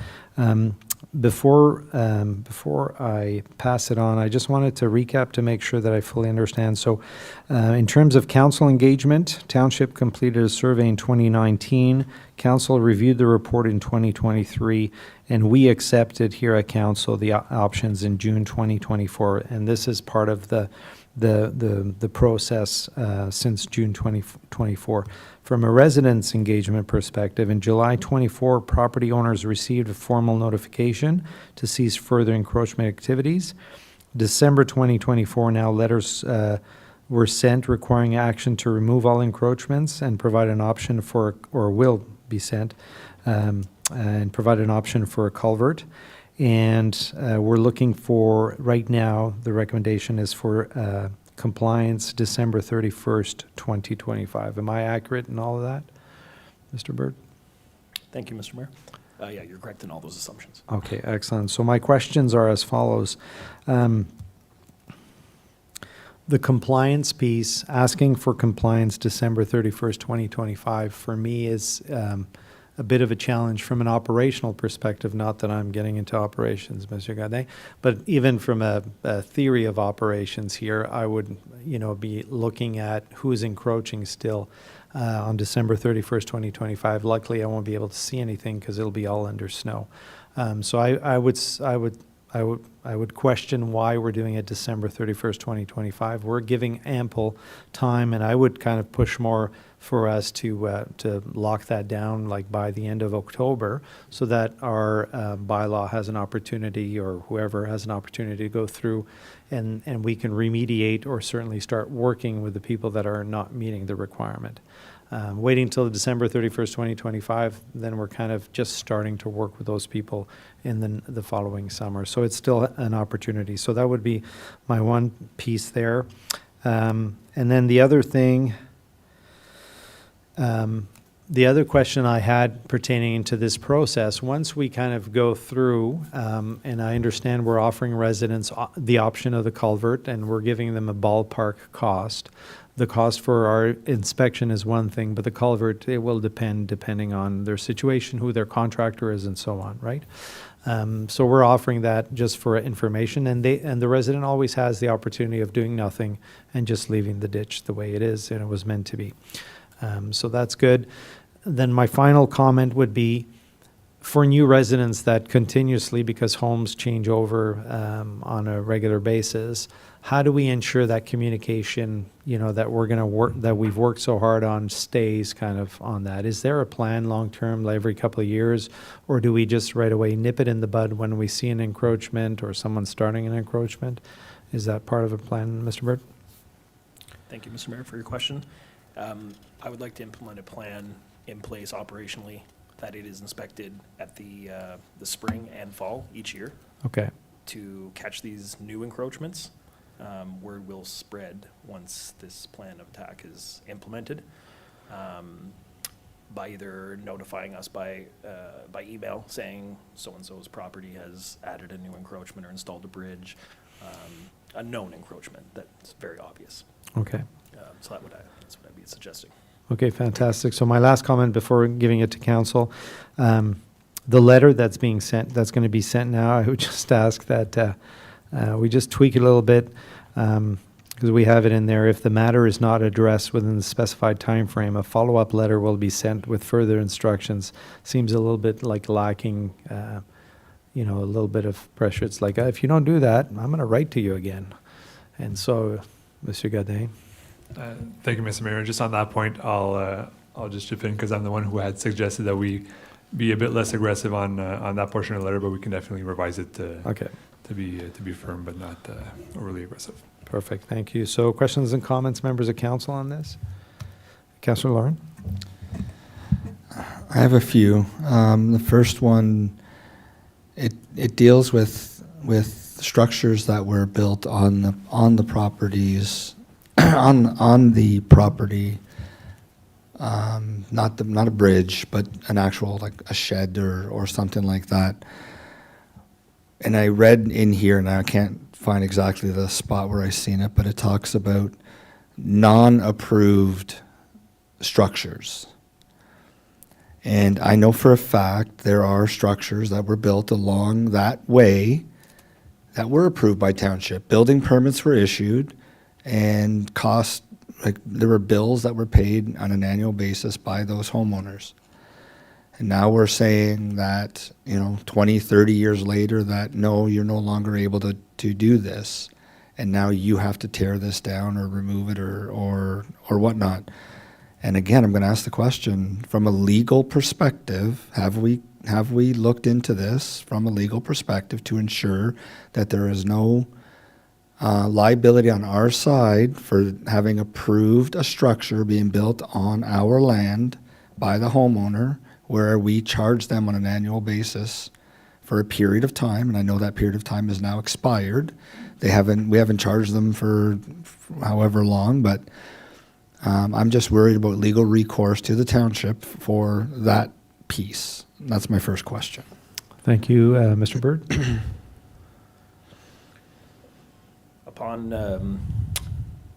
Before I pass it on, I just wanted to recap to make sure that I fully understand. So in terms of council engagement, Township completed a survey in 2019. Council reviewed the report in 2023, and we accepted here at Council the options in June 2024. And this is part of the process since June 2024. From a residents' engagement perspective, in July 24, property owners received a formal notification to cease further encroachment activities. December 2024, now letters were sent requiring action to remove all encroachments and provide an option for, or will be sent, and provide an option for a culvert. And we're looking for, right now, the recommendation is for compliance December 31st, 2025. Am I accurate in all of that, Mr. Bird? Thank you, Mr. Mayor. Yeah, you're correct in all those assumptions. Okay, excellent. So my questions are as follows. The compliance piece, asking for compliance December 31st, 2025, for me is a bit of a challenge from an operational perspective, not that I'm getting into operations, Mr. Gaudet, but even from a theory of operations here, I would, be looking at who's encroaching still on December 31st, 2025. Luckily, I won't be able to see anything because it'll be all under snow. So I would question why we're doing it December 31st, 2025. We're giving ample time, and I would kind of push more for us to lock that down like by the end of October, so that our bylaw has an opportunity, or whoever has an opportunity to go through and we can remediate or certainly start working with the people that are not meeting the requirement. Waiting until December 31st, 2025, then we're kind of just starting to work with those people in the following summer. So it's still an opportunity. So that would be my one piece there. And then the other thing, the other question I had pertaining to this process, once we kind of go through, and I understand we're offering residents the option of the culvert and we're giving them a ballpark cost. The cost for our inspection is one thing, but the culvert, it will depending on their situation, who their contractor is, and so on, right? So we're offering that just for information, and the resident always has the opportunity of doing nothing and just leaving the ditch the way it is and it was meant to be. So that's good. Then my final comment would be for new residents that continuously, because homes change over on a regular basis, how do we ensure that communication, that we're going to work, that we've worked so hard on, stays kind of on that? Is there a plan long-term, like every couple of years, or do we just right away nip it in the bud when we see an encroachment or someone starting an encroachment? Is that part of a plan, Mr. Bird? Thank you, Mr. Mayor, for your question. I would like to implement a plan in place operationally that it is inspected at the spring and fall each year. Okay. To catch these new encroachments. Word will spread once this plan of attack is implemented, by either notifying us by email saying so-and-so's property has added a new encroachment or installed a bridge, a known encroachment that's very obvious. Okay. So that's what I'd be suggesting. Okay, fantastic. So my last comment before giving it to council, the letter that's being sent, that's going to be sent now, I would just ask that we just tweak it a little bit. because we have it in there, if the matter is not addressed within the specified time frame, a follow-up letter will be sent with further instructions. Seems a little bit like lacking, a little bit of pressure. It's like, if you don't do that, I'm going to write to you again. And so, Mr. Godin. Thank you, Mr. Mayor. Just on that point, I'll just chip in because I'm the one who had suggested that we be a bit less aggressive on that portion of the letter, but we can definitely revise it to be firm but not overly aggressive. Perfect, thank you. So questions and comments, members of council on this? Councillor Lauren? I have a few. The first one, it deals with structures that were built on the properties, on the property, not a bridge, but an actual, like a shed or something like that. And I read in here, and I can't find exactly the spot where I seen it, but it talks about non-approved structures. And I know for a fact there are structures that were built along that way that were approved by Township. Building permits were issued and there were bills that were paid on an annual basis by those homeowners. And now we're saying that, 20, 30 years later that no, you're no longer able to do this. And now you have to tear this down or remove it or whatnot. And again, I'm going to ask the question, from a legal perspective, have we looked into this from a legal perspective to ensure that there is no liability on our side for having approved a structure being built on our land by the homeowner, where we charge them on an annual basis for a period of time, and I know that period of time is now expired. We haven't charged them for however long, but I'm just worried about legal recourse to the township for that piece. That's my first question. Thank you, Mr. Bird. Upon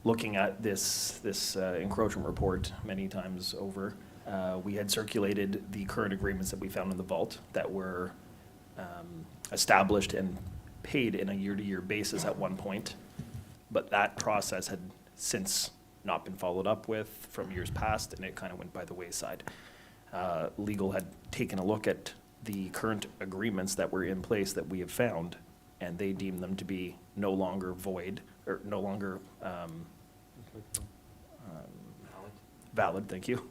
looking at this encroachment report many times over, we had circulated the current agreements that we found in the vault that were established and paid in a year-to-year basis at one point, but that process had since not been followed up with from years past, and it kind of went by the wayside. Legal had taken a look at the current agreements that were in place that we have found, and they deemed them to be no longer void, or no longer valid, thank you,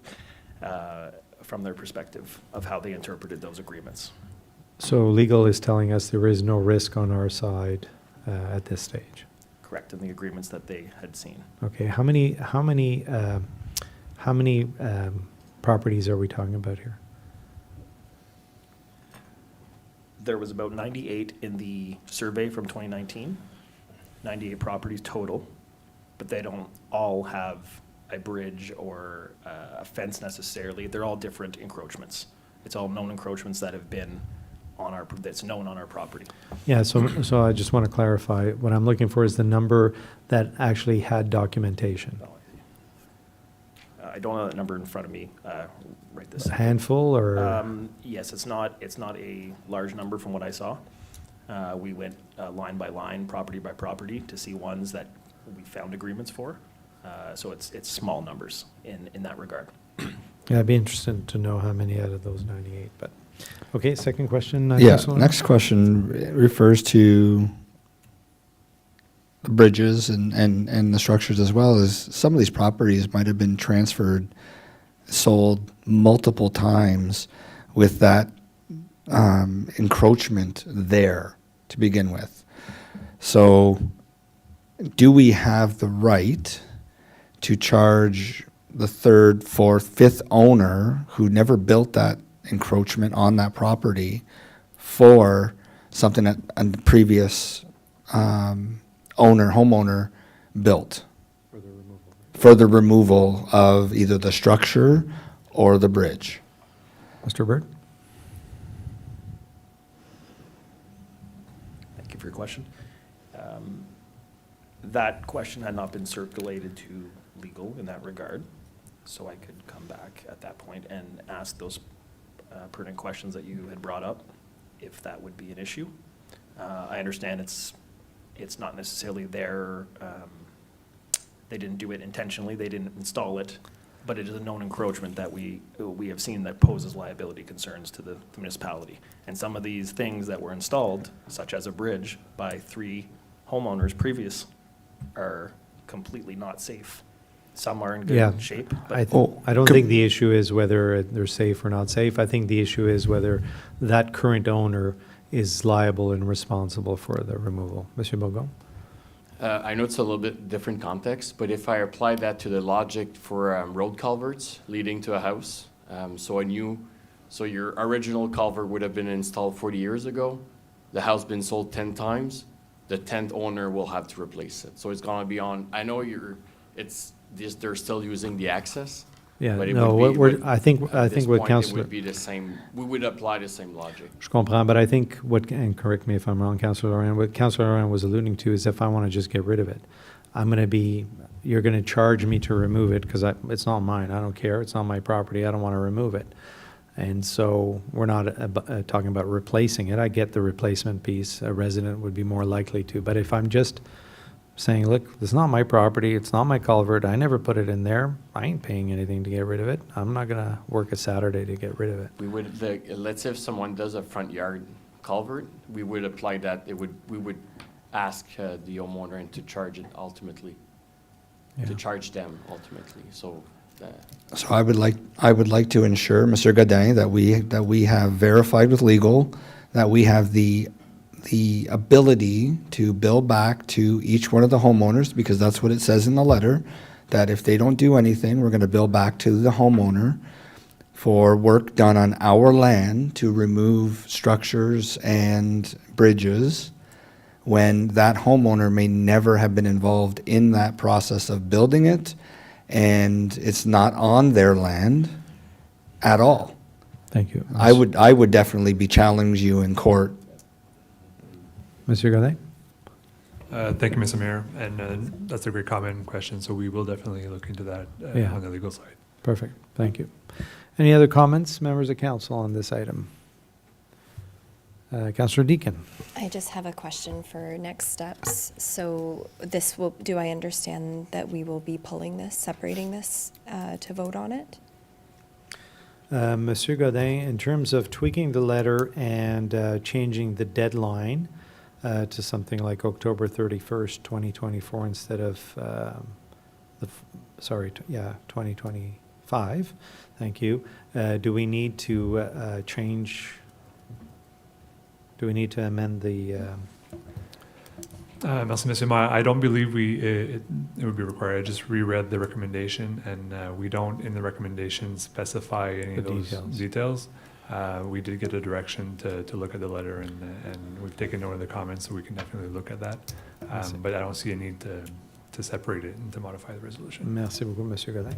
from their perspective of how they interpreted those agreements. So legal is telling us there is no risk on our side at this stage. Correct, in the agreements that they had seen. Okay, how many properties are we talking about here? There was about 98 in the survey from 2019, 98 properties total, but they don't all have a bridge or a fence necessarily. They're all different encroachments. It's all known encroachments that have been that's known on our property. Yeah, so I just want to clarify, what I'm looking for is the number that actually had documentation. I don't have that number in front of me right this A second. handful or? Yes, it's not a large number from what I saw. We went line by line, property by property to see ones that we found agreements for. So it's small numbers in that regard. Yeah, I'd be interested to know how many out of those 98, but, okay, second question. Yeah, Councillor? next question refers to the bridges and the structures, as well as some of these properties might have been transferred, sold multiple times with that encroachment there to begin with. So do we have the right to charge the third, fourth, fifth owner who never built that encroachment on that property for something that a previous homeowner built? For the removal of either the structure or the bridge. Mr. Bird? Thank you for your question. That question had not been circulated to legal in that regard, so I could come back at that point and ask those pertinent questions that you had brought up, if that would be an issue. I understand it's it's not necessarily their, they didn't do it intentionally, they didn't install it, but it is a known encroachment that we have seen that poses liability concerns to the municipality. And some of these things that were installed, such as a bridge by 3 homeowners previous, are completely not safe. Some are in Yeah. good shape, I but don't think the issue is whether they're safe or not safe. I think the issue is whether that current owner is liable and responsible for the removal. Monsieur Bourgon? I know it's a little bit different context, but if I apply that to the logic for road culverts leading to a house, so your original culvert would have been installed 40 years ago, the house been sold 10 times, the 10th owner will have to replace it. So it's gonna be on, I know they're still using the access. Yeah, but it no, would be- I think at this what point, Councillor... It would be the same, we would apply the same logic. Je comprends, but I think and correct me if I'm wrong, Councillor Laurent, what Councillor Laurent was alluding to is if I want to just get rid of it, you're going to charge me to remove it because it's not mine. I don't care. It's not my property. I don't want to remove it. And so we're not talking about replacing it. I get the replacement piece. A resident would be more likely to. But if I'm just saying, look, this is not my property, it's not my culvert, I never put it in there, I ain't paying anything to get rid of it, I'm not gonna work a Saturday to get rid of it. We would, let's say if someone does a front yard culvert, we would apply that, we would ask the homeowner to charge it ultimately, to charge them ultimately, so. So I would like to ensure, Mr. Godin, that we have verified with legal, that we have the ability to bill back to each one of the homeowners, because that's what it says in the letter, that if they don't do anything, we're going to bill back to the homeowner for work done on our land to remove structures and bridges when that homeowner may never have been involved in that process of building it, and it's not on their land at all. Thank you. I would definitely be challenging you in court. Monsieur Godet? Thank you, Mr. Mayor, and that's a great comment and question, so we will definitely look into that Yeah. on the legal side. Perfect, thank you. Any other comments, members of council, on this item? Councillor Deakin? I just have a question for next steps. So do I understand that we will be pulling this, separating this to vote on it? Monsieur Godin, in terms of tweaking the letter and changing the deadline to something like October 31st, 2024 instead of 2025, thank you. Do we need to amend the... Merci, Monsieur Mayor. I don't believe it would be required. I just reread the recommendation, and we don't, in the recommendation, specify any of those details. We did get a direction to look at the letter, and we've taken note of the comments, so we can definitely look at that. But I don't see a need to separate it and to modify the resolution. Merci beaucoup, Monsieur Godin.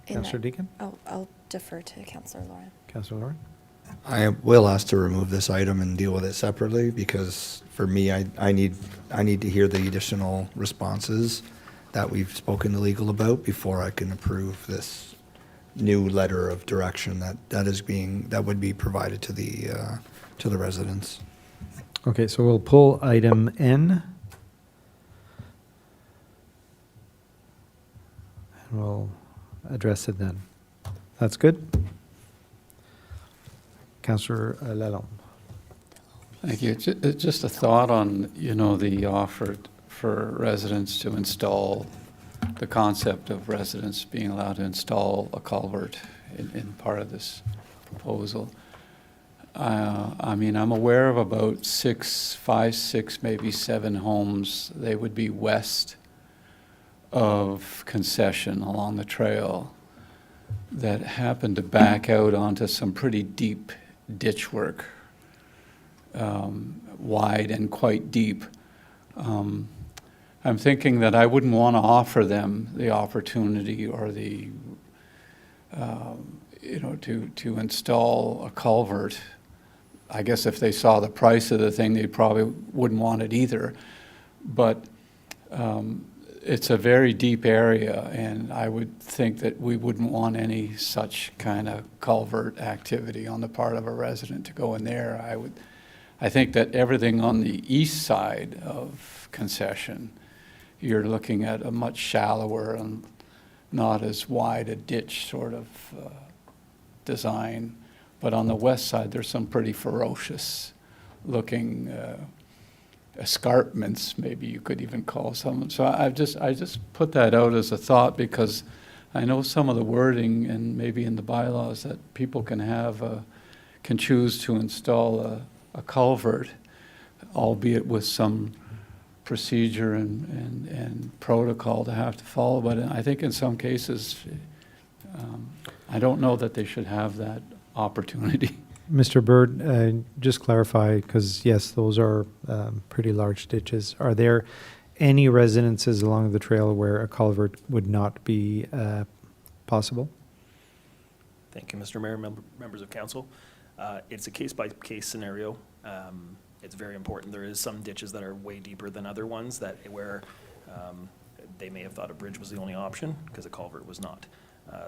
Councillor Deakin? I'll defer to Councillor Laurent. Councillor Laurent? I will ask to remove this item and deal with it separately, because for me, I need to hear the additional responses that we've spoken to legal about before I can approve this new letter of direction that would be provided to the residents. Okay, so we'll pull item N. And we'll address it then. That's good? Councillor Lalonde. Thank you. Just a thought on, the offer for residents to install, the concept of residents being allowed to install a culvert in part of this proposal. I'm aware of about 5, 6, maybe 7 homes. They would be west of Concession along the trail that happen to back out onto some pretty deep ditch work, wide and quite deep. I'm thinking that I wouldn't want to offer them the opportunity or the, to install a culvert. I guess if they saw the price of the thing, they probably wouldn't want it either. But it's a very deep area, and I would think that we wouldn't want any such kind of culvert activity on the part of a resident to go in there. I think that everything on the east side of Concession, you're looking at a much shallower and not as wide a ditch sort of design. But on the west side, there's some pretty ferocious looking escarpments, maybe you could even call some. So I just put that out as a thought, because I know some of the wording and maybe in the bylaws that people can choose to install a culvert, albeit with some procedure and protocol to have to follow. But I think in some cases, I don't know that they should have that opportunity. Mr. Bird, just clarify, because yes, those are pretty large ditches. Are there any residences along the trail where a culvert would not be possible? Thank you, Mr. Mayor, members of council. It's a case-by-case scenario. It's very important. There is some ditches that are way deeper than other ones where they may have thought a bridge was the only option because a culvert was not.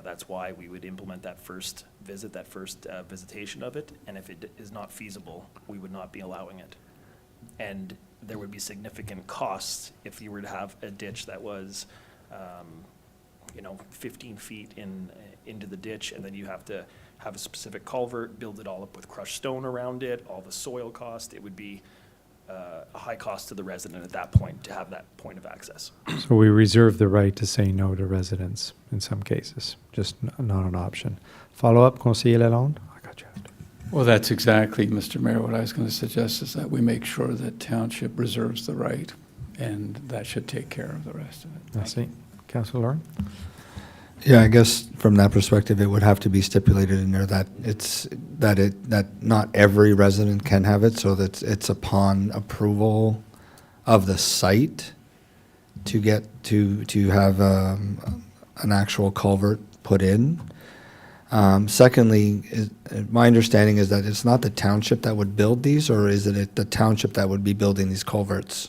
That's why we would implement that first visitation of it, and if it is not feasible, we would not be allowing it. And there would be significant costs if you were to have a ditch that was, 15 feet into the ditch, and then you have to have a specific culvert, build it all up with crushed stone around it, all the soil cost. It would be a high cost to the resident at that point to have that point of access. So we reserve the right to say no to residents in some cases, just not an option. Follow-up, Conseiller Lalonde? I got you. Well, that's exactly, Mr. Mayor, what I was going to suggest is that we make sure that Township reserves the right, and that should take care of the rest of it. Merci. Councillor Lauren? Yeah, I guess from that perspective, it would have to be stipulated in there that that not every resident can have it, so that it's upon approval of the site to get to have an actual culvert put in. Secondly, my understanding is that it's not the township that would build these, or is it the township that would be building these culverts?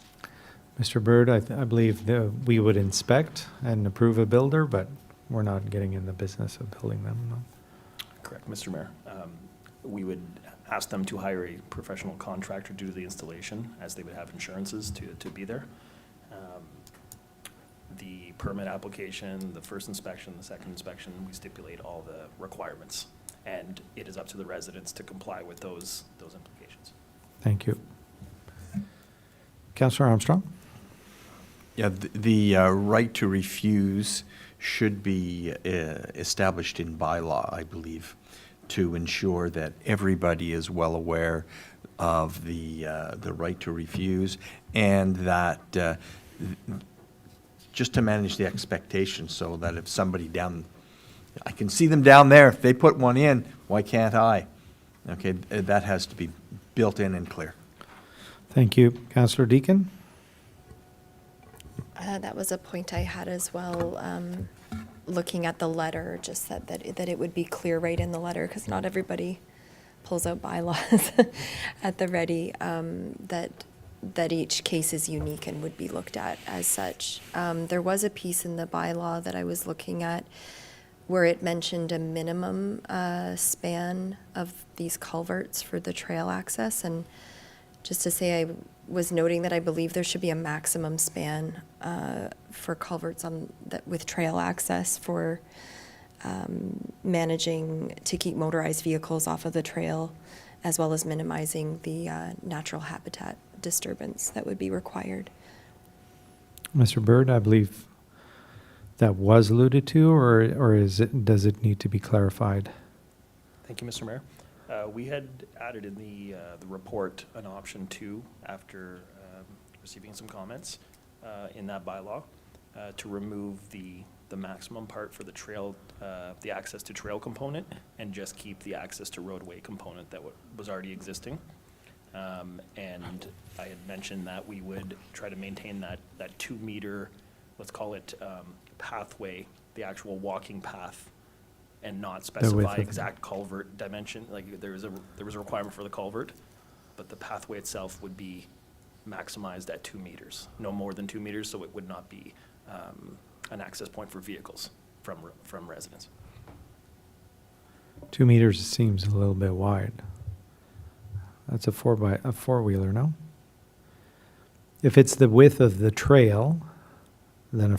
Mr. Bird, I believe we would inspect and approve a builder, but we're not getting in the business of building them. No. Correct, Mr. Mayor. We would ask them to hire a professional contractor to do the installation, as they would have insurances to be there. The permit application, the first inspection, the second inspection, we stipulate all the requirements, and it is up to the residents to comply with those implications. Thank you. Councillor Armstrong? Yeah, the right to refuse should be established in bylaw, I believe, to ensure that everybody is well aware of the right to refuse, and that just to manage the expectations, so that if somebody I can see them down there, if they put one in, why can't I? Okay, that has to be built in and clear. Thank you. Councillor Deakin? That was a point I had as well, looking at the letter, just that it would be clear right in the letter, because not everybody pulls out bylaws at the ready, that each case is unique and would be looked at as such. There was a piece in the bylaw that I was looking at where it mentioned a minimum span of these culverts for the trail access, and just to say, I was noting that I believe there should be a maximum span for culverts with trail access for managing to keep motorized vehicles off of the trail, as well as minimizing the natural habitat disturbance that would be required. Mr. Bird, I believe that was alluded to, or does it need to be clarified? Thank you, Mr. Mayor. We had added in the report an option 2 after receiving some comments in that bylaw to remove the maximum part for the trail, the access to trail component, and just keep the access to roadway component that was already existing. And I had mentioned that we would try to maintain that 2 meter, let's call it pathway, the actual walking path, and not specify exact culvert dimension. Like there was a requirement for the culvert, but the pathway itself would be maximized at 2 meters, no more than 2 meters, so it would not be an access point for vehicles from residents. 2 meters seems a little bit wide. That's a four-wheeler, no? If it's the width of the trail, then a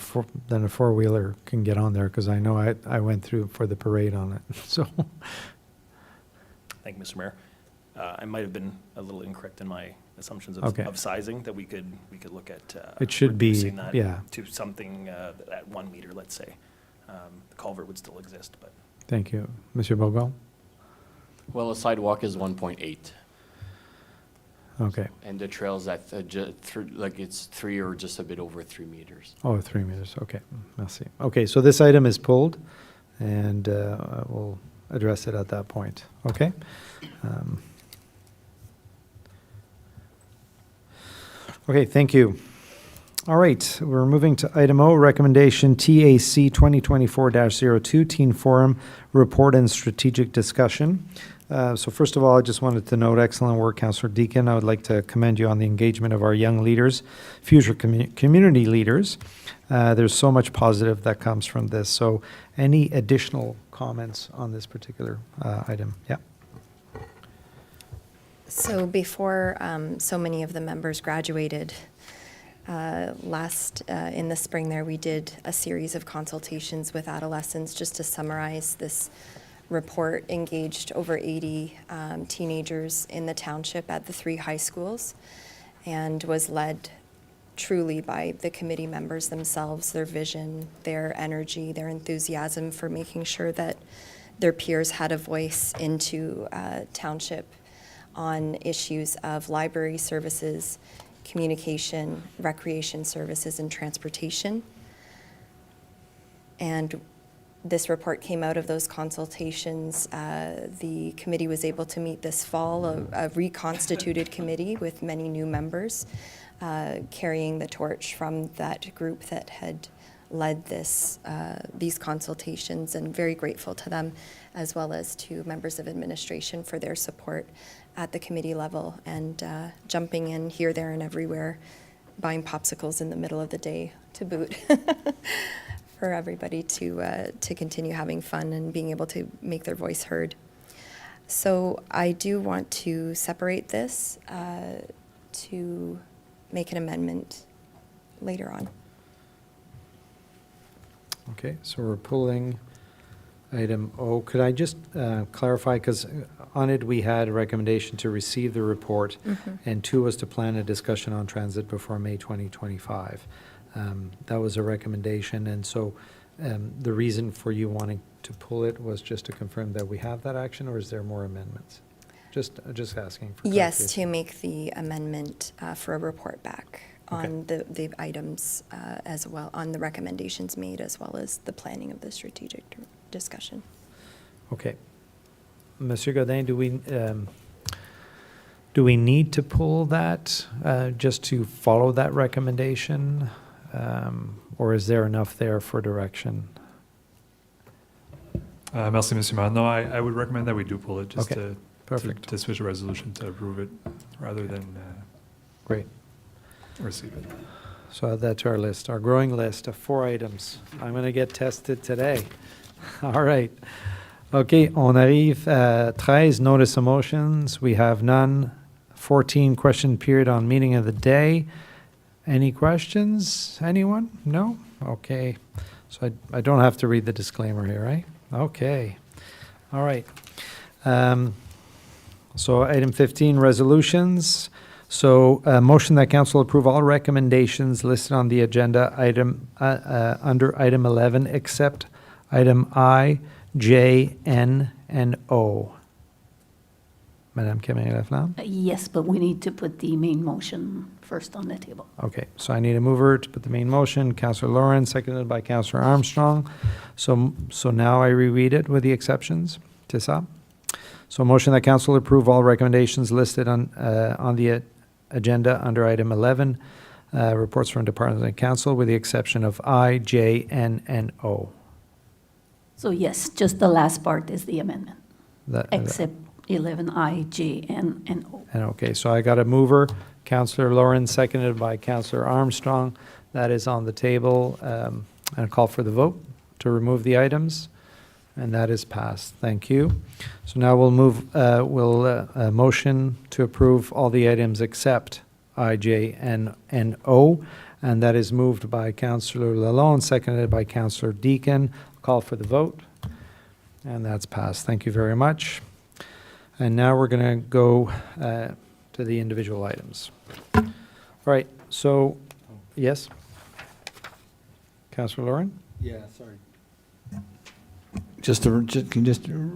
four-wheeler can get on there, because I know I went through for the parade on it, so. Thank you, Mr. Mayor. I might have been a little incorrect in my assumptions Okay. of sizing, that we could look at. It should be, reducing that yeah. to something at 1 meter, let's say. The culvert would still exist, but. Thank you. Monsieur Bourgon? Well, the sidewalk is 1.8, Okay. and the trail's at, like, it's 3 or just a bit over 3 meters. Oh, 3 meters, okay. Merci. Okay, so this item is pulled, and we'll address it at that point, okay? Okay, thank you. All right, we're moving to item O, recommendation TAC 2024-02, Teen Forum Report and Strategic Discussion. So first of all, I just wanted to note excellent work, Councillor Deacon. I would like to commend you on the engagement of our young leaders, future community leaders. There's so much positive that comes from this. So any additional comments on this particular item? Yeah. So before so many of the members graduated, in the spring there, we did a series of consultations with adolescents. Just to summarize, this report engaged over 80 teenagers in the township at the 3 high schools, and was led truly by the committee members themselves, their vision, their energy, their enthusiasm for making sure that their peers had a voice into township on issues of library services, communication, recreation services, and transportation. And this report came out of those consultations. The committee was able to meet this fall, a reconstituted committee with many new members, carrying the torch from that group that had led these consultations, and very grateful to them, as well as to members of administration for their support at the committee level, and jumping in here, there, and everywhere, buying popsicles in the middle of the day to boot, for everybody to continue having fun and being able to make their voice heard. So I do want to separate this to make an amendment later on. Okay, so we're pulling item O. Could I just clarify, because on it we had a recommendation to receive the report, and 2 was to plan a discussion on transit before May 2025. That was a recommendation, and so the reason for you wanting to pull it was just to confirm that we have that action, or is there more amendments? Just asking for Yes, clarification. to make the amendment for a report back on the items as well, on the recommendations made, as well as the planning of the strategic discussion. Okay. Monsieur Godin, do we need to pull that just to follow that recommendation? Or is there enough there for direction? Merci, Monsieur Mayor. No, I would recommend that we do pull it, just Okay, perfect. to switch a resolution to approve it rather than Great. receive it. So add that to our list, our growing list of 4 items. I'm going to get tested today. All right. OK, on arrive à 13, notice of motions. We have none. 14, question period on meeting of the day. Any questions? Anyone? No? Okay. So I don't have to read the disclaimer here, right? Okay. All right. So item 15, resolutions. So motion that council approve all recommendations listed on the agenda item under item 11, except item I, J, N, and O. Madame Camille-Laflamme? Yes, but we need to put the main motion first on the table. Okay, so I need a mover to put the main motion. Councillor Lauren, seconded by Councillor Armstrong. So now I reread it with the exceptions. C'est ça? So motion that council approve all recommendations listed on the agenda under item 11, reports from departments and council, with the exception of I, J, N, and O. So yes, just the last part is the amendment, That- except 11I, J, N, and O. And okay, so I got a mover, Councillor Lauren, seconded by Councillor Armstrong. That is on the table. And a call for the vote to remove the items. And that is passed. Thank you. So now we'll motion to approve all the items except I, J, and O. And that is moved by Councillor Lalonde, seconded by Councillor Deacon. Call for the vote. And that's passed. Thank you very much. And now we're going to go to the individual items. All right, so, yes? Councillor Lauren? Yeah, sorry.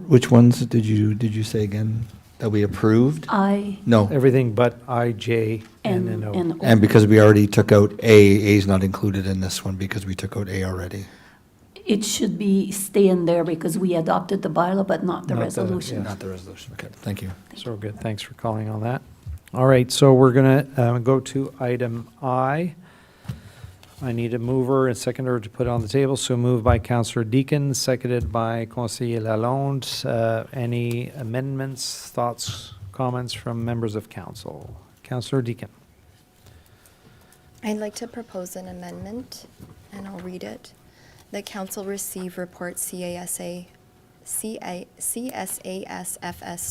Which ones did you say again that we approved? I No. Everything but I, J, N, and O. and O. And because we already took out A is not included in this one because we took out A already. It should be stay in there because we adopted the bylaw, but not the Not the- resolution. yeah. Not the resolution. Okay, thank you. So good, thanks for calling on that. All right, so we're going to go to item I. I need a mover and seconder to put on the table, so moved by Councillor Deacon, seconded by Conseiller Lalonde. Any amendments, thoughts, comments from members of council? Councillor Deacon. I'd like to propose an amendment, and I'll read it. The council receive report CSASFS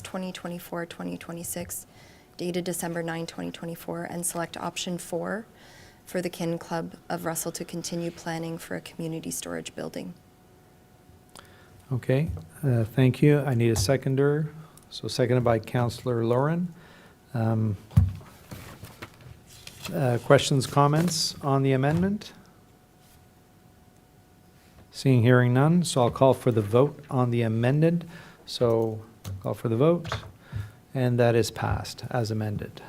2024-2026, dated December 9, 2024, and select option 4 for the Kin Club of Russell to continue planning for a community storage building. Okay, thank you. I need a seconder. So seconded by Councillor Lauren. Questions, comments on the amendment? Seeing, hearing none, so I'll call for the vote on the amended. So call for the vote, and that is passed as amended.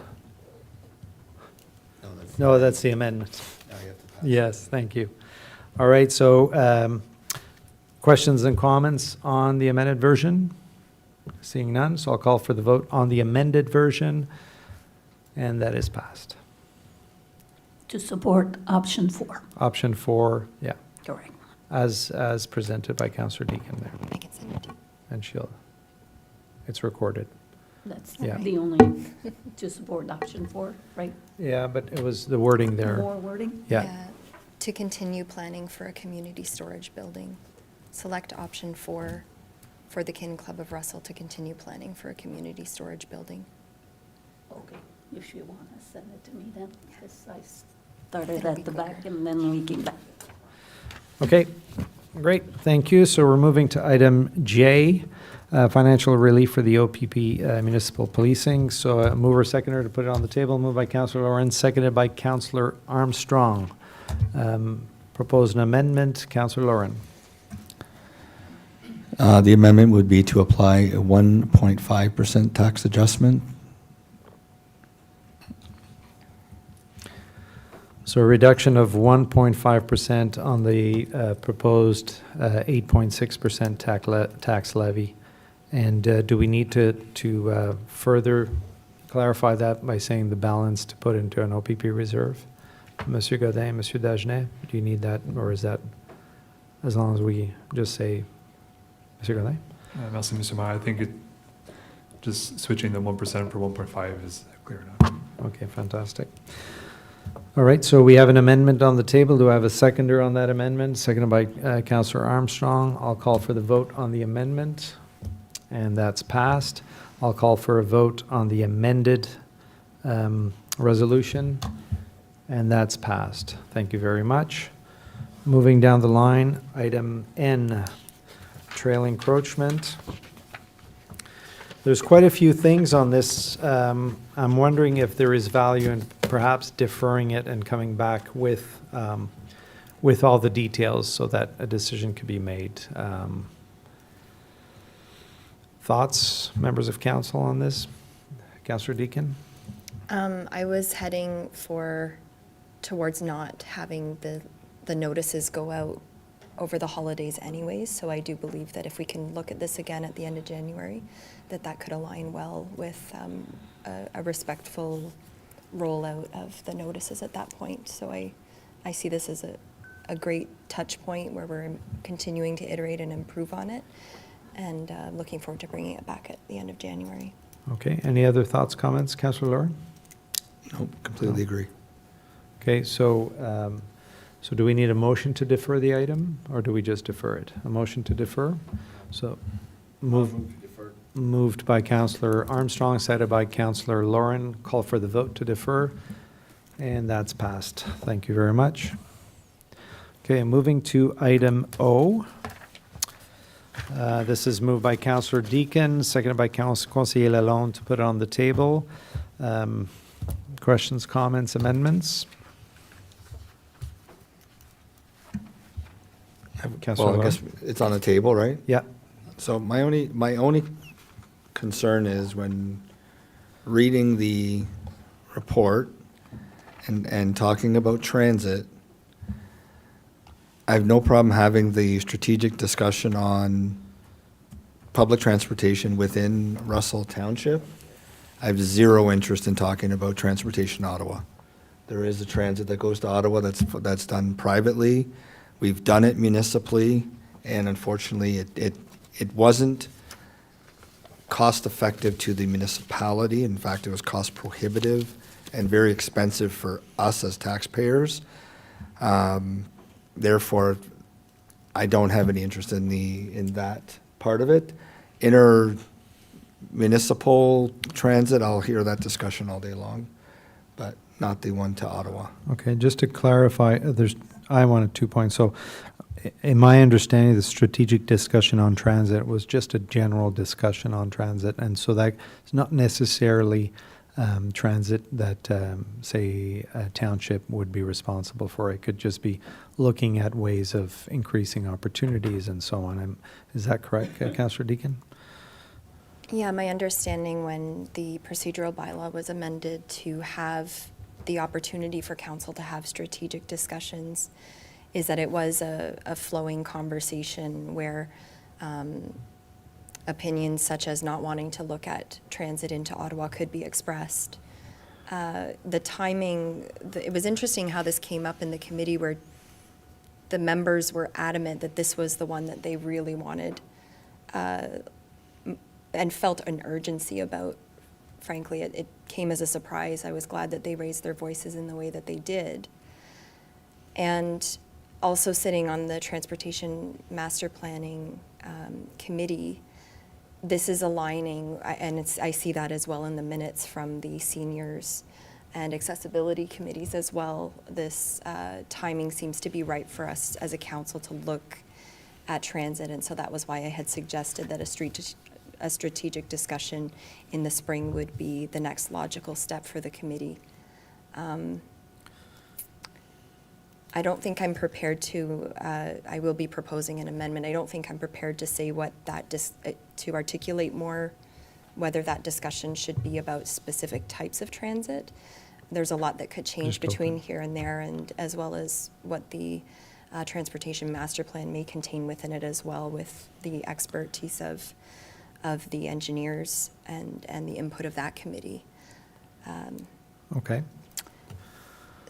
No, that's the amendment. Yes, thank you. All right, so questions and comments on the amended version? Seeing none, so I'll call for the vote on the amended version, and that is passed. To support option 4. Option 4, yeah, Correct. as presented by Councillor Deacon there, I can send it. and it's recorded. That's Yeah. the only, to support option 4, right? Yeah, but it was the wording there. More wording? Yeah, To continue planning for a community storage building. Select option 4 for the Kin Club of Russell to continue planning for a community storage building. Okay, if you want to send it to me then, because I started That'd be at the back quicker. and then we came back. okay, great, thank you. So we're moving to item J, financial relief for the OPP municipal policing. So a mover, seconder to put it on the table, moved by Councillor Lauren, seconded by Councillor Armstrong. Propose an amendment, Councillor Lauren. The amendment would be to apply a 1.5% tax adjustment. So a reduction of 1.5% on the proposed 8.6% tax levy. And do we need to further clarify that by saying the balance to put into an OPP reserve? Monsieur Godin, Monsieur Dagenet, do you need that, or is that as long as we just say, Monsieur Godin? Merci, Mr. Mayor. I think just switching the 1% for 1.5 is clear enough. Okay, fantastic. All right, so we have an amendment on the table. Do I have a seconder on that amendment? Seconded by Councillor Armstrong. I'll call for the vote on the amendment, and that's passed. I'll call for a vote on the amended resolution, and that's passed. Thank you very much. Moving down the line, item N, trail encroachment. There's quite a few things on this. I'm wondering if there is value in perhaps deferring it and coming back with all the details so that a decision could be made. Thoughts, members of council, on this? Councillor Deacon? I was heading towards not having the notices go out over the holidays anyways, so I do believe that if we can look at this again at the end of January, that could align well with a respectful rollout of the notices at that point. So I see this as a great touch point where we're continuing to iterate and improve on it, and looking forward to bringing it back at the end of January. Okay, any other thoughts, comments? Councillor Lauren? Nope, completely agree. Okay, so So do we need a motion to defer the item, or do we just defer it? A motion to defer? So moved by Councillor Armstrong, seconded by Councillor Lauren. Call for the vote to defer, and that's passed. Thank you very much. Okay, moving to item O. This is moved by Councillor Deacon, seconded by Conseiller Lalonde to put it on the table. Questions, comments, amendments? Councillor Well, I guess it's on the table, right? Yeah. So my only concern is when reading the report and talking about transit, I have no problem having the strategic discussion on public transportation within Russell Township. I have zero interest in talking about transportation in Ottawa. There is a transit that goes to Ottawa that's done privately. We've done it municipally, and unfortunately, it wasn't cost-effective to the municipality. In fact, it was cost-prohibitive and very expensive for us as taxpayers. Therefore, I don't have any interest in that part of it. Municipal transit, I'll hear that discussion all day long, but not the one to Ottawa. Okay, just to clarify, I wanted 2 points. So in my understanding, the strategic discussion on transit was just a general discussion on transit. And so that's not necessarily transit that, say, a township would be responsible for. It could just be looking at ways of increasing opportunities and so on. Is that correct, Councillor Deacon? Yeah, my understanding when the procedural bylaw was amended to have the opportunity for council to have strategic discussions is that it was a flowing conversation where opinions such as not wanting to look at transit into Ottawa could be expressed. The timing, it was interesting how this came up in the committee where the members were adamant that this was the one that they really wanted and felt an urgency about. Frankly, it came as a surprise. I was glad that they raised their voices in the way that they did. And also sitting on the Transportation Master Planning Committee, this is aligning, and I see that as well in the minutes from the seniors and accessibility committees as well. This timing seems to be right for us as a council to look at transit, and so that was why I had suggested that a strategic discussion in the spring would be the next logical step for the committee. I don't think I'm prepared to, I will be proposing an amendment. I don't think I'm prepared to say what that, to articulate more whether that discussion should be about specific types of transit. There's a lot that could change between here and there, and as well as what the Transportation Master Plan may contain within it as well, with the expertise of the engineers and the input of that committee. Okay.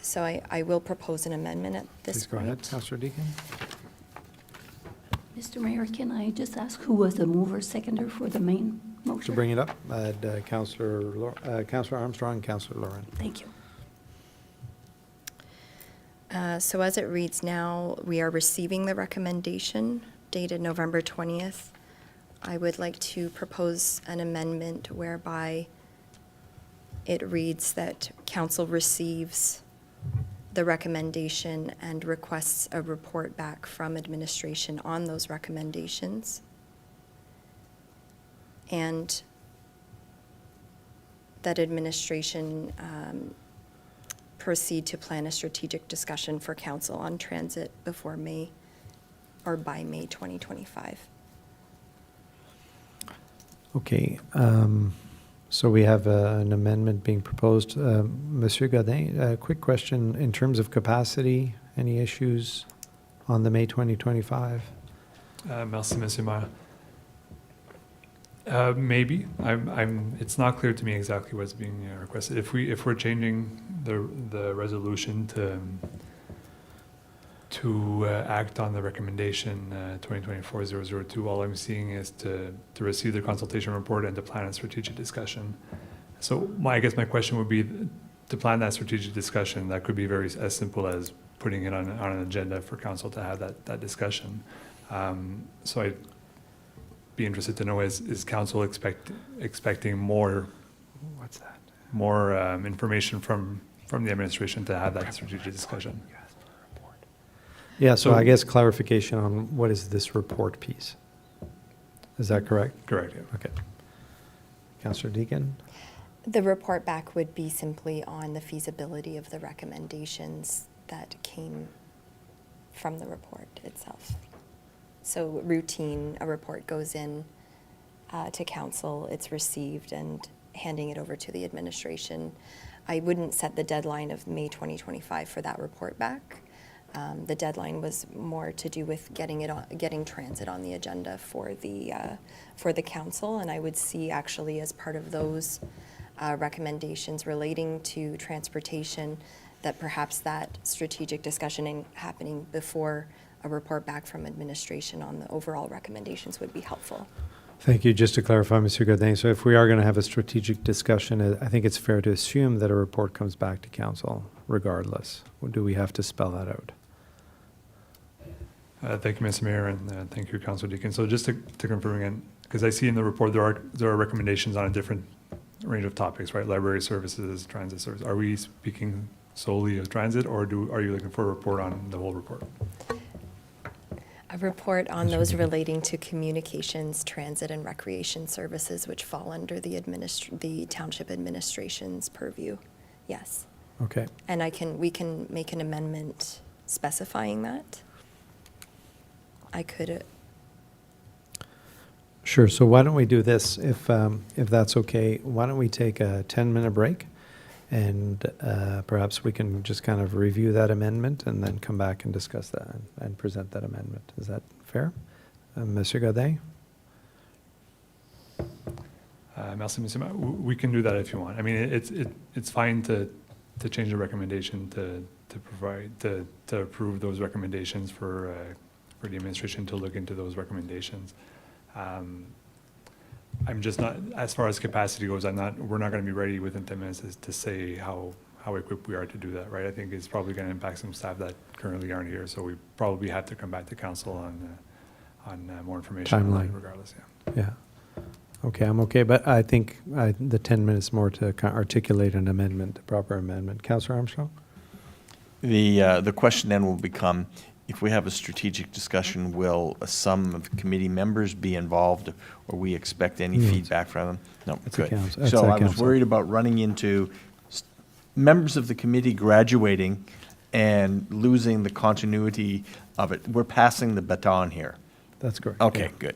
So I will propose an amendment at this point. Please go ahead, Councillor Deacon. Mr. Mayor, can I just ask who was the mover seconder for the main motion? To bring it up, Councillor Armstrong and Councillor Lauren. Thank you. So as it reads now, we are receiving the recommendation dated November 20th. I would like to propose an amendment whereby it reads that council receives the recommendation and requests a report back from administration on those recommendations, and that administration proceed to plan a strategic discussion for council on transit before May, or by May 2025. Okay, so we have an amendment being proposed. Monsieur Godin, a quick question in terms of capacity, any issues on the May 2025? Merci, Monsieur Mayor. Maybe. It's not clear to me exactly what's being requested. If we're changing the resolution to act on the recommendation 2024-002, all I'm seeing is to receive the consultation report and to plan a strategic discussion. So I guess my question would be to plan that strategic discussion. That could be as simple as putting it on an agenda for council to have that discussion. So I'd be interested to know, is council expecting more, more information from the administration to have that strategic discussion? Yeah, so I guess clarification on what is this report piece? Is that correct? Correct, yeah. Okay. Councillor Deacon? The report back would be simply on the feasibility of the recommendations that came from the report itself. So routine, a report goes in to council, it's received, and handing it over to the administration. I wouldn't set the deadline of May 2025 for that report back. The deadline was more to do with getting transit on the agenda for the council, and I would see actually as part of those recommendations relating to transportation that perhaps that strategic discussion happening before a report back from administration on the overall recommendations would be helpful. Thank you. Just to clarify, Mr. Godin, so if we are going to have a strategic discussion, I think it's fair to assume that a report comes back to council regardless. Or do we have to spell that out? Thank you, Mr. Mayor, and thank you, Councilor Deacon. So just to confirm again, because I see in the report there are recommendations on a different range of topics, right? Library services, transit service. Are we speaking solely of transit, or are you looking for a report on the whole report? A report on those relating to communications, transit, and recreation services, which fall under the township administration's purview. Yes. Okay. And we can make an amendment specifying that. I could. Sure. So why don't we do this, if that's okay? Why don't we take a 10-minute break, and perhaps we can just kind of review that amendment and then come back and discuss that and present that amendment. Is that fair, Monsieur Godet? Merci, Monsieur Mayor. We can do that if you want. I mean, it's fine to change the recommendation to approve those recommendations for the administration to look into those recommendations. I'm just not, as far as capacity goes, we're not going to be ready within 10 minutes to say how equipped we are to do that, right? I think it's probably going to impact some staff that currently aren't here, so we probably have to come back to council on more information on that regardless, yeah. Yeah. Okay, I'm okay, but I think the 10 minutes more to articulate an amendment, a proper amendment. Councillor Armstrong? The question then will become, if we have a strategic discussion, will some of the committee members be involved, or we expect any feedback from them? No, It's good. so I was worried about running into members of the committee graduating and losing the continuity of it. We're passing the baton here. That's correct. Okay, yeah. good.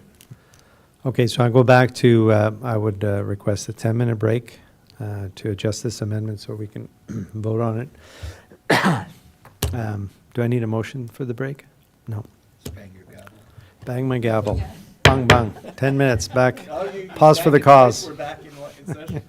Okay, so I'll go back to, I would request a 10-minute break to adjust this amendment so we can vote on it. Do I need a motion for the break? No. Bang your gavel. Bang my gavel. Bang, bang. 10 minutes back. Pause for the cause. We're back in session.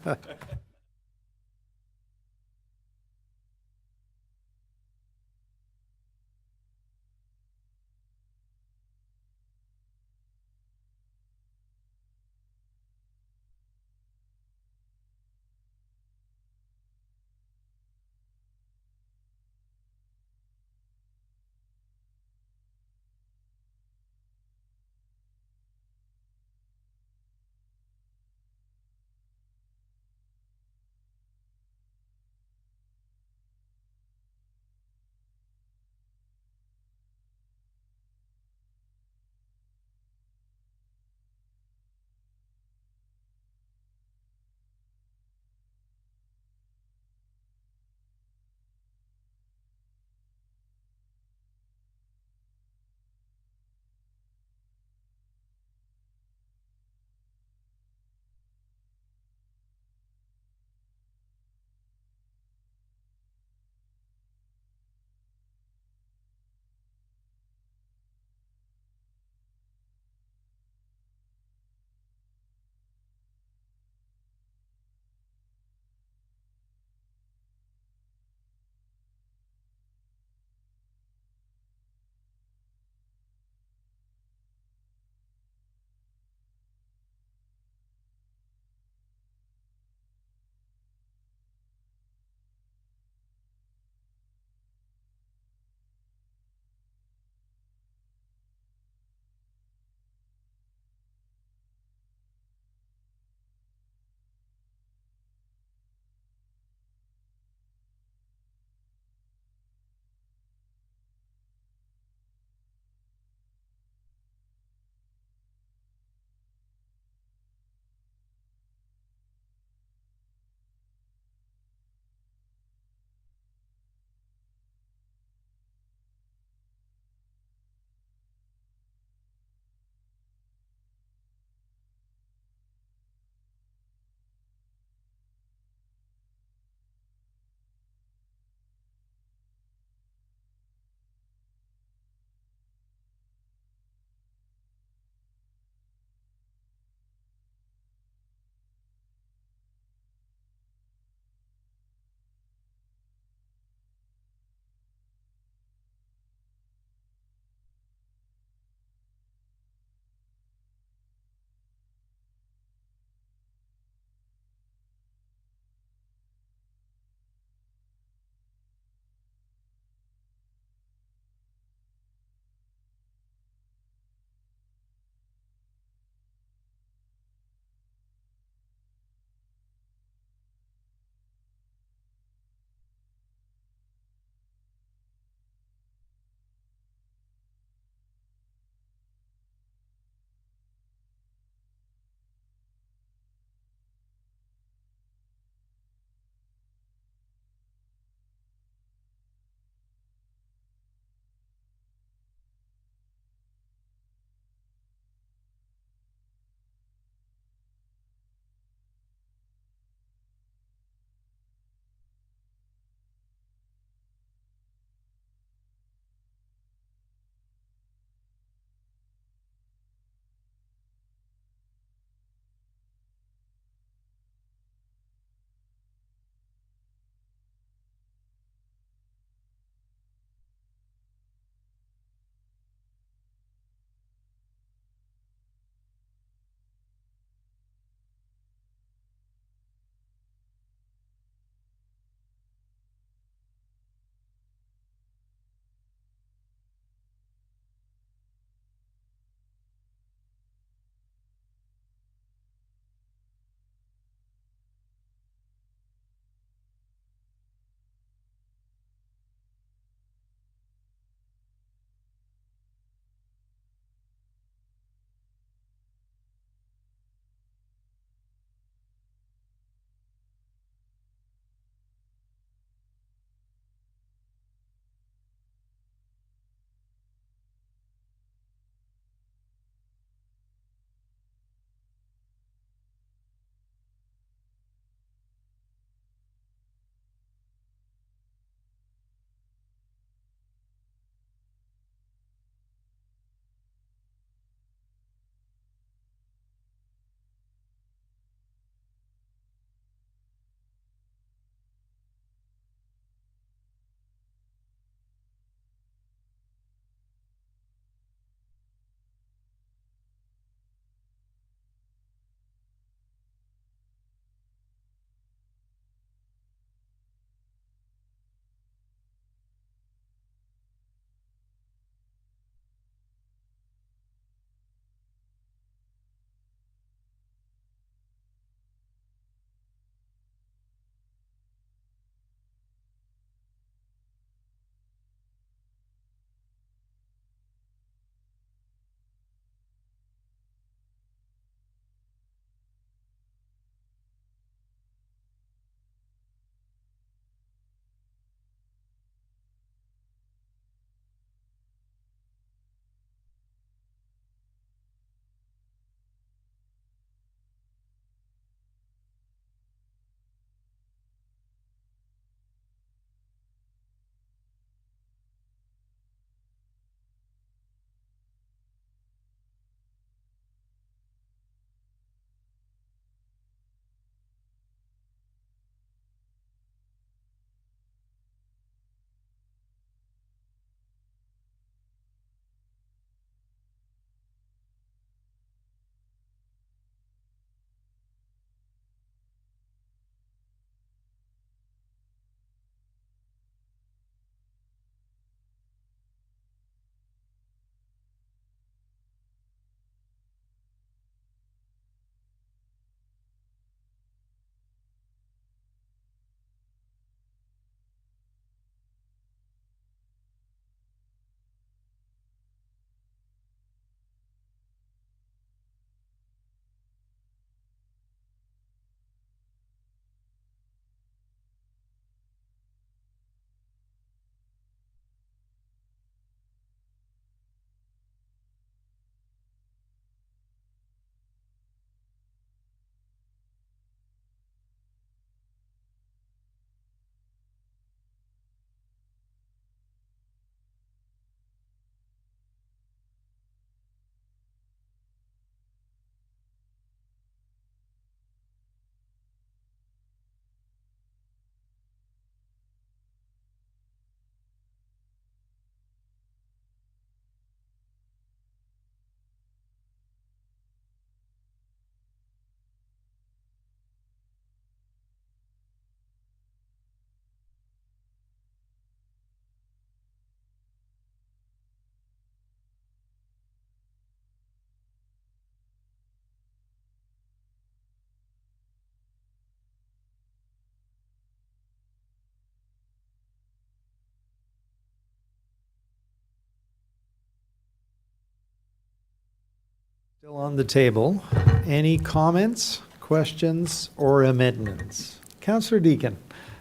Still on the table. Any comments, questions, or amendments? Councillor Deacon.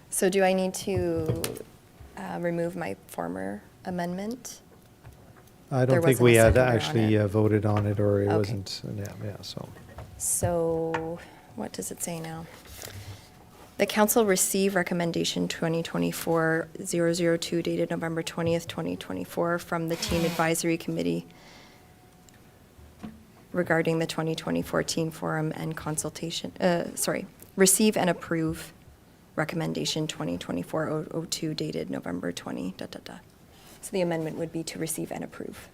So do I need to remove my former amendment? I There don't think wasn't we a had seconder on actually it. voted on it, or it Okay. wasn't, yeah, so. So what does it say now? The council received recommendation 2024-002 dated November 20th, 2024 from the Teen Advisory Committee regarding the 2024 Teen Forum and consultation, receive and approve recommendation 2024-002 dated November 20, . So the amendment would be to receive and approve.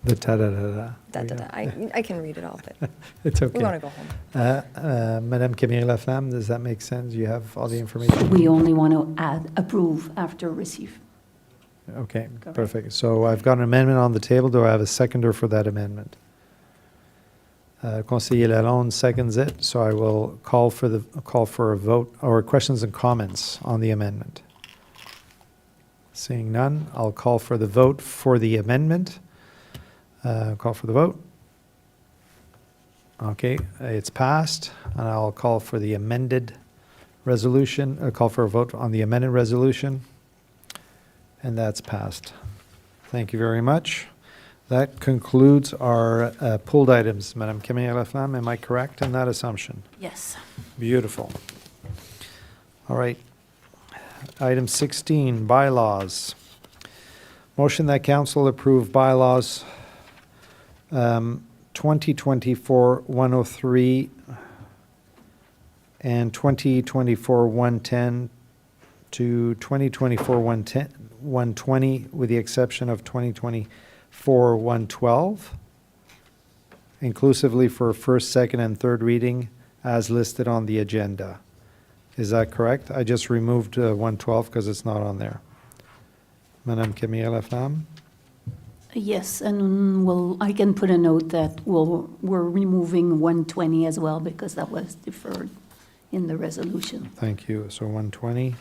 The ta-da-da-da. I can read it all, but It's okay. we want to go home. Madame Camille Laflamme, does that make sense? You have all the information? We only want to add approve after receive. Okay, Correct. perfect. So I've got an amendment on the table. Do I have a seconder for that amendment? Conseiller Lalonde seconds it, so I will call for a vote, or questions and comments on the amendment. Seeing none, I'll call for the vote for the amendment. Call for the vote. Okay, it's passed, and I'll call for the amended resolution, call for a vote on the amended resolution, and that's passed. Thank you very much. That concludes our pulled items. Madame Camille Laflamme, am I correct in that assumption? Yes. Beautiful. All right. Item 16, bylaws. Motion that council approve bylaws 2024-103 and 2024-110 to 2024-120, with the exception of 2024-112, inclusively for first, second, and third reading as listed on the agenda. Is that correct? I just removed 112 because it's not on there. Madame Camille Laflamme? Yes, and I can put a note that we're removing 120 as well because that was deferred in the resolution. Thank you. So 120.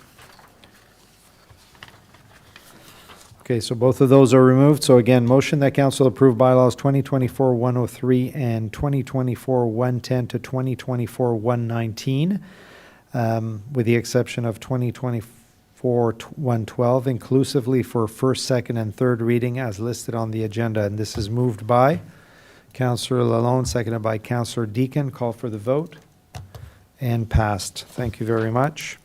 Okay, so both of those are removed. So again, motion that council approve bylaws 2024-103 and 2024-110 to 2024-119, with the exception of 2024-112, inclusively for first, second, and third reading as listed on the agenda. And this is moved by Councillor Lalonde, seconded by Councillor Deacon. Call for the vote. And passed. Thank you very much.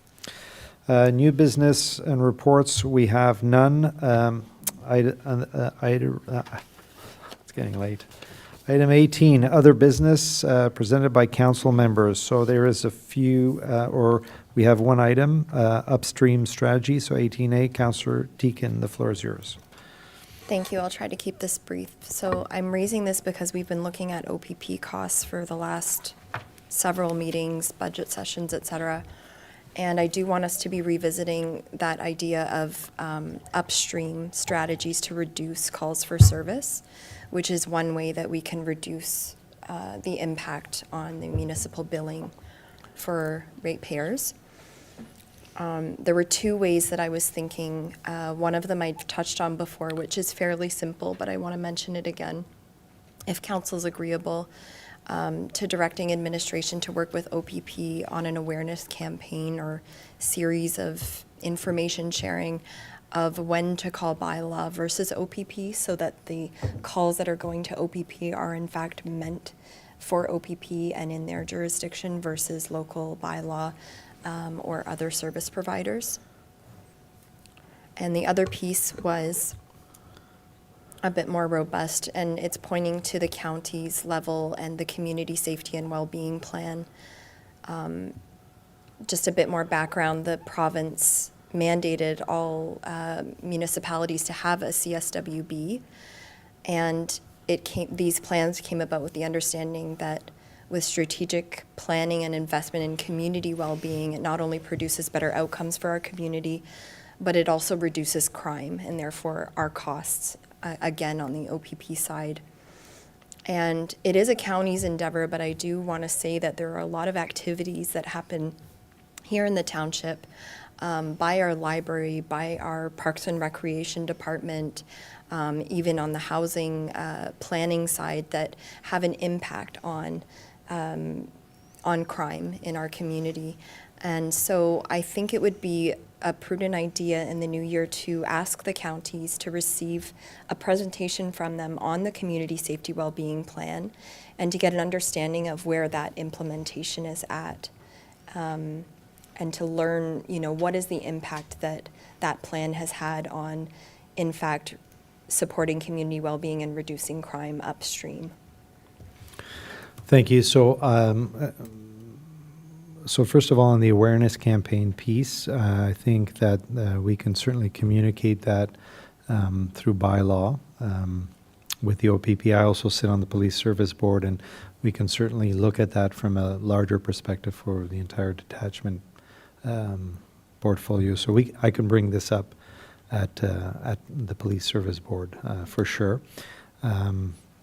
New business and reports, we have none. It's getting late. Item 18, other business presented by council members. So there is a few, or we have one item, upstream strategy. So 18A, Councillor Deacon, the floor is yours. Thank you. I'll try to keep this brief. So I'm raising this because we've been looking at OPP costs for the last several meetings, budget sessions, et cetera. And I do want us to be revisiting that idea of upstream strategies to reduce calls for service, which is one way that we can reduce the impact on the municipal billing for ratepayers. There were two ways that I was thinking. One of them I touched on before, which is fairly simple, but I want to mention it again. If council's agreeable, to directing administration to work with OPP on an awareness campaign or series of information sharing of when to call bylaw versus OPP, so that the calls that are going to OPP are in fact meant for OPP and in their jurisdiction versus local bylaw or other service providers. And the other piece was a bit more robust, and it's pointing to the county's level and the community safety and well-being plan. Just a bit more background, the province mandated all municipalities to have a CSWB, and these plans came about with the understanding that with strategic planning and investment in community well-being, it not only produces better outcomes for our community, but it also reduces crime and therefore our costs, again, on the OPP side. And it is a county's endeavor, but I do want to say that there are a lot of activities that happen here in the township by our library, by our Parks and Recreation Department, even on the housing planning side, that have an impact on crime in our community. And so I think it would be a prudent idea in the new year to ask the counties to receive a presentation from them on the community safety well-being plan, and to get an understanding of where that implementation is at, and to learn, what is the impact that that plan has had on, in fact, supporting community well-being and reducing crime upstream. Thank you. So first of all, on the awareness campaign piece, I think that we can certainly communicate that through bylaw with the OPP. I also sit on the Police Service Board, and we can certainly look at that from a larger perspective for the entire detachment portfolio. So I can bring this up at the Police Service Board for sure.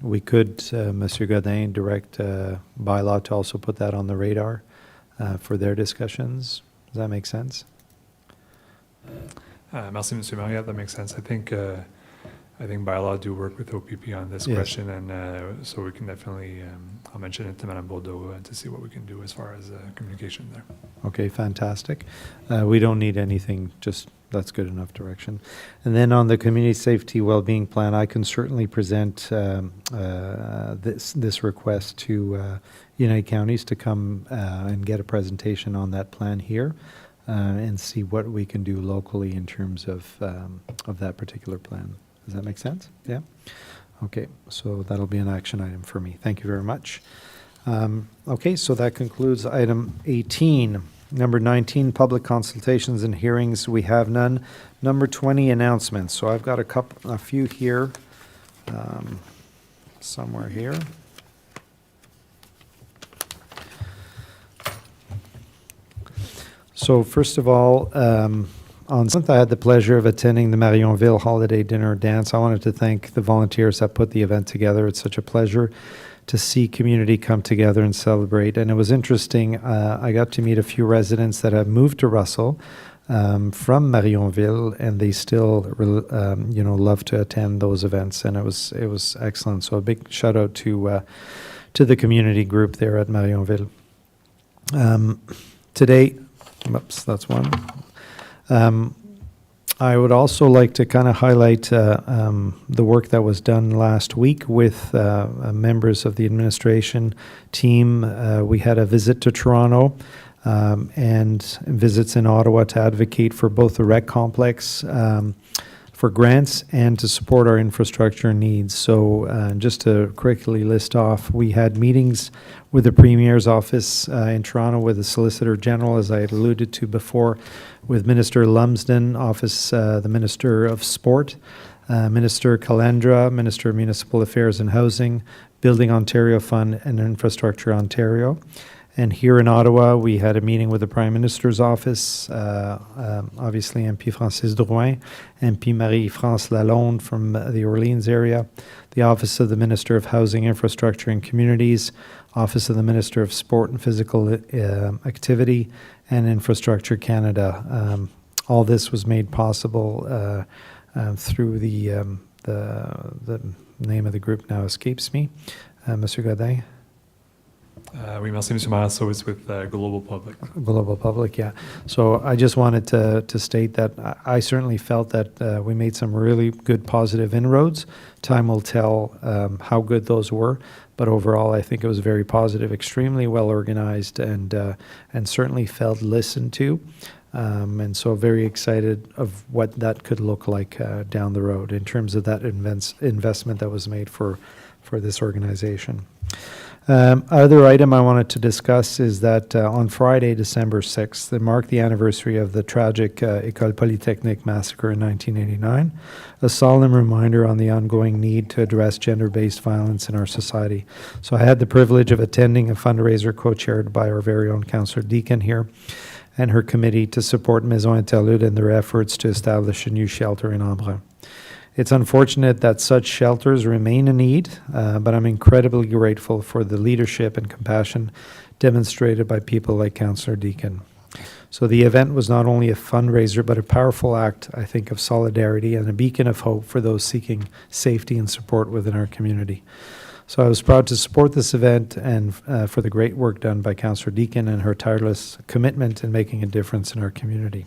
We could, Monsieur Godin, direct bylaw to also put that on the radar for their discussions. Does that make sense? Merci, Monsieur Mariette. That makes sense. I think bylaw do work with OPP on this Yes. question, and so we can definitely, I'll mention it to Madame Bordeaux to see what we can do as far as communication there. Okay, fantastic. We don't need anything, just that's good enough direction. And then on the community safety well-being plan, I can certainly present this request to United Counties to come and get a presentation on that plan here and see what we can do locally in terms of that particular plan. Does that make sense? Yeah? Okay, so that'll be an action item for me. Thank you very much. Okay, so that concludes item 18. Number 19, public consultations and hearings. We have none. Number 20, announcements. So I've got a few here, somewhere here. So first of all, on 7th, I had the pleasure of attending the Marionville Holiday Dinner Dance. I wanted to thank the volunteers that put the event together. It's such a pleasure to see community come together and celebrate. And it was interesting. I got to meet a few residents that have moved to Russell from Marionville, and they still, love to attend those events. And it was excellent. So a big shout out to the community group there at Marionville. Today, oops, that's one. I would also like to kind of highlight the work that was done last week with members of the administration team. We had a visit to Toronto and visits in Ottawa to advocate for both the rec complex for grants and to support our infrastructure needs. So just to quickly list off, we had meetings with the Premier's office in Toronto, with the Solicitor General, as I had alluded to before, with Minister Lumsden, office, the Minister of Sport, Minister Calendra, Minister of Municipal Affairs and Housing, Building Ontario Fund, and Infrastructure Ontario. And here in Ottawa, we had a meeting with the Prime Minister's office, obviously MP Francis Drouin, MP Marie-France Lalonde from the Orleans area, the Office of the Minister of Housing, Infrastructure and Communities, Office of the Minister of Sport and Physical Activity, and Infrastructure Canada. All this was made possible through the name of the group now escapes me. Monsieur Godin? Oui, merci, Monsieur Maire. So it's with Global Public. Global Public, yeah. So I just wanted to state that I certainly felt that we made some really good positive inroads. Time will tell how good those were, but overall I think it was very positive, extremely well organized, and certainly felt listened to. And so very excited of what that could look like down the road in terms of that investment that was made for this organization. Other item I wanted to discuss is that on Friday, December 6th, that marked the anniversary of the tragic École Polytechnique massacre in 1989, a solemn reminder on the ongoing need to address gender-based violence in our society. So I had the privilege of attending a fundraiser co-chaired by our very own Councillor Deacon here and her committee to support Maison Interlude in their efforts to establish a new shelter in Embrun. It's unfortunate that such shelters remain a need, but I'm incredibly grateful for the leadership and compassion demonstrated by people like Councillor Deacon. So the event was not only a fundraiser, but a powerful act, I think, of solidarity and a beacon of hope for those seeking safety and support within our community. So I was proud to support this event and for the great work done by Councillor Deakin and her tireless commitment in making a difference in our community.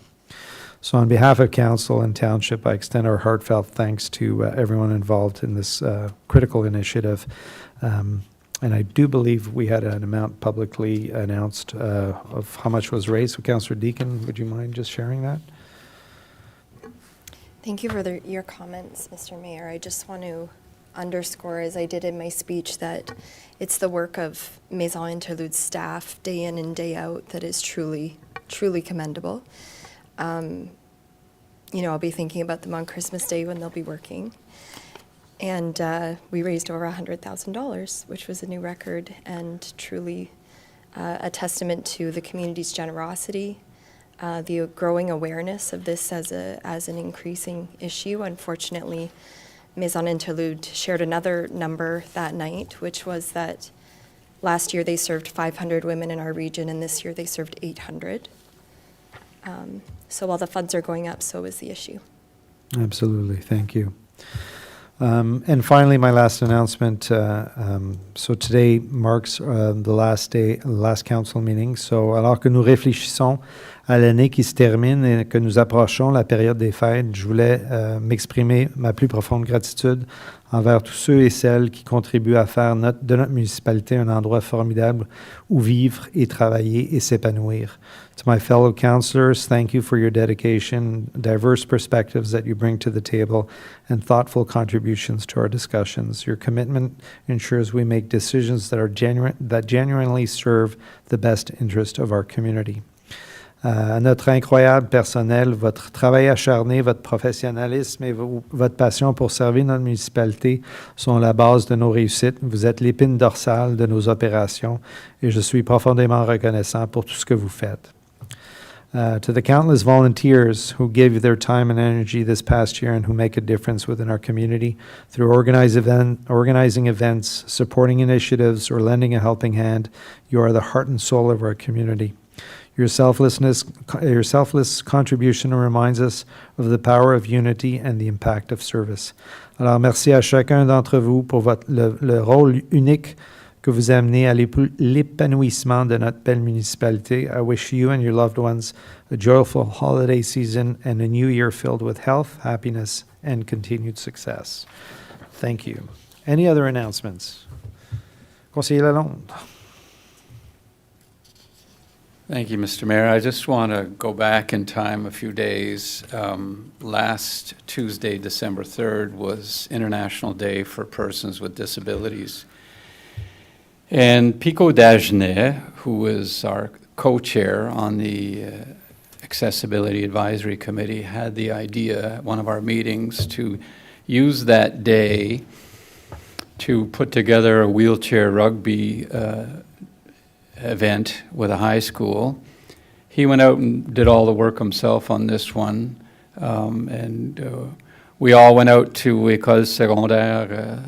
So on behalf of Council and Township, I extend our heartfelt thanks to everyone involved in this critical initiative. And I do believe we had an amount publicly announced of how much was raised. So Councillor Deakin, would you mind just sharing that? Thank you for your comments, Mr. Mayor. I just want to underscore, as I did in my speech, that it's the work of Maison Interlude staff day in and day out that is truly, truly commendable. You know, I'll be thinking about them on Christmas Day when they'll be working. And we raised over $100,000, which was a new record and truly a testament to the community's generosity, the growing awareness of this as an increasing issue. Unfortunately, Maison Interlude shared another number that night, which was that last year they served 500 women in our region, and this year they served 800. So while the funds are going up, so is the issue. Absolutely, thank you. And finally, my last announcement. So today marks the last council meeting. So alors que nous réfléchissons à l'année qui se termine et que nous approchons la période des fêtes, je voulais m'exprimer ma plus profonde gratitude envers tous ceux et celles qui contribuent à faire de notre municipalité un endroit formidable où vivre et travailler et s'épanouir. To my fellow councillors, thank you for your dedication, diverse perspectives that you bring to the table, and thoughtful contributions to our discussions. Your commitment ensures we make decisions that genuinely serve the best interest of our community. À notre incroyable personnel, votre travail acharné, votre professionnalisme et votre passion pour servir notre municipalité sont la base de nos réussites. Vous êtes l'épine dorsale de nos opérations et je suis profondément reconnaissant pour tout ce que vous faites. To the countless volunteers who gave their time and energy this past year and who make a difference within our community through organizing events, supporting initiatives, or lending a helping hand, you are the heart and soul of our community. Your selfless contribution reminds us of the power of unity and the impact of service. Alors, merci à chacun d'entre vous pour le rôle unique que vous amenez à l'épanouissement de notre belle municipalité. I wish you and your loved ones a joyful holiday season and a new year filled with health, happiness, and continued success. Thank you. Any other announcements? Conseiller Lalonde. Thank you, Mr. Mayor. I just want to go back in time a few days. Last Tuesday, December 3rd, was International Day for Persons with Disabilities. And Pico Dagenet, who is our co-chair on the Accessibility Advisory Committee, had the idea at one of our meetings to use that day to put together a wheelchair rugby event with a high school. He went out and did all the work himself on this one, and we all went out to École Secondaire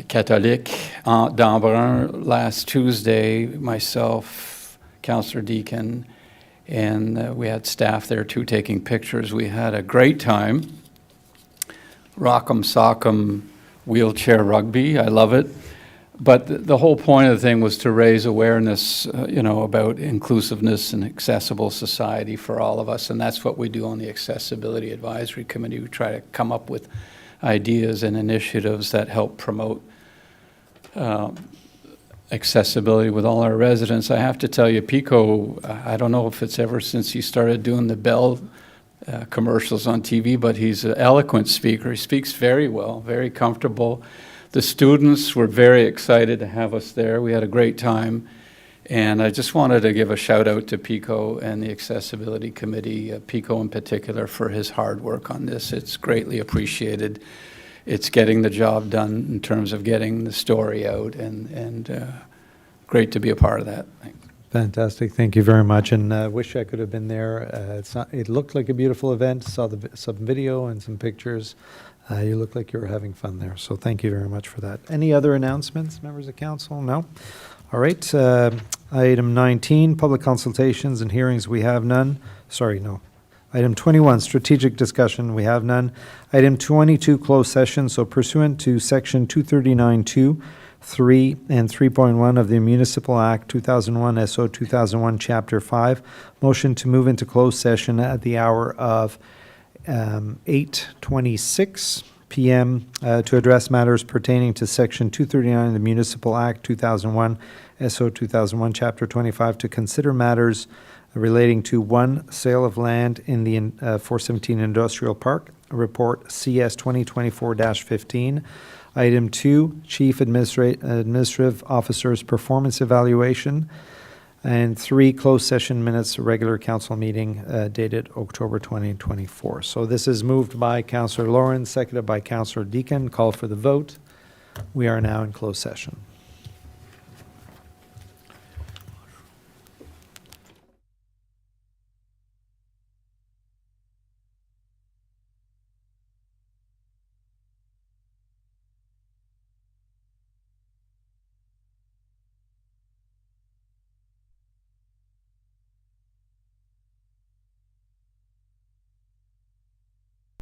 Catholique d'Embrun last Tuesday, myself, Councillor Deakin, and we had staff there too taking pictures. We had a great time. Rock'em sock'em wheelchair rugby, I love it. But the whole point of the thing was to raise awareness, about inclusiveness and accessible society for all of us, and that's what we do on the Accessibility Advisory Committee. We try to come up with ideas and initiatives that help promote accessibility with all our residents. I have to tell you, Pico, I don't know if it's ever since he started doing the Bell commercials on TV, but he's an eloquent speaker. He speaks very well, very comfortable. The students were very excited to have us there. We had a great time. And I just wanted to give a shout out to Pico and the Accessibility Committee, Pico in particular, for his hard work on this. It's greatly appreciated. It's getting the job done in terms of getting the story out, and great to be a part of that. Thanks. Fantastic. Thank you very much. And I wish I could have been there. It looked like a beautiful event. Saw some video and some pictures. You look like you were having fun there. So thank you very much for that. Any other announcements, members of council? No? All right. Item 19, public consultations and hearings, we have none. Sorry, no. Item 21, strategic discussion, we have none. Item 22, closed session. So pursuant to Section 239(2), 3, and 3.1 of the Municipal Act 2001, SO 2001, Chapter 5, motion to move into closed session at the hour of 8:26 p.m. To address matters pertaining to Section 239 of the Municipal Act 2001, SO 2001, Chapter 25, to consider matters relating to 1, sale of land in the 417 Industrial Park, Report CS 2024-15. Item 2, Chief Administrative Officer's Performance Evaluation. And 3, closed session minutes, regular council meeting dated October 2024. So this is moved by Councillor Lawrence, seconded by Councillor Deacon. Call for the vote. We are now in closed session.